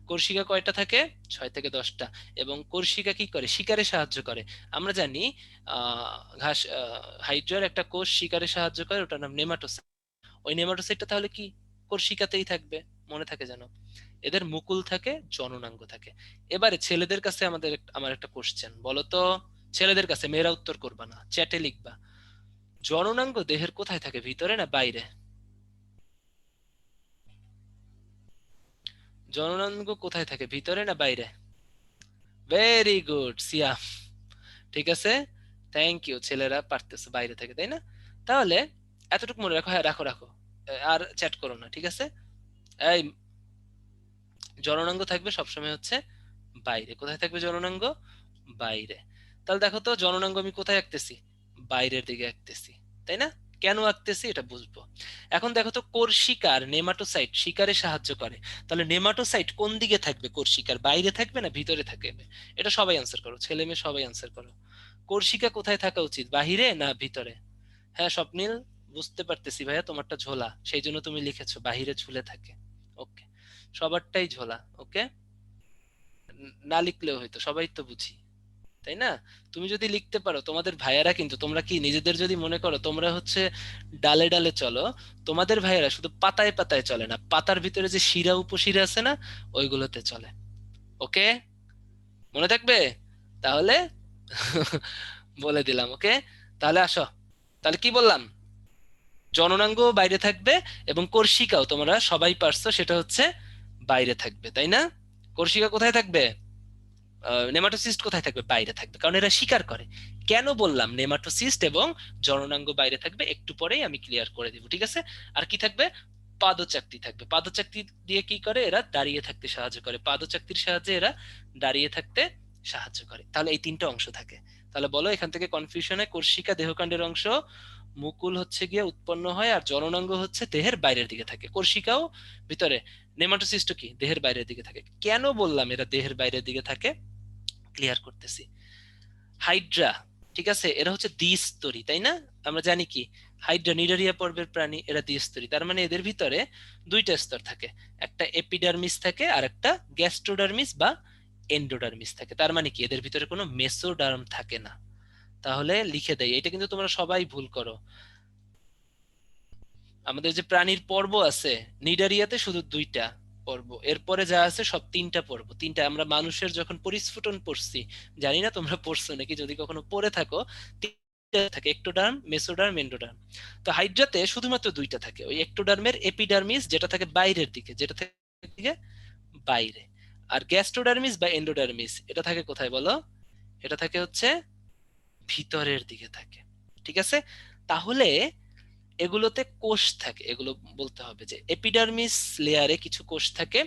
Speaker 1: কোর্সিকা কয়টা থাকে? 6 থেকে 10টা। এবং কোর্সিকা কি করে? শিকারে সাহায্য করে। আমরা জানি হাইড্রার একটা কোষ শিকারে সাহায্য করে, ওটার নাম নেমাটোসাইট। ওই নেমাটোসাইটটা তাহলে কি কোর্সিকাতেই থাকবে, মনে থাকে জানো? এদের মুকুল থাকে, জননাঙ্গ থাকে। এবারে ছেলেদের কাছে আমার একটা কোশ্চেন, বলো তো, ছেলেদের কাছে, মেয়েরা উত্তর করবা না, চ্যাটে লিখবা। জননাঙ্গ দেহের কোথায় থাকে, ভিতরে না বাইরে? জননাঙ্গ কোথায় থাকে, ভিতরে না বাইরে? ভেরি গুড সিয়াম, ঠিক আছে, থ্যাংক ইউ। ছেলেরা পারতেছে বাইরে থেকে, তাই না? তাহলে এতটুকু মনে রাখো। হ্যাঁ, রাখো রাখো, আর চ্যাট করো না, ঠিক আছে? এই জননাঙ্গ থাকবে সবসময় হচ্ছে বাইরে। কোথায় থাকবে জননাঙ্গ? বাইরে। তাহলে দেখো তো জননাঙ্গ আমি কোথায় আঁকতেছি? বাইরের দিকে আঁকতেছি, তাই না? কেন আঁকতেছি এটা বুঝবো। এখন দেখো তো কোর্সিকার নেমাটোসাইট শিকারে সাহায্য করে, তাহলে নেমাটোসাইট কোন দিকে থাকবে? কোর্সিকার বাইরে থাকবে না ভিতরে থাকবে? এটা সবাই আনসার করো, ছেলে মেয়ে সবাই আনসার করো। কোর্সিকা কোথায় থাকা উচিত, বাহিরে না ভিতরে? হ্যাঁ স্বপ্নিল, বুঝতে পারতেছি ভাইয়া তোমারটা ঝোলা, সেই জন্য তুমি লিখেছো বাহিরে ঝুলে থাকে। ওকে, সবারটাই ঝোলা। ওকে, না লিখলেও হয়তো, সবাই তো বুঝি, তাই না? তুমি যদি লিখতে পারো, তোমাদের ভাইয়ারা কিন্তু, তোমরা কি নিজেদের যদি মনে করো তোমরা হচ্ছে ডালে ডালে চলো, তোমাদের ভাইয়ারা শুধু পাতায় পাতায় চলে না, পাতার ভিতরে যে শিরা উপশিরা আছে না, ওইগুলোতে চলে। ওকে, মনে থাকবে তাহলে? বলে দিলাম। ওকে, তাহলে আসো। তাহলে কি বললাম? জননাঙ্গ বাইরে থাকবে এবং কর্ষিকাও তোমরা সবাই পারছো, সেটা হচ্ছে বাইরে থাকবে, তাই না? কর্ষিকা কোথায় থাকবে? নেমাটোসিস্ট কোথায় থাকবে? বাইরে থাকবে, কারণ এরা শিকার করে। কেন বললাম নেমাটোসিস্ট এবং জননাঙ্গ বাইরে থাকবে, একটু পরেই আমি ক্লিয়ার করে দিব, ঠিক আছে? আর কি থাকবে? পাদচাকতি থাকবে। পাদচাকতি দিয়ে কি করে? এরা দাঁড়িয়ে থাকতে সাহায্য করে, পাদচাকতির সাহায্যে এরা দাঁড়িয়ে থাকতে সাহায্য করে। তাহলে এই তিনটা অংশ থাকে। তাহলে বলো এখান থেকে কনফিউশনে, কোর্সিকা দেহকাণ্ডের অংশ, মুকুল হচ্ছে গিয়ে উৎপন্ন হয়, আর জননাঙ্গ হচ্ছে দেহের বাইরের দিকে থাকে, কোর্সিকাও ভিতরে, নেমাটোসিস্ট কি দেহের বাইরের দিকে থাকে। কেন বললাম এরা দেহের বাইরের দিকে থাকে? ক্লিয়ার করতেছি। হাইড্রা, ঠিক আছে, এরা হচ্ছে দ্বিস্তরী, তাই না? আমরা জানি কি, হাইড্রা নিডারিয়া পর্বের প্রাণী, এরা দ্বিস্তরী, তার মানে এদের ভিতরে দুইটা স্তর থাকে, একটা এপিডার্মিস থাকে আর একটা গ্যাস্ট্রোডার্মিস বা এন্ডোডার্মিস থাকে। তার মানে কি, এদের ভিতরে কোনো মেসোডার্ম থাকে না। তাহলে লিখে দেয়, এটা কিন্তু তোমরা সবাই ভুল করো। আমাদের যে প্রাণীর পর্ব আছে, নিডারিয়াতে শুধু দুইটা পর্ব, এরপরে যা আছে সব তিনটা পর্ব। তিনটা, আমরা মানুষের যখন পরিস্ফুটন পড়ছি, জানি না তোমরা পড়ছো নাকি, যদি কখনো পড়ে থাকো, তিনটা থাকে, একটোডার্ম, মেসোডার্ম, এন্ডোডার্ম। তো হাইড্রাতে শুধুমাত্র দুইটা থাকে, ওই একটোডার্মের এপিডার্মিস যেটা থাকে বাইরের দিকে, যেটা থেকে বাইরে, আর গ্যাস্ট্রোডার্মিস বা এন্ডোডার্মিস এটা থাকে কোথায় বলো? এটা থাকে হচ্ছে ভিতরের দিকে থাকে, ঠিক আছে? তাহলে এগুলোতে কোষ থাকে, এগুলো বলতে হবে যে এপিডার্মিস লেয়ারে কিছু কোষ থাকে,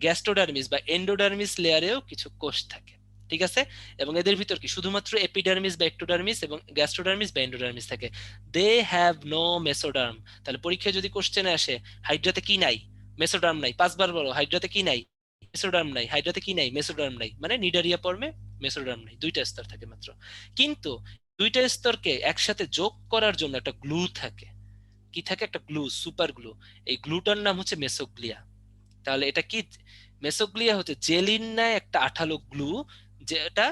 Speaker 1: গ্যাস্ট্রোডার্মিস বা এন্ডোডার্মিস লেয়ারেও কিছু কোষ থাকে, ঠিক আছে? এবং এদের ভিতর কি শুধুমাত্র এপিডার্মিস বা একটোডার্মিস এবং গ্যাস্ট্রোডার্মিস বা এন্ডোডার্মিস থাকে, দে হ্যাভ নো মেসোডার্ম। তাহলে পরীক্ষায় যদি কোশ্চেনে আসে হাইড্রাতে কি নাই? মেসোডার্ম নাই। পাঁচবার বলো, হাইড্রাতে কি নাই? মেসোডার্ম নাই। হাইড্রাতে কি নাই? মেসোডার্ম নাই, মানে নিডারিয়া পর্বে মেসোডার্ম নাই, দুইটা স্তর থাকে মাত্র। কিন্তু দুইটা স্তরকে একসাথে যোগ করার জন্য একটা গ্লু থাকে। কি থাকে? একটা গ্লু, সুপার গ্লু। এই গ্লুটার নাম হচ্ছে মেসোগ্লিয়া। তাহলে এটা কি? মেসোগ্লিয়া হচ্ছে জেলির ন্যায় একটা আঠালো গ্লু, যেটা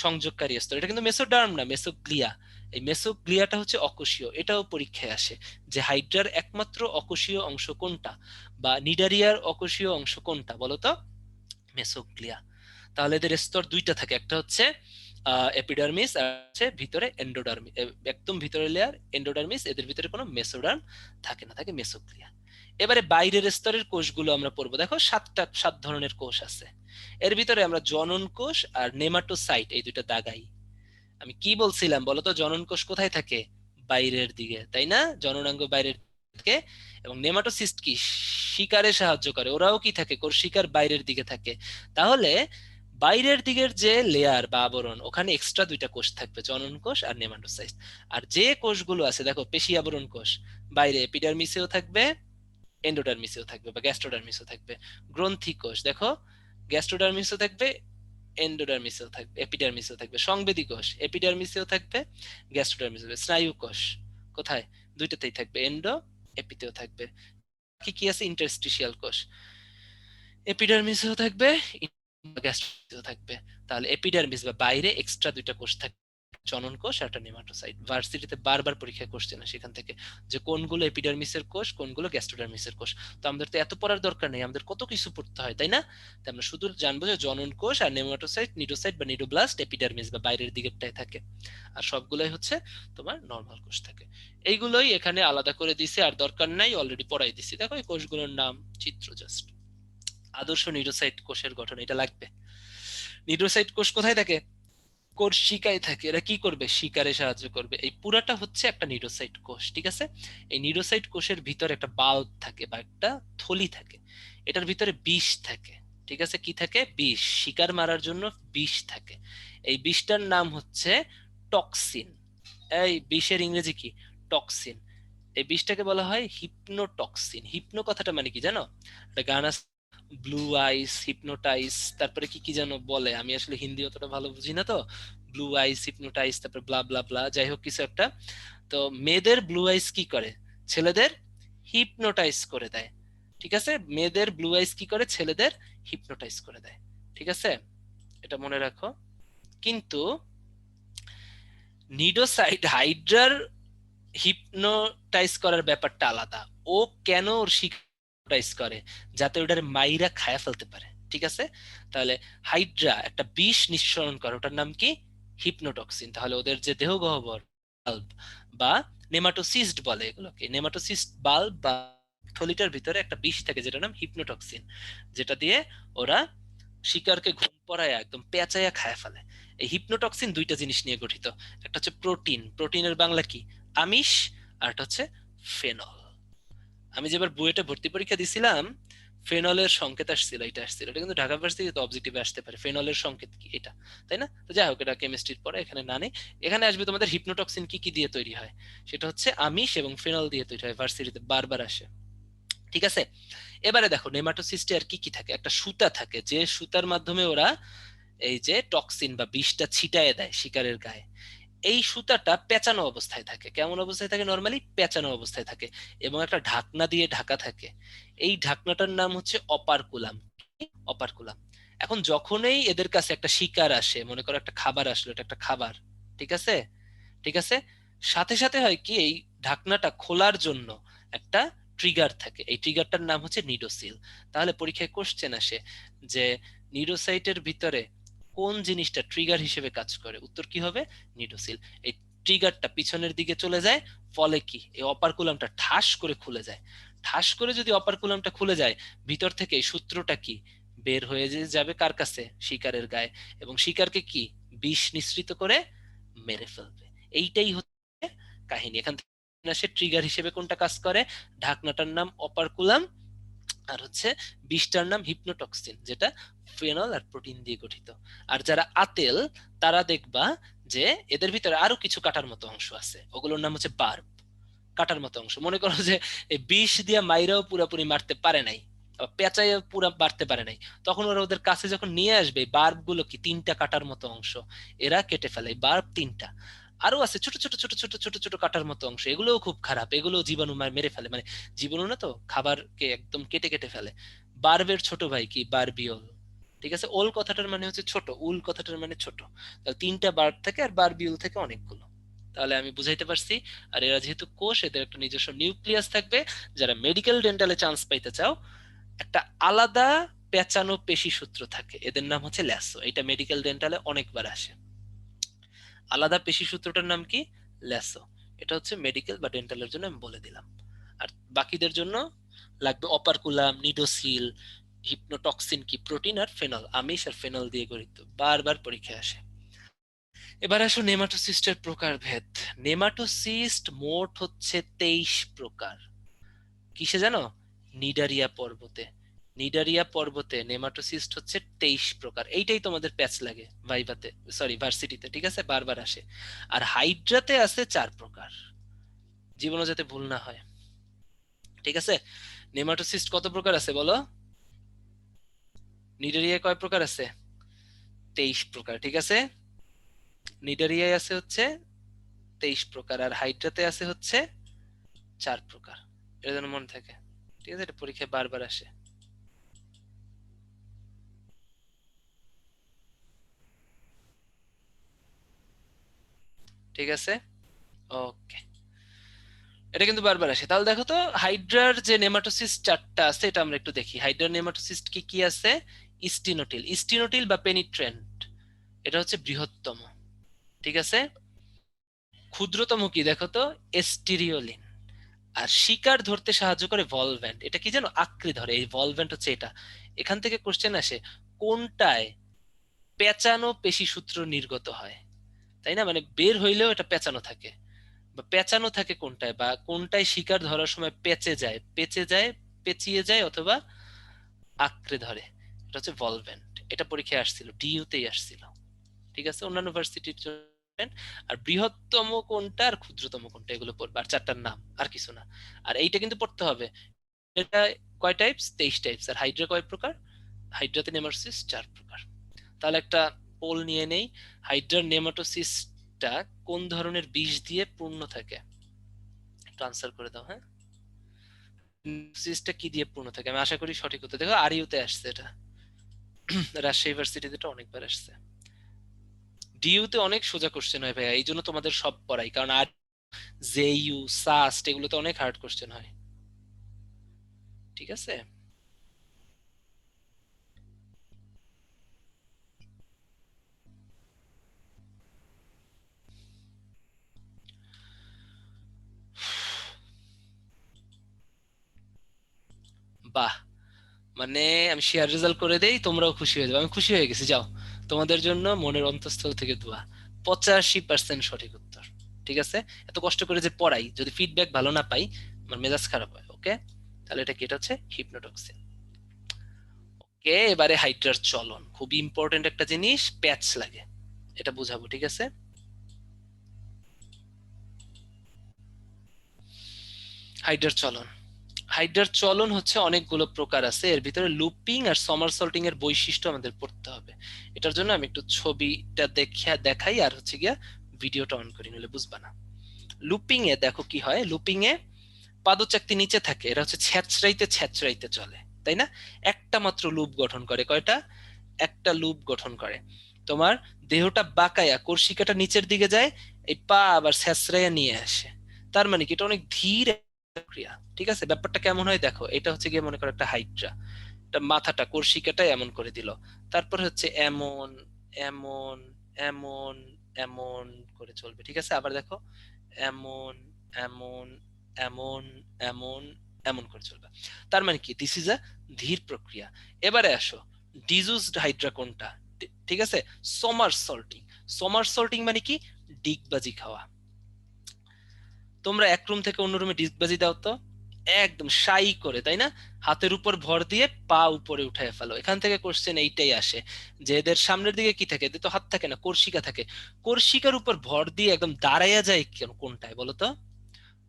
Speaker 1: সংযোগকারী স্তর। এটা কিন্তু মেসোডার্ম না, মেসোগ্লিয়া। এই মেসোগ্লিয়াটা হচ্ছে অকোষীয়, এটাও পরীক্ষায় আসে যে হাইড্রার একমাত্র অকোষীয় অংশ কোনটা, বা নিডারিয়ার অকোষীয় অংশ কোনটা বলতো? মেসোগ্লিয়া। তাহলে এদের স্তর দুইটা থাকে, একটা হচ্ছে এপিডার্মিস আর হচ্ছে ভিতরে এন্ডোডার্মিস, একদম ভিতরে লেয়ার এন্ডোডার্মিস, এদের ভিতরে কোনো মেসোডার্ম থাকে না, থাকে মেসোগ্লিয়া। এবারে বাইরের স্তরের কোষগুলো আমরা পড়বো। দেখো সাত ধরনের কোষ আছে, এর ভিতরে আমরা জনন কোষ আর নেমাটোসাইট এই দুইটা দাগাই। আমি কি বলছিলাম বলতো? জনন কোষ কোথায় থাকে? বাইরের দিকে, তাই না? জননাঙ্গ বাইরের দিকে। এবং নেমাটোসিস্ট কি শিকারে সাহায্য করে, ওরাও কি থাকে? কোষ শিকার বাইরের দিকে থাকে। তাহলে বাইরের দিকের যে লেয়ার বা আবরণ, ওখানে এক্সট্রা দুইটা কোষ থাকবে, জনন কোষ আর নেমাটোসাইট। আর যে কোষগুলো আছে দেখো, পেশি আবরণ কোষ, বাইরে এপিডার্মিসেও থাকবে, এন্ডোডার্মিসেও থাকবে বা গ্যাস্ট্রোডার্মিসেও থাকবে। গ্রন্থি কোষ দেখো, গ্যাস্ট্রোডার্মিসেও থাকবে, এন্ডোডার্মিসেও থাকবে, এপিডার্মিসেও থাকবে। সংবেদী কোষ এপিডার্মিসেও থাকবে, গ্যাস্ট্রোডার্মিসেও থাকবে। স্নায়ু কোষ কোথায়? দুইটাতেই থাকবে, এন্ডো এপিতেও থাকবে। কি কি আছে? ইন্টারস্টিশিয়াল কোষ এপিডার্মিসেও থাকবে, গ্যাস্ট্রোডার্মিসেও থাকবে। তাহলে এপিডার্মিস বা বাইরে এক্সট্রা দুইটা কোষ থাকবে, জনন কোষ আর একটা নেমাটোসাইট। ভার্সিটিতে বারবার পরীক্ষা কোশ্চেন আসে সেখান থেকে, যে কোনগুলো এপিডার্মিসের কোষ, কোনগুলো গ্যাস্ট্রোডার্মিসের কোষ। তো আমাদের তো এত পড়ার দরকার নেই, আমাদের কত কিছু পড়তে হয়, তাই না? তো আমরা শুধু জানবো যে জনন কোষ আর নেমাটোসাইট, নিডোসাইট বা নিডোব্লাস্ট এপিডার্মিস বা বাইরের দিকেরটায় থাকে, আর সবগুলাই হচ্ছে তোমার নর্মাল কোষ থাকে। এইগুলোই এখানে আলাদা করে দিছি, আর দরকার নাই, অলরেডি পড়াই দিছি। দেখো এই কোষগুলোর নাম, চিত্র জাস্ট। আদর্শ নিউরোসাইট কোষের গঠন এটা লাগবে। নিউরোসাইট কোষ কোথায় থাকে? কোর্সিকায় থাকে। এরা কি করবে? শিকারে সাহায্য করবে। এই পুরাটা হচ্ছে একটা নিউরোসাইট কোষ, ঠিক আছে? এই নিউরোসাইট কোষের ভিতরে একটা বাল্ব থাকে বা একটা থলি থাকে, এটার ভিতরে বিষ থাকে, ঠিক আছে, কি থাকে? বিষ, শিকার মারার জন্য বিষ থাকে। এই বিষটার নাম হচ্ছে টক্সিন। এই বিষের ইংরেজি কি? টক্সিন। এই বিষটাকে বলা হয় হিপনোটক্সিন। হিপনো কথাটা মানে কি জানো? একটা গান আছে, ব্লু আইস হিপনোটাইজ, তারপরে কি কি যেন বলে, আমি আসলে হিন্দি অতটা ভালো বুঝি না তো। ব্লু আইস হিপনোটাইজ, তারপরে ব্লা ব্লা ব্লা, যাই হোক কিছু একটা। তো মেয়েদের ব্লু আইস কি করে? ছেলেদের হিপনোটাইজ করে দেয়। ঠিক আছে, মেয়েদের ব্লু আইস কি করে? ছেলেদের হিপনোটাইজ করে দেয়। ঠিক আছে, এটা মনে রাখো। কিন্তু নিডোসাইড হাইড্রার হিপনোটাইজ করার ব্যাপারটা আলাদা। ও কেন ওর হিপনোটাইজ করে? যাতে ওটার মাইরা খায়া ফেলতে পারে। ঠিক আছে, তাহলে হাইড্রা একটা বিষ নিঃসরণ করে, ওটার নাম কি? হিপনোটক্সিন। তাহলে ওদের যে দেহগহ্বর, বাল্ব বা নেমাটোসিস্ট বলে এগুলোকে, নেমাটোসিস্ট বাল্ব বা থলিটার ভিতরে একটা বিষ থাকে যেটার নাম হিপনোটক্সিন, যেটা দিয়ে ওরা শিকারকে ঘুম পড়ায় একদম পেঁচাইয়া খায় ফেলে। এই হিপনোটক্সিন দুইটা জিনিস নিয়ে গঠিত। একটা হচ্ছে প্রোটিন, প্রোটিনের বাংলা কি? আমিষ। আর একটা হচ্ছে ফেনল। আমি যেবার বুয়েটে ভর্তি পরীক্ষা দিছিলাম, ফেনলের সংকেত আসছিল, এটা আসছিল, এটা কিন্তু ঢাকা ভার্সিটিতে অবজেক্টিভে আসতে পারে, ফেনলের সংকেত কি এটা, তাই না? তো যাই হোক, এটা কেমিস্ট্রির পরে, এখানে না নেই। এখানে আসবে তোমাদের হিপনোটক্সিন কি কি দিয়ে তৈরি হয়, সেটা হচ্ছে আমিষ এবং ফেনল দিয়ে তৈরি হয়, ভার্সিটিতে বারবার আসে। ঠিক আছে, এবারে দেখো নেমাটোসিস্টে আর কি কি থাকে। একটা সুতা থাকে, যে সুতার মাধ্যমে ওরা এই যে টক্সিন বা বিষটা ছিটায় দেয় শিকারের গায়ে। এই সুতাটা পেঁচানো অবস্থায় থাকে। কেমন অবস্থায় থাকে? নর্মালি পেঁচানো অবস্থায় থাকে, এবং একটা ঢাকনা দিয়ে ঢাকা থাকে। এই ঢাকনাটার নাম হচ্ছে অপারকুলাম। অপারকুলাম। এখন যখনই এদের কাছে একটা শিকার আসে, মনে করো একটা খাবার আসলো, এটা একটা খাবার, ঠিক আছে, ঠিক আছে, সাথে সাথে হয় কি, এই ঢাকনাটা খোলার জন্য একটা ট্রিগার থাকে। এই ট্রিগারটার নাম হচ্ছে নিডোসিল। তাহলে পরীক্ষায় কোশ্চেন আসে যে নিডোসাইটের ভিতরে কোন জিনিসটা ট্রিগার হিসেবে কাজ করে? উত্তর কি হবে? নিডোসিল। এই ট্রিগারটা পিছনের দিকে চলে যায়, ফলে কি এই অপারকুলামটা ঠাস করে খুলে যায়। ঠাস করে যদি অপারকুলামটা খুলে যায়, ভিতর থেকে এই সূত্রটা কি বের হয়ে যাবে কার কাছে? শিকারের গায়ে। এবং শিকারকে কি বিষ নিঃসৃত করে মেরে ফেলবে। এইটাই হচ্ছে কাহিনী। এখান থেকে আসে ট্রিগার হিসেবে কোনটা কাজ করে? ঢাকনাটার নাম অপারকুলাম, আর হচ্ছে বিষটার নাম হিপনোটক্সিন, যেটা ফেনল আর প্রোটিন দিয়ে গঠিত। আর যারা আতেল, তারা দেখবা যে এদের ভিতরে আরো কিছু কাটার মতো অংশ আছে, ওগুলোর নাম হচ্ছে বার্ব। কাটার মতো অংশ, মনে করো যে এই বিষ দিয়ে মাইরাও পুরাপুরি মারতে পারে নাই, পেঁচাইয়া পুরা মারতে পারে নাই, তখন ওরা ওদের কাছে যখন নিয়ে আসবে, বার্ব গুলো কি তিনটা কাটার মতো অংশ, এরা কেটে ফেলে। বার্ব তিনটা। আরো আছে ছোট ছোট ছোট ছোট ছোট ছোট কাটার মতো অংশ, এগুলোও খুব খারাপ, এগুলো জীবাণু মেরে ফেলে, মানে জীবাণু না তো, খাবারকে একদম কেটে কেটে ফেলে। বার্বের ছোট ভাই কি? বারবিওল। ঠিক আছে, ওল কথাটার মানে হচ্ছে ছোট, উল কথাটার মানে ছোট। তাহলে তিনটা বার্ব থাকে, আর বারবিউল থেকে অনেকগুলো। তাহলে আমি বুঝাইতে পারছি। আর এরা যেহেতু কোষ, এদের একটা নিজস্ব নিউক্লিয়াস থাকবে। যারা মেডিকেল ডেন্টালে চান্স পাইতে চাও, একটা আলাদা পেঁচানো পেশি সূত্র থাকে, এদের নাম হচ্ছে ল্যাসো। এটা মেডিকেল ডেন্টালে অনেকবার আসে। আলাদা পেশি সূত্রটার নাম কি? ল্যাসো। এটা হচ্ছে মেডিকেল বা ডেন্টালের জন্য আমি বলে দিলাম। আর বাকিদের জন্য লাগবে অপারকুলাম, নিডোসিল, হিপনোটক্সিন কি প্রোটিন, আর ফেনল আমিষ আর ফেনল দিয়ে গঠিত, বারবার পরীক্ষায় আসে। এবার আসো নেমাটোসিস্টের প্রকারভেদ। নেমাটোসিস্ট মোট হচ্ছে 23 প্রকার। কিসে জানো? নিডারিয়া পর্বতে। নিডারিয়া পর্বতে নেমাটোসিস্ট হচ্ছে 23 প্রকার। এইটাই তোমাদের প্যাচ লাগে ভাইভাতে, সরি ভার্সিটিতে, ঠিক আছে, বারবার আসে। আর হাইড্রাতে আছে 4 প্রকার, জীবনও যাতে ভুল না হয়। ঠিক আছে, নেমাটোসিস্ট কত প্রকার আছে বলো? নিডারিয়া কয় প্রকার আছে? 23 প্রকার। ঠিক আছে, নিডারিয়ায় আছে হচ্ছে 23 প্রকার, আর হাইড্রাতে আছে হচ্ছে 4 প্রকার। এটা যেন মনে থাকে। ঠিক আছে, এটা পরীক্ষায় বারবার আসে। ঠিক আছে, ওকে, এটা কিন্তু বারবার আসে। তাহলে দেখো তো, হাইড্রার যে নেমাটোসিস্ট 4টা আছে, এটা আমরা একটু দেখি। হাইড্রার নেমাটোসিস্ট কি কি আছে? স্টিনোটিল, স্টিনোটিল বা পেনিট্রেন্ট, এটা হচ্ছে বৃহত্তম। ঠিক আছে, ক্ষুদ্রতম কি দেখো তো? এস্টিরিওলিন। আর শিকার ধরতে সাহায্য করে ভলভ্যান্ট, এটা কি জানো? আঁকড়ে ধরে, এই ভলভ্যান্ট হচ্ছে এটা। এখান থেকে কোশ্চেন আসে, কোনটায় পেঁচানো পেশি সূত্র নির্গত হয়, তাই না? মানে বের হইলেও এটা পেঁচানো থাকে, বা পেঁচানো থাকে কোনটায়, বা কোনটায় শিকার ধরার সময় পেঁচে যায়, পেঁচিয়ে যায় অথবা আঁকড়ে ধরে। এটা এটা হচ্ছে ভলভেন্ট। এটা পরীক্ষায় আসছিল, ডিইউতেই আসছিল। ঠিক আছে, অন্যান্য ভার্সিটির জন্য। আর বৃহত্তম কোনটা আর ক্ষুদ্রতম কোনটা এগুলো পড়বে, আর চারটার নাম, আর কিছু না। আর এইটা কিন্তু পড়তে হবে। এটা কয় টাইপস? 23 টাইপস। আর হাইড্রা কয় প্রকার? হাইড্রাতে নেমাটোসিস 4 প্রকার। তাহলে একটা পোল নিয়ে নেই, হাইড্রার নেমাটোসিসটা কোন ধরনের বিষ দিয়ে পূর্ণ থাকে? একটু আনসার করে দাও। হ্যাঁ, নেমাটোসিসটা কি দিয়ে পূর্ণ থাকে? আমি আশা করি সঠিক উত্তর। দেখো আরিউতে আসছে এটা, রাজশাহী ইউনিভার্সিটিতে এটা অনেকবার আসছে। ডিইউতে অনেক সোজা কোশ্চেন হয় ভাইয়া, এই জন্য তোমাদের সব পড়াই, কারণ আর জেইউ সাস্ট এগুলোতে অনেক হার্ড কোশ্চেন হয়। ঠিক আছে, বাহ, মানে আমি শেয়ার রেজাল্ট করে দেই, তোমরাও খুশি হয়ে যাবে। আমি খুশি হয়ে গেছি, যাও, তোমাদের জন্য মনের অন্তঃস্থল থেকে দোয়া। 85% সঠিক উত্তর। ঠিক আছে, এত কষ্ট করে যে পড়াই, যদি ফিডব্যাক ভালো না পাই আমার মেজাজ খারাপ হয়। ওকে, তাহলে এটা কি? এটা হচ্ছে হিপনোটক্সিন। ওকে, এবারে হাইড্রার চলন, খুব ইম্পর্টেন্ট একটা জিনিস, প্যাচ লাগে, এটা বুঝাবো। ঠিক আছে, হাইড্রার চলন। হাইড্রার চলন হচ্ছে অনেকগুলো প্রকার আছে, এর ভিতরে লুপিং আর সমারসল্টিং এর বৈশিষ্ট্য আমাদের পড়তে হবে। এটার জন্য আমি একটু ছবিটা দেখাই, আর হচ্ছে গিয়া ভিডিওটা অন করি, নইলে বুঝবা না। লুপিং এ দেখো কি হয়। লুপিং এ পাদচাকতি নিচে থাকে, এটা হচ্ছে ছ্যাঁচড়াইতে ছ্যাঁচড়াইতে চলে, তাই না? একটা মাত্র লুপ গঠন করে, কয়টা? একটা লুপ গঠন করে। তোমার দেহটা বাঁকায়া কর্ষিকাটা নিচের দিকে যায়, এই পা আবার ছ্যাঁচড়াইয়া নিয়ে আসে। তার মানে কি, এটা অনেক ধীর প্রক্রিয়া। ঠিক আছে, ব্যাপারটা কেমন হয় দেখো, এটা হচ্ছে গিয়ে মনে করো একটা হাইড্রা, এটা মাথাটা কর্ষিকাটা এমন করে দিল, তারপর হচ্ছে এমন এমন এমন এমন করে চলবে। ঠিক আছে, আবার দেখো, এমন এমন এমন এমন এমন করে চলবে। তার মানে কি, দিস ইজ আ ধীর প্রক্রিয়া। এবারে আসো, ডিজুসড হাইড্রা কোনটা? ঠিক আছে, সমারসল্টিং। সমারসল্টিং মানে কি? ডিগবাজি খাওয়া। তোমরা এক রুম থেকে অন্য রুমে ডিগবাজি দাও তো, একদম সাই করে, তাই না? হাতের উপর ভর দিয়ে পা উপরে উঠায় ফেলো। এখান থেকে কোশ্চেন এইটাই আসে, যে এদের সামনের দিকে কি থাকে? এদের তো হাত থাকে না, কর্ষিকা থাকে। কর্ষিকার উপর ভর দিয়ে একদম দাঁড়াইয়া যায় কোনটায় বলো তো?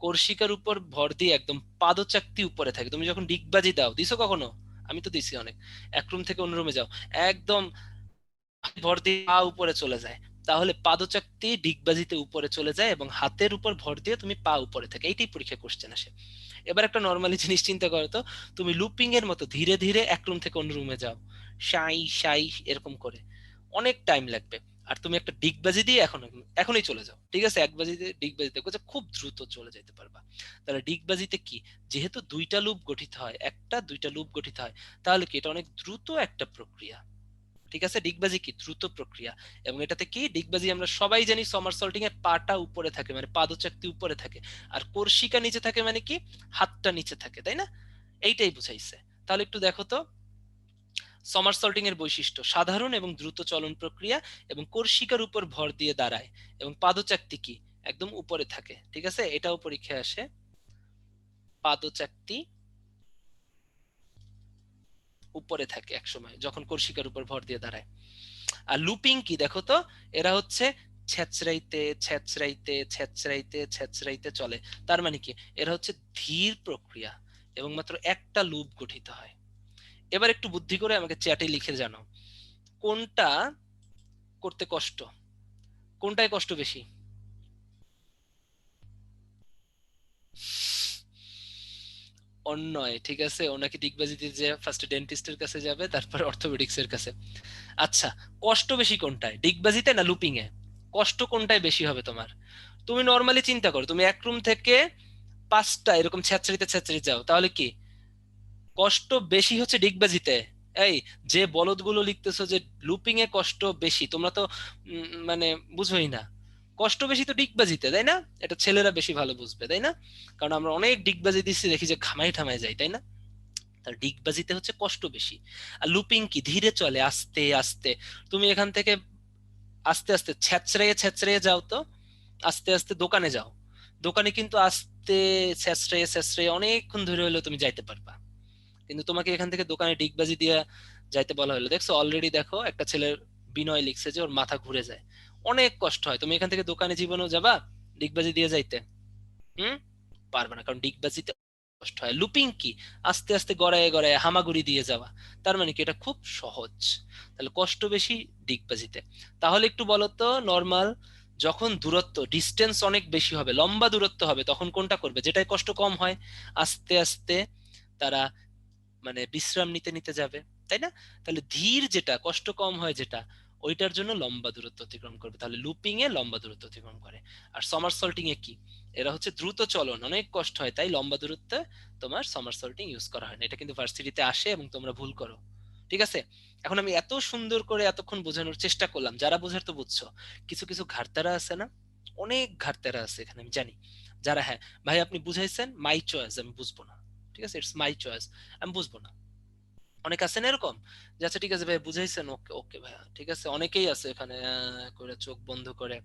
Speaker 1: কর্ষিকার উপর ভর দিয়ে একদম পাদচাকতি উপরে থাকে। তুমি যখন ডিগবাজি দাও, দিছো কখনো? আমি তো দিছি অনেক। এক রুম থেকে অন্য রুমে যাও, একদম ভর দিয়ে পা উপরে চলে যায়, তাহলে পাদচাকতি ডিগবাজিতে উপরে চলে যায়, এবং হাতের উপর ভর দিয়ে তুমি পা উপরে থাকে। এইটাই পরীক্ষা কোশ্চেন আসে। এবার একটা নর্মালি জিনিস চিন্তা করো তো, তুমি লুপিং এর মতো ধীরে ধীরে এক রুম থেকে অন্য রুমে যাও, সাই সাই এরকম করে, অনেক টাইম লাগবে। আর তুমি একটা ডিগবাজি দিয়ে এখনই চলে যাও, ঠিক আছে, এক বাজিতে ডিগবাজিতে খুব দ্রুত চলে যেতে পারবা। তাহলে ডিগবাজিতে কি, যেহেতু দুইটা লুপ গঠিত হয়, একটা দুইটা লুপ গঠিত হয়, তাহলে কি এটা অনেক দ্রুত একটা প্রক্রিয়া। ঠিক আছে, ডিগবাজি কি দ্রুত প্রক্রিয়া। এবং এটাতে কি, ডিগবাজি আমরা সবাই জানি সমারসল্টিং এ পাটা উপরে থাকে, মানে পাদচাকতি উপরে থাকে, আর কর্ষিকা নিচে থাকে, মানে কি হাতটা নিচে থাকে, তাই না? এইটাই বুঝাইছে। তাহলে একটু দেখো তো, সমারসল্টিং এর বৈশিষ্ট্য সাধারণ এবং দ্রুত চলন প্রক্রিয়া, এবং কর্ষিকার উপর ভর দিয়ে দাঁড়ায়, এবং পাদচাকতি কি একদম উপরে থাকে। ঠিক আছে, এটাও পরীক্ষায় আসে, পাদচাকতি উপরে থাকে এক সময় যখন কর্ষিকার উপর ভর দিয়ে দাঁড়ায়। আর লুপিং কি দেখো তো, এরা হচ্ছে ছেঁচড়াইতে ছেঁচড়াইতে ছেঁচড়াইতে ছেঁচড়াইতে চলে। তার মানে কি, এরা হচ্ছে ধীর প্রক্রিয়া, এবং মাত্র একটা লুপ গঠিত হয়। এবার একটু বুদ্ধি করে আমাকে চ্যাটে লিখে জানাও, কোনটা করতে কষ্ট, কোনটায় কষ্ট বেশি? অন্যয়। ঠিক আছে, ওনাকে ডিগবাজি দিয়ে যে ফার্স্ট ডেন্টিস্টের কাছে যাবে, তারপর অর্থোপেডিক্স এর কাছে। আচ্ছা, কষ্ট বেশি কোনটায়, ডিগবাজিতে না লুপিং এ? কষ্ট কোনটায় বেশি হবে তোমার? তুমি নর্মালি চিন্তা করো, তুমি এক রুম থেকে 5টা এরকম ছেঁচড়িতে ছেঁচড়ি যাও, তাহলে কি কষ্ট বেশি হচ্ছে ডিগবাজিতে? এই, যে বলদগুলো লিখতেছো যে লুপিং এ কষ্ট বেশি, তোমরা তো মানে বুঝোই না। কষ্ট বেশি তো ডিগবাজিতে, তাই না? এটা ছেলেরা বেশি ভালো বুঝবে, তাই না? কারণ আমরা অনেক ডিগবাজি দিচ্ছি, দেখি যে ঘামাই ঠামাই যাই, তাই না? তার ডিগবাজিতে হচ্ছে কষ্ট বেশি। আর লুপিং কি ধীরে চলে, আস্তে আস্তে। তুমি এখান থেকে আস্তে আস্তে ছ্যাঁচড়াইয়ে ছ্যাঁচড়াইয়ে যাও তো, আস্তে আস্তে দোকানে যাও, দোকানে কিন্তু আস্তে ছ্যাঁচড়াইয়ে ছ্যাঁচড়াইয়ে অনেকক্ষণ ধরে হলেও তুমি যাইতে পারবা। কিন্তু তোমাকে এখান থেকে দোকানে ডিগবাজি দিয়া যাইতে বলা হলো। দেখছো অলরেডি, দেখো একটা ছেলের বিনয় লিখছে যে ওর মাথা ঘুরে যায়, অনেক কষ্ট হয়। তুমি এখান থেকে দোকানে জীবনেও যাবা ডিগবাজি দিয়ে যাইতে? হুম, পারবে না, কারণ ডিগবাজিতে কষ্ট হয়। লুপিং কি, আস্তে আস্তে গড়ায় গড়ায় হামাগুড়ি দিয়ে যাওয়া, তার মানে কি এটা খুব সহজ। তাহলে কষ্ট বেশি ডিগবাজিতে। তাহলে একটু বলো তো, নর্মাল যখন দূরত্ব ডিস্টেন্স অনেক বেশি হবে, লম্বা দূরত্ব হবে, তখন কোনটা করবে যেটাই কষ্ট কম হয়? আস্তে আস্তে তারা মানে বিশ্রাম নিতে নিতে যাবে, তাই না? তাহলে ধীর যেটা, কষ্ট কম হয় যেটা, ওইটার জন্য লম্বা দূরত্ব অতিক্রম করবে। তাহলে লুপিং এ লম্বা দূরত্ব অতিক্রম করে। আর সমারসল্টিং এ কি, এরা হচ্ছে দ্রুত চলন, অনেক কষ্ট হয়, তাই লম্বা দূরত্বে তোমার সমারসল্টিং ইউজ করা হয় না। এটা কিন্তু ভার্সিটিতে আসে এবং তোমরা ভুল করো। ঠিক আছে, এখন আমি এত সুন্দর করে এতক্ষণ বোঝানোর চেষ্টা করলাম, যারা বোঝার তো বুঝছো। কিছু কিছু ঘাটতারা আছে না, অনেক ঘাটতারা আছে এখানে আমি জানি, যারা হ্যাঁ ভাই আপনি বুঝাইছেন, মাই চয়েস, আমি বুঝবো না, ঠিক আছে, ইটস মাই চয়েস, আমি বুঝবো না। অনেক আছে না এরকম, যে আচ্ছা ঠিক আছে ভাই বুঝাইছেন, ওকে ওকে ভাইয়া ঠিক আছে। অনেকেই আছে এখানে করে চোখ বন্ধ করে,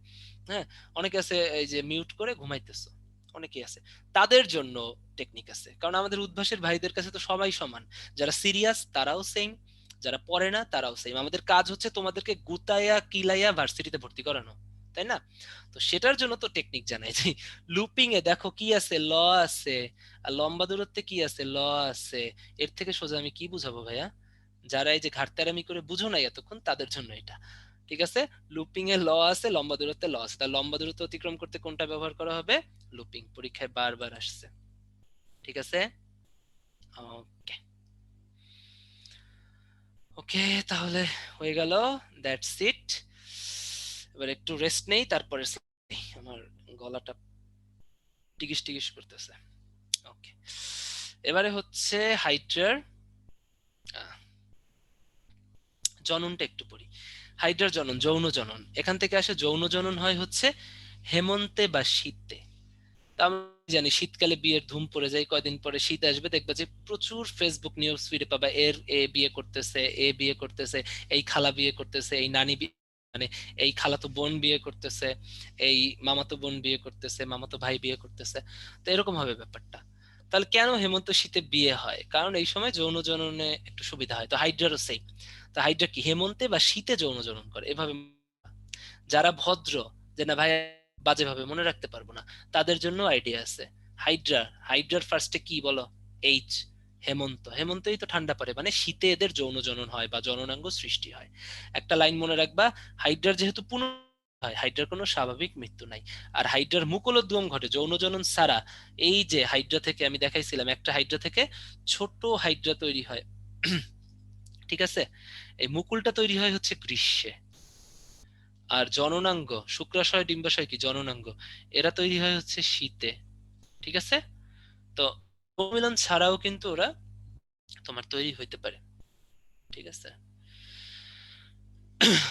Speaker 1: হ্যাঁ, অনেকে আছে এই যে মিউট করে ঘুমাইতেছো, অনেকেই আছে। তাদের জন্য টেকনিক আছে, কারণ আমাদের উদ্ভাসের ভাইদের কাছে তো সবাই সমান। যারা সিরিয়াস তারাও সেম, যারা পড়ে না তারাও সেম। আমাদের কাজ হচ্ছে তোমাদেরকে গুতাইয়া কিলাইয়া ভার্সিটিতে ভর্তি করানো, তাই না? তো সেটার জন্য তো টেকনিক জানাই যে লুপিং এ দেখো কি আছে, ল আছে, আর লম্বা দূরত্বে কি আছে, ল আছে। এর থেকে সোজা আমি কি বুঝাবো ভাইয়া? যারা এই যে ঘাটতারামি করে বুঝো নাই এতক্ষণ, তাদের জন্য এটা। ঠিক আছে, লুপিং এ ল আছে, লম্বা দূরত্বে ল আছে, তার লম্বা দূরত্ব অতিক্রম করতে কোনটা ব্যবহার করা হবে? লুপিং। পরীক্ষায় বারবার আসছে। ঠিক আছে, ওকে ওকে, তাহলে হয়ে গেল, দ্যাটস ইট। এবার একটু রেস্ট নেই, তারপরে আমার গলাটা টিকিস টিকিস করতেছে। ওকে, এবারে হচ্ছে হাইড্রার জননটা একটু পড়ি। হাইড্রার জনন, যৌন জনন, এখান থেকে আসে। যৌন জনন হয় হচ্ছে হেমন্তে বা শীতে। তা আমি জানি শীতকালে বিয়ের ধুম পড়ে যায়, কয়দিন পরে শীত আসবে, দেখবে যে প্রচুর ফেসবুক নিউজ ফিডে পাবা, এর এ বিয়ে করতেছে, এ বিয়ে করতেছে, এই খালা বিয়ে করতেছে, এই নানি মানে এই খালাতো বোন বিয়ে করতেছে, এই মামাতো বোন বিয়ে করতেছে, মামাতো ভাই বিয়ে করতেছে। তো এরকম হবে ব্যাপারটা। তাহলে কেন হেমন্ত শীতে বিয়ে হয়? কারণ এই সময় যৌন জননে একটু সুবিধা হয়। তো হাইড্রারও সেই। তো হাইড্রা কি হেমন্তে বা শীতে যৌন জনন করে, এভাবে। যারা ভদ্র, যে না ভাই বাজে ভাবে মনে রাখতে পারবো না, তাদের জন্য আইডিয়া আছে। হাইড্রা, হাইড্রার ফার্স্টে কি বলো? এইচ, হেমন্ত। হেমন্তই তো ঠান্ডা পড়ে, মানে শীতে এদের যৌন জনন হয় বা জননাঙ্গ সৃষ্টি হয়। একটা লাইন মনে রাখবা, হাইড্রার যেহেতু পুনঃ হয়, হাইড্রার কোনো স্বাভাবিক মৃত্যু নাই। আর হাইড্রার মুকুলোদ্গম ঘটে যৌন জনন ছাড়া। এই যে হাইড্রা থেকে আমি দেখাইছিলাম, একটা হাইড্রা থেকে ছোট হাইড্রা তৈরি হয়। ঠিক আছে, এই মুকুলটা তৈরি হয় হচ্ছে গ্রীষ্মে। আর জননাঙ্গ, শুক্রাশয় ডিম্বাশয় কি জননাঙ্গ, এরা তৈরি হয় হচ্ছে শীতে। ঠিক আছে, তো সম্মিলন ছাড়াও কিন্তু ওরা তোমার তৈরি হইতে পারে। ঠিক আছে,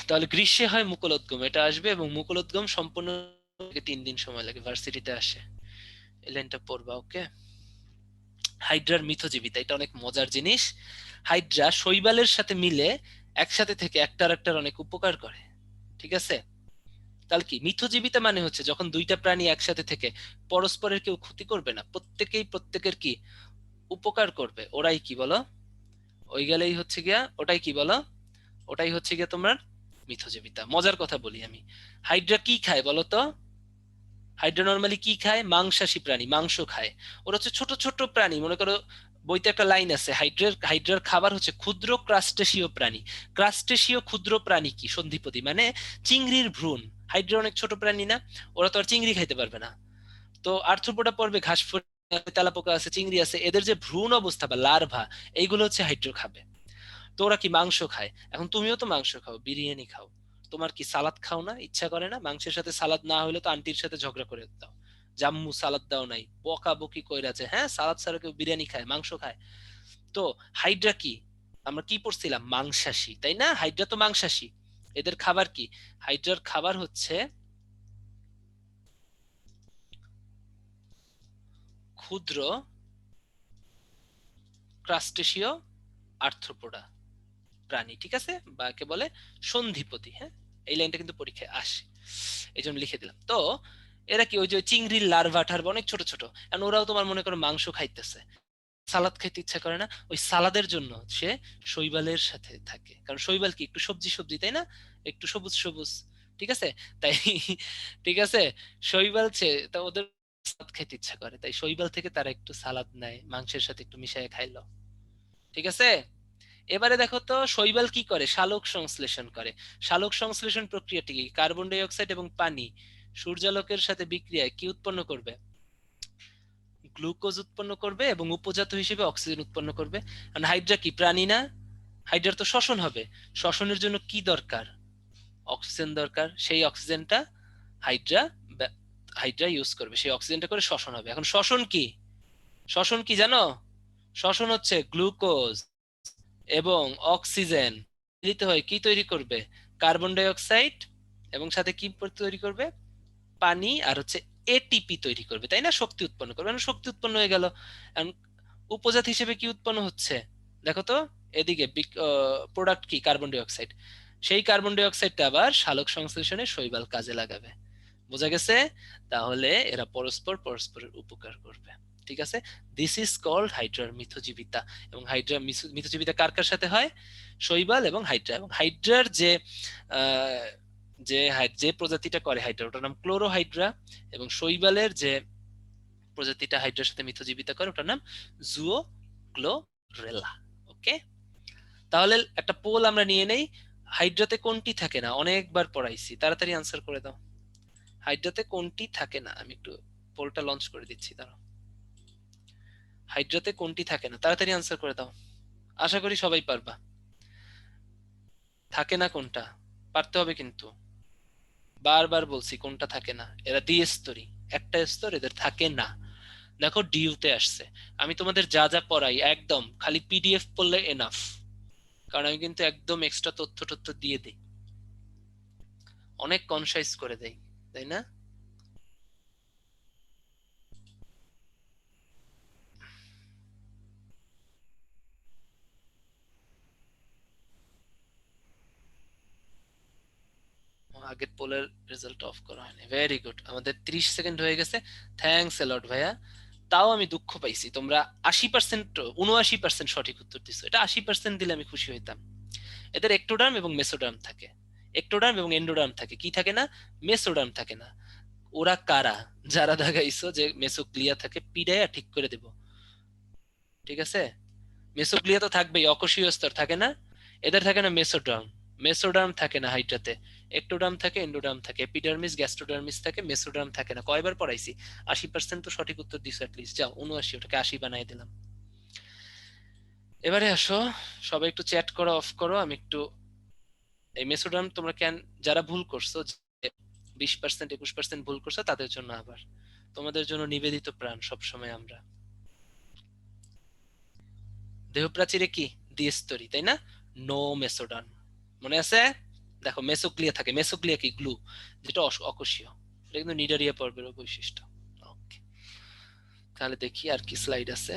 Speaker 1: তাহলে গ্রীষ্মে হয় মুকুলোদ্গম, এটা আসবে, এবং মুকুলোদ্গম সম্পূর্ণ 3 দিন সময় লাগে, ভার্সিটিতে আসে। এই লাইনটা পড়বা, ওকে। হাইড্রার মিথজীবিতা, এটা অনেক মজার জিনিস। হাইড্রা শৈবালের সাথে মিলে একসাথে থেকে একটার একটার অনেক উপকার করে। ঠিক আছে, তাহলে কি মিথজীবিতা মানে হচ্ছে যখন দুইটা প্রাণী একসাথে থেকে পরস্পরের কেউ ক্ষতি করবে না, প্রত্যেকেই প্রত্যেকের কি উপকার করবে, ওরাই কি বলো, ওই গেলেই হচ্ছে গিয়া ওটাই কি বলো, ওটাই হচ্ছে গিয়া তোমার মিথজীবিতা। মজার কথা বলি আমি, হাইড্রা কি খায় বলো তো? হাইড্রা নর্মালি কি খায়? মাংসাশী প্রাণী, মাংস খায়। ওরা হচ্ছে ছোট ছোট প্রাণী, মনে করো বইতে একটা লাইন আছে, হাইড্রার হাইড্রার খাবার হচ্ছে ক্ষুদ্র ক্রাস্টেশীয় প্রাণী। ক্রাস্টেশীয় ক্ষুদ্র প্রাণী কি? সন্ধিপতি, মানে চিংড়ির ভ্রূণ। হাইড্রা অনেক ছোট প্রাণী না, ওরা তো আর চিংড়ি খাইতে পারবে না। তো আর্থ্রোপোডা পর্বে ঘাস ফড়িং, তেলাপোকা আছে, চিংড়ি আছে, এদের যে ভ্রূণ অবস্থা বা লার্ভা, এইগুলো হচ্ছে হাইড্রো খাবে। তো ওরা কি মাংস খায়। এখন তুমিও তো মাংস খাও, বিরিয়ানি খাও, তোমার কি সালাদ খাও না? ইচ্ছা করে না? মাংসের সাথে সালাদ না হলে তো আন্টির সাথে ঝগড়া করে দাও, জাম্মু সালাদ দাও নাই, বকা বকি কইরাছে, হ্যাঁ সালাদ ছাড়া কেউ বিরিয়ানি খায়, মাংস খায়। তো হাইড্রা কি, আমরা কি পড়ছিলাম, মাংসাশী, তাই না? হাইড্রা তো মাংসাশী। এদের খাবার কি? হাইড্রার খাবার হচ্ছে ক্ষুদ্র ক্রাস্টেশীয় আর্থ্রোপোডা প্রাণী। ঠিক আছে, বা কে বলে সন্ধিপতি। হ্যাঁ, এই লাইনটা কিন্তু পরীক্ষায় আসে, এই জন্য লিখে দিলাম। তো এরা কি ওই যে চিংড়ির লার্ভা টার্ভা, অনেক ছোট ছোট, এখন ওরাও তোমার মনে করো মাংস খাইতেছে। সালাদ খেতে ইচ্ছা করে না, ওই সালাদের জন্য সে শৈবালের সাথে থাকে, কারণ শৈবাল কি একটু সবজি সবজি, তাই না, একটু সবুজ সবুজ, ঠিক আছে, তাই ঠিক আছে, শৈবাল তা ওদের সালাদ খেতে ইচ্ছা করে, তাই শৈবাল থেকে তারা একটু সালাদ নেয়, মাংসের সাথে একটু মিশিয়ে খাইলো, ঠিক আছে। এবারে দেখো তো শৈবাল কি করে, সালোক সংশ্লেষণ করে। সালোক সংশ্লেষণ প্রক্রিয়াটি কি, কার্বন ডাই অক্সাইড এবং পানি সূর্যালোকের সাথে বিক্রিয়ায় কি উৎপন্ন করবে, গ্লুকোজ উৎপন্ন করবে এবং উপজাত হিসেবে অক্সিজেন উৎপন্ন করবে। কারণ হাইড্রা কি, প্রাণী না, হাইড্রার তো শ্বসন হবে, শ্বসনের জন্য কি দরকার, অক্সিজেন দরকার, সেই অক্সিজেনটা হাইড্রা হাইড্রা ইউজ করবে, সেই অক্সিজেনটা করে শ্বসন হবে। এখন শ্বসন কি, শ্বসন কি জানো, শ্বসন হচ্ছে গ্লুকোজ এবং অক্সিজেন দিতে হয়, কি তৈরি করবে, কার্বন ডাই অক্সাইড, এবং সাথে কি তৈরি করবে, পানি, আর হচ্ছে এটিপি তৈরি করবে, তাই না, শক্তি উৎপন্ন করবে, মানে শক্তি উৎপন্ন হয়ে গেল। এখন উপজাত হিসেবে কি উৎপন্ন হচ্ছে, দেখো তো, এদিকে প্রোডাক্ট কি, কার্বন ডাই অক্সাইড, সেই কার্বন ডাই অক্সাইডটা আবার সালোক সংশ্লেষণে শৈবাল কাজে লাগাবে, বোঝা গেছে। তাহলে এরা পরস্পর পরস্পরের উপকার করবে, ঠিক আছে। দিস ইজ কল্ড হাইড্রার মিথজীবিতা। এবং হাইড্রা মিথজীবিতা কার কার সাথে হয়, শৈবাল এবং হাইড্রা। এবং হাইড্রার আহ, যে প্রজাতিটা করে হাইড্রা, ওটার নাম ক্লোরোহাইড্রা, এবং শৈবালের যে প্রজাতিটা হাইড্রার সাথে মিথজীবিতা করে, ওটার নাম জুও ক্লোরেলা। ওকে, তাহলে একটা পোল আমরা নিয়ে নেই, হাইড্রাতে কোনটি থাকে না, অনেকবার পড়াইছি, তাড়াতাড়ি আনসার করে দাও, হাইড্রাতে কোনটি থাকে না, আমি একটু পোলটা লঞ্চ করে দিচ্ছি, দাঁড়াও, হাইড্রাতে কোনটি থাকে না, তাড়াতাড়ি আনসার করে দাও, আশা করি সবাই পারবা। থাকে না কোনটা, পারতে হবে কিন্তু, বারবার বলছি কোনটা থাকে না, এরা দ্বিস্তরী, একটা স্তর, এদের থাকে না। দেখো ডিউতে আসছে, আমি তোমাদের যা যা পড়াই একদম খালি পিডিএফ পড়লে এনাফ, কারণ আমি কিন্তু একদম এক্সট্রা তথ্য টথ্য দিয়ে দিই, অনেক কনসাইজ করে দেই, তাই না। আগের পোলের রেজাল্ট অফ করা হয়নি, ভেরি গুড, আমাদের 30 সেকেন্ড হয়ে গেছে, থ্যাঙ্কস এলট ভাইয়া। তাও আমি দুঃখ পাইছি, তোমরা 80%, 79% সঠিক উত্তর দিছো, এটা 80% দিলে আমি খুশি হইতাম। এদের একটোডার্ম এবং মেসোডার্ম থাকে, একটোডার্ম এবং এন্ডোডার্ম থাকে, কি থাকে না, মেসোডার্ম থাকে না। ওরা কারা, যারা দেখাইছো যে মেসোগ্লিয়া থাকে, পিডাইয়া ঠিক করে দেব, ঠিক আছে। মেসোগ্লিয়া তো থাকবেই, অকোষীয় স্তর থাকে না, এদের থাকে না মেসোডার্ম, মেসোডার্ম থাকে না হাইড্রাতে, একটোডার্ম থাকে, এন্ডোডার্ম থাকে, এপিডার্মিস গ্যাস্ট্রোডার্মিস থাকে, মেসোডার্ম থাকে না। কয়বার পড়াইছি, 80% তো সঠিক উত্তর দিছো অ্যাটলিস্ট, যাও 79, ওটাকে 80 বানাই দিলাম। এবারে আসো, সবাই একটু চ্যাট করো, অফ করো, আমি একটু এই মেসোডার্ম তোমরা কেন, যারা ভুল করছো, 20% 21% ভুল করছো, তাদের জন্য আবার, তোমাদের জন্য নিবেদিত প্রাণ সবসময় আমরা। দেহপ্রাচীরে কি, দ্বিস্তরী, তাই না, নো মেসোডার্ম, মনে আছে। দেখো মেসোগ্লিয়া থাকে, মেসোগ্লিয়া কি, গ্লু, যেটা অকোষীয়, এটা কিন্তু নিডারিয়া পর্বের বৈশিষ্ট্য। ওকে, তাহলে দেখি আর কি স্লাইড আছে,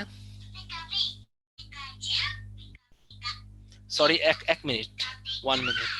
Speaker 1: সরি, এক এক মিনিট, 1 মিনিট।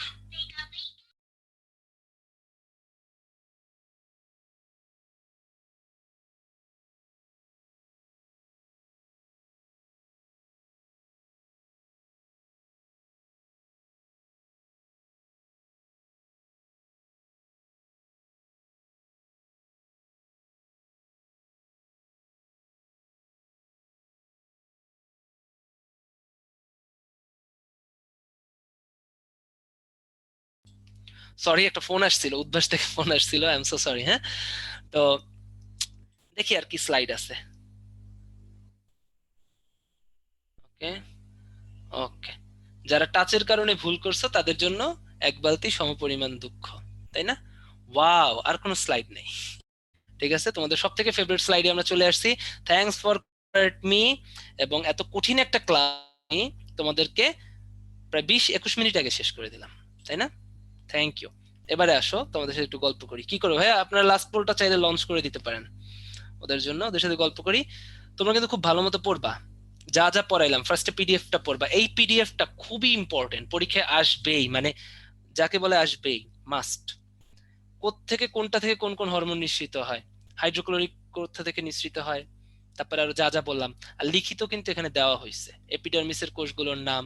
Speaker 1: সরি, একটা ফোন আসছিল, উদ্ভাস থেকে ফোন আসছিল, আই এম সো সরি, হ্যাঁ। তো দেখি আর কি স্লাইড আছে। ওকে, ওকে, যারা টাচের কারণে ভুল করছো তাদের জন্য এক বালতি সমপরিমাণ দুঃখ, তাই না। ওয়াও, আর কোনো স্লাইড নেই, ঠিক আছে, তোমাদের সব থেকে ফেভারিট স্লাইডে আমরা চলে আসছি। থ্যাঙ্কস ফর মি, এবং এত কঠিন একটা ক্লাস তোমাদেরকে প্রায় 20-21 মিনিট আগে শেষ করে দিলাম, তাই না, থ্যাংক ইউ। এবারে আসো, তোমাদের সাথে একটু গল্প করি, কি করো ভাই, আপনারা লাস্ট পোলটা চাইলে লঞ্চ করে দিতে পারেন ওদের জন্য, ওদের সাথে গল্প করি। তোমরা কিন্তু খুব ভালো মতো পড়বা, যা যা পড়াইলাম, ফার্স্টে পিডিএফটা পড়বা, এই পিডিএফটা খুবই ইম্পর্টেন্ট, পরীক্ষায় আসবেই, মানে যাকে বলে আসবেই, মাস্ট। কোত্থেকে কোনটা থেকে কোন কোন হরমোন নিঃসৃত হয়, হাইড্রোক্লোরিক কোথা থেকে নিঃসৃত হয়, তারপরে আরো যা যা বললাম, আর লিখিত কিন্তু এখানে দেওয়া হয়েছে, এপিডার্মিসের কোষগুলোর নাম,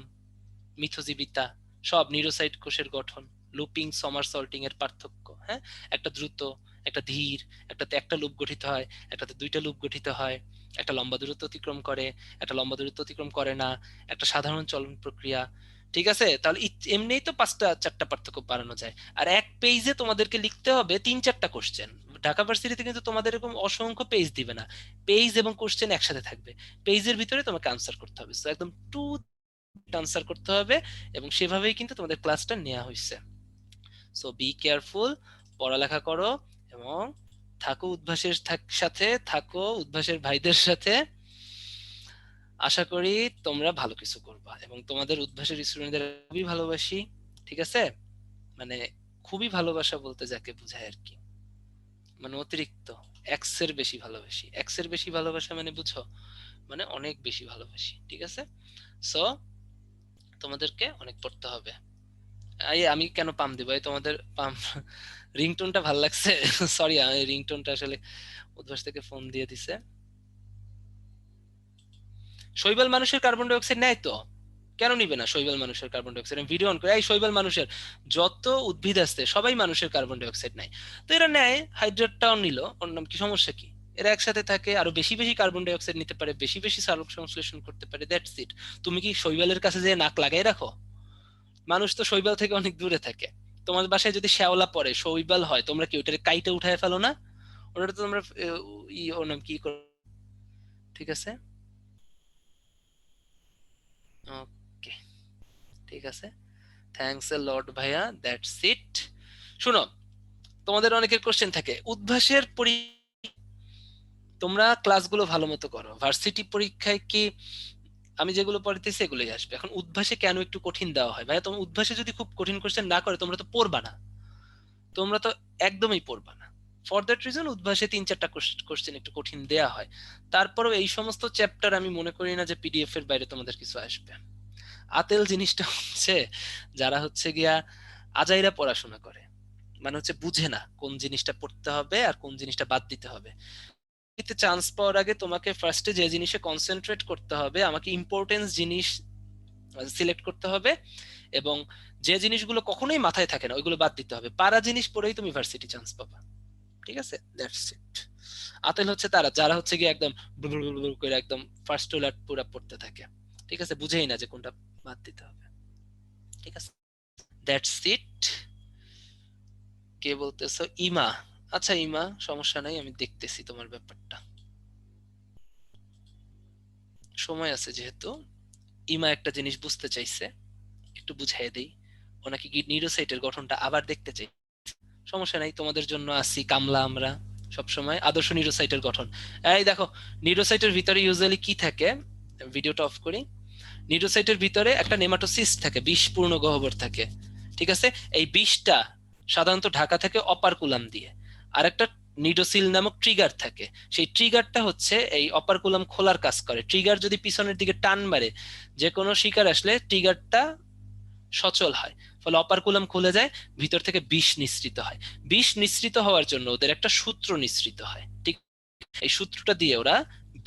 Speaker 1: মিথোজীবিতা, সব নিউরোসাইট কোষের গঠন, লুপিং সমারসল্টিং এর পার্থক্য, হ্যাঁ, একটা দ্রুত, একটা ধীর, একটাতে একটা লুপ গঠিত হয়, একটাতে দুইটা লুপ গঠিত হয়, একটা লম্বা দূরত্ব অতিক্রম করে, একটা লম্বা দূরত্ব অতিক্রম করে না, একটা সাধারণ চলন প্রক্রিয়া। ঠিক আছে, তাহলে এমনিই তো পাঁচটা চারটা পার্থক্য বাড়ানো যায়। আর এক পেজে তোমাদেরকে লিখতে হবে 3-4টা কোশ্চেন। ঢাকা ভার্সিটিতে কিন্তু তোমাদের এরকম অসংখ্য পেজ দিবে না, পেজ এবং কোশ্চেন একসাথে থাকবে, পেজের ভিতরে তোমাকে আনসার করতে হবে, তো একদম টু আনসার করতে হবে, এবং সেভাবেই কিন্তু তোমাদের ক্লাসটা নেওয়া হয়েছে। সো বি কেয়ারফুল, পড়ালেখা করো, এবং থাকো উদ্ভাসের সাথে, থাকো উদ্ভাসের ভাইদের সাথে। আশা করি তোমরা ভালো কিছু করবা, এবং তোমাদের উদ্ভাসের স্টুডেন্টদের খুবই ভালোবাসি। ঠিক আছে, মানে খুবই ভালোবাসা বলতে যাকে বোঝায় আর কি, মানে অতিরিক্ত, এক্স এর বেশি ভালোবাসি, এক্স এর বেশি ভালোবাসা মানে বুঝো, মানে অনেক বেশি ভালোবাসি। ঠিক আছে, সো তোমাদেরকে অনেক পড়তে হবে। আমি কেন পাম দিব, এই তোমাদের পাম রিংটোনটা ভাল লাগছে সরি, আমি রিংটোনটা আসলে উদ্ভাস থেকে ফোন দিয়ে দিছে। শৈবাল মানুষের কার্বন ডাই অক্সাইড নেয় তো, কেন নিবে না শৈবাল মানুষের কার্বন ডাই অক্সাইড? আমি ভিডিও অন করে, এই শৈবাল মানুষের যত উদ্ভিদ আছে সবাই মানুষের কার্বন ডাই অক্সাইড নেয়, তো এরা নেয়, হাইড্রেটটাও নিল, ওর নাম কি, সমস্যা কি? এরা একসাথে থাকে, আরো বেশি বেশি কার্বন ডাই অক্সাইড নিতে পারে, বেশি বেশি সালোক সংশ্লেষণ করতে পারে, দ্যাটস ইট। তুমি কি শৈবালের কাছে যে নাক লাগাই রাখো? মানুষ তো শৈবাল থেকে অনেক দূরে থাকে। তোমার বাসায় যদি শ্যাওলা পড়ে, শৈবাল হয়, তোমরা কি ওইটারে কাইটে উঠায় ফেলো না? ওটা তো তোমরা ওর নাম কি ঠিক আছে, ওকে, ঠিক আছে, থ্যাঙ্কস এ লট ভাইয়া, দ্যাটস ইট। শুনো, তোমাদের অনেকের কোশ্চেন থাকে উদ্ভাসের তোমরা ক্লাসগুলো ভালো মতো করো, ভার্সিটি পরীক্ষায় কি আমি যেগুলো পড়াইতেছি এগুলোই আসবে। এখন উদ্ভাসে কেন একটু কঠিন দেওয়া হয় ভাইয়া? তোমার উদ্ভাসে যদি খুব কঠিন কোশ্চেন না করে, তোমরা তো পড়বা না, তোমরা তো একদমই পড়বা না। ফর দ্যাট রিজন উদ্ভাসে 3-4টা কোশ্চেন একটু কঠিন দেয়া হয়। তারপরেও এই সমস্ত চ্যাপ্টার আমি মনে করি না যে পিডিএফ এর বাইরে তোমাদের কিছু আসবে। আতেল জিনিসটা হচ্ছে, যারা হচ্ছে গিয়া আজাইরা পড়াশোনা করে, মানে হচ্ছে বুঝে না কোন জিনিসটা পড়তে হবে আর কোন জিনিসটা বাদ দিতে হবে। চান্স পাওয়ার আগে তোমাকে ফার্স্টে যে জিনিসে কনসেন্ট্রেট করতে হবে, আমাকে ইম্পর্টেন্স জিনিস সিলেক্ট করতে হবে, এবং যে জিনিসগুলো কখনোই মাথায় থাকে না ওইগুলো বাদ দিতে হবে। পারা জিনিস পড়েই তুমি ভার্সিটি চান্স পাবা। ঠিক আছে, দ্যাটস ইট। আতেল হচ্ছে তারা যারা হচ্ছে গিয়ে একদম বুল বুল বুল করে একদম ফার্স্ট টু লাস্ট পুরো পড়তে থাকে, ঠিক আছে, বুঝেই না যে কোনটা বাদ দিতে হবে। ঠিক আছে, দ্যাটস ইট। কে বলতেছো? ইমা। আচ্ছা ইমা, সমস্যা নাই, আমি দেখতেছি তোমার ব্যাপারটা, সময় আছে যেহেতু। ইমা একটা জিনিস বুঝতে চাইছে, একটু বুঝাই দেই। ও নাকি নিউরোসাইটের গঠনটা আবার দেখতে চাই। সমস্যা নাই, তোমাদের জন্য আছি কামলা আমরা সবসময়। আদর্শ নিউরোসাইটের গঠন, এই দেখো, নিউরোসাইটের ভিতরে ইউজুয়ালি কি থাকে, ভিডিওটা অফ করি। নিউরোসাইটের ভিতরে একটা নেমাটোসিস্ট থাকে, বিষপূর্ণ গহ্বর থাকে। ঠিক আছে, এই বিষটা সাধারণত ঢাকা থাকে অপারকুলাম দিয়ে, আর একটা নিডোসিল নামক ট্রিগার থাকে। সেই ট্রিগারটা হচ্ছে এই অপারকুলাম খোলার কাজ করে। ট্রিগার যদি পিছনের দিকে টান মারে, যে কোনো শিকার আসলে ট্রিগারটা সচল হয়, ফলে অপারকুলাম খুলে যায়, ভিতর থেকে বিষ নিঃসৃত হয়। বিষ নিঃসৃত হওয়ার জন্য ওদের একটা সূত্র নিঃসৃত হয়, ঠিক? এই সূত্রটা দিয়ে ওরা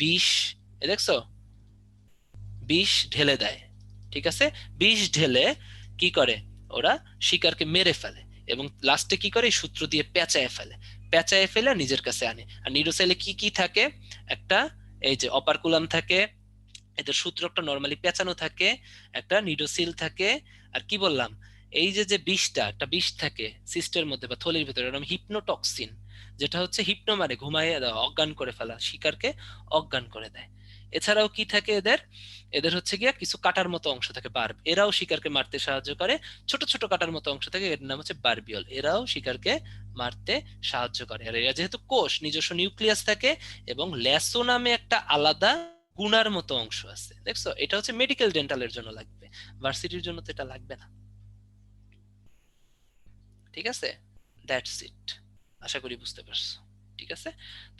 Speaker 1: বিষ, দেখছো, বিষ ঢেলে দেয়। ঠিক আছে, বিষ ঢেলে কি করে, ওরা শিকারকে মেরে ফেলে, এবং লাস্টে কি করে, এই সূত্র দিয়ে পেঁচায় ফেলে, পেঁচায় ফেলে নিজের কাছে আনে। আর নিউরোসেলে কি কি থাকে, একটা এই যে অপারকুলাম থাকে, এদের সূত্রটা নর্মালি পেঁচানো থাকে, একটা নিডোসিল থাকে, আর কি বললাম, এই যে যে বিষটা, একটা বিষ থাকে সিস্টের মধ্যে বা থলির ভিতরে, এর নাম হিপনোটক্সিন, যেটা হচ্ছে হিপনো মানে ঘুমাইয়ে দেওয়া, অজ্ঞান করে ফেলা, শিকারকে অজ্ঞান করে দেয়। এছাড়াও কি থাকে এদের, এদের হচ্ছে গিয়া কিছু কাটার মতো অংশ থাকে, বার্ব, এরাও শিকারকে মারতে সাহায্য করে। ছোট ছোট কাটার মতো অংশ থাকে, এর নাম হচ্ছে বারবিওল, এরাও শিকারকে মারতে সাহায্য করে। আর এরা যেহেতু কোষ, নিজস্ব নিউক্লিয়াস থাকে, এবং ল্যাসো নামে একটা আলাদা গুনার মতো অংশ আছে, দেখছো, এটা হচ্ছে মেডিকেল ডেন্টালের জন্য লাগবে, ভার্সিটির জন্য তো এটা লাগবে না। ঠিক আছে, দ্যাটস ইট। আশা করি বুঝতে পারছো। ঠিক আছে,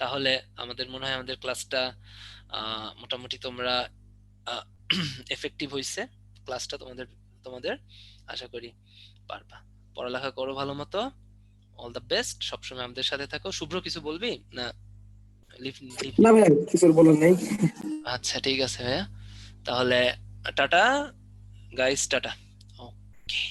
Speaker 1: তাহলে আমাদের মনে হয় আমাদের ক্লাসটা মোটামুটি তোমরা এফেক্টিভ হয়েছে, ক্লাসটা তোমাদের তোমাদের আশা করি পারবা। পড়ালেখা করো ভালো মতো, অল দ্য বেস্ট, সবসময় আমাদের সাথে থাকো। শুভ্র কিছু বলবি না? লিভ লিভ
Speaker 2: না ভাইয়া কিছু বলার নাই।
Speaker 1: আচ্ছা ঠিক আছে ভাইয়া, তাহলে টাটা গাইস, টাটা। ওকে,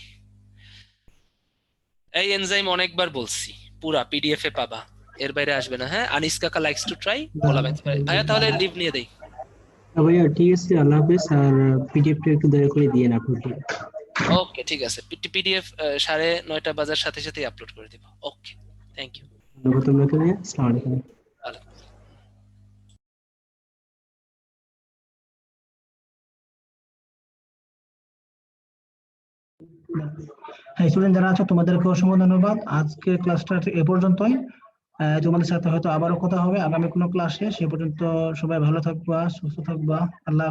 Speaker 1: এই এনজাইম অনেকবার বলছি, পুরা পিডিএফ এ পাবা, এর বাইরে আসবে না। হ্যাঁ, আনিস কাকা লাইকস টু ট্রাই, বলা বাইতে পারে ভাইয়া, তাহলে লিভ নিয়ে দেই।
Speaker 3: ভাইয়া ঠিক আছে, আল্লাহ হাফেজ। আর পিডিএফটা একটু দয়া করে দিয়ে না আপলোড করে।
Speaker 1: ওকে ঠিক আছে, পিডিএফ 9:30 বাজার সাথে সাথেই আপলোড করে দিব। ওকে, থ্যাংক ইউ।
Speaker 3: ধন্যবাদ আপনাকে ভাইয়া, আসসালামু আলাইকুম। হ্যাঁ স্টুডেন্ট যারা আছো তোমাদেরকে অসংখ্য ধন্যবাদ, আজকের ক্লাসটা এ পর্যন্তই। তোমাদের সাথে হয়তো আবারও কথা হবে আগামী কোনো ক্লাসে। সে পর্যন্ত সবাই ভালো থাকবা, সুস্থ থাকবা। আল্লাহ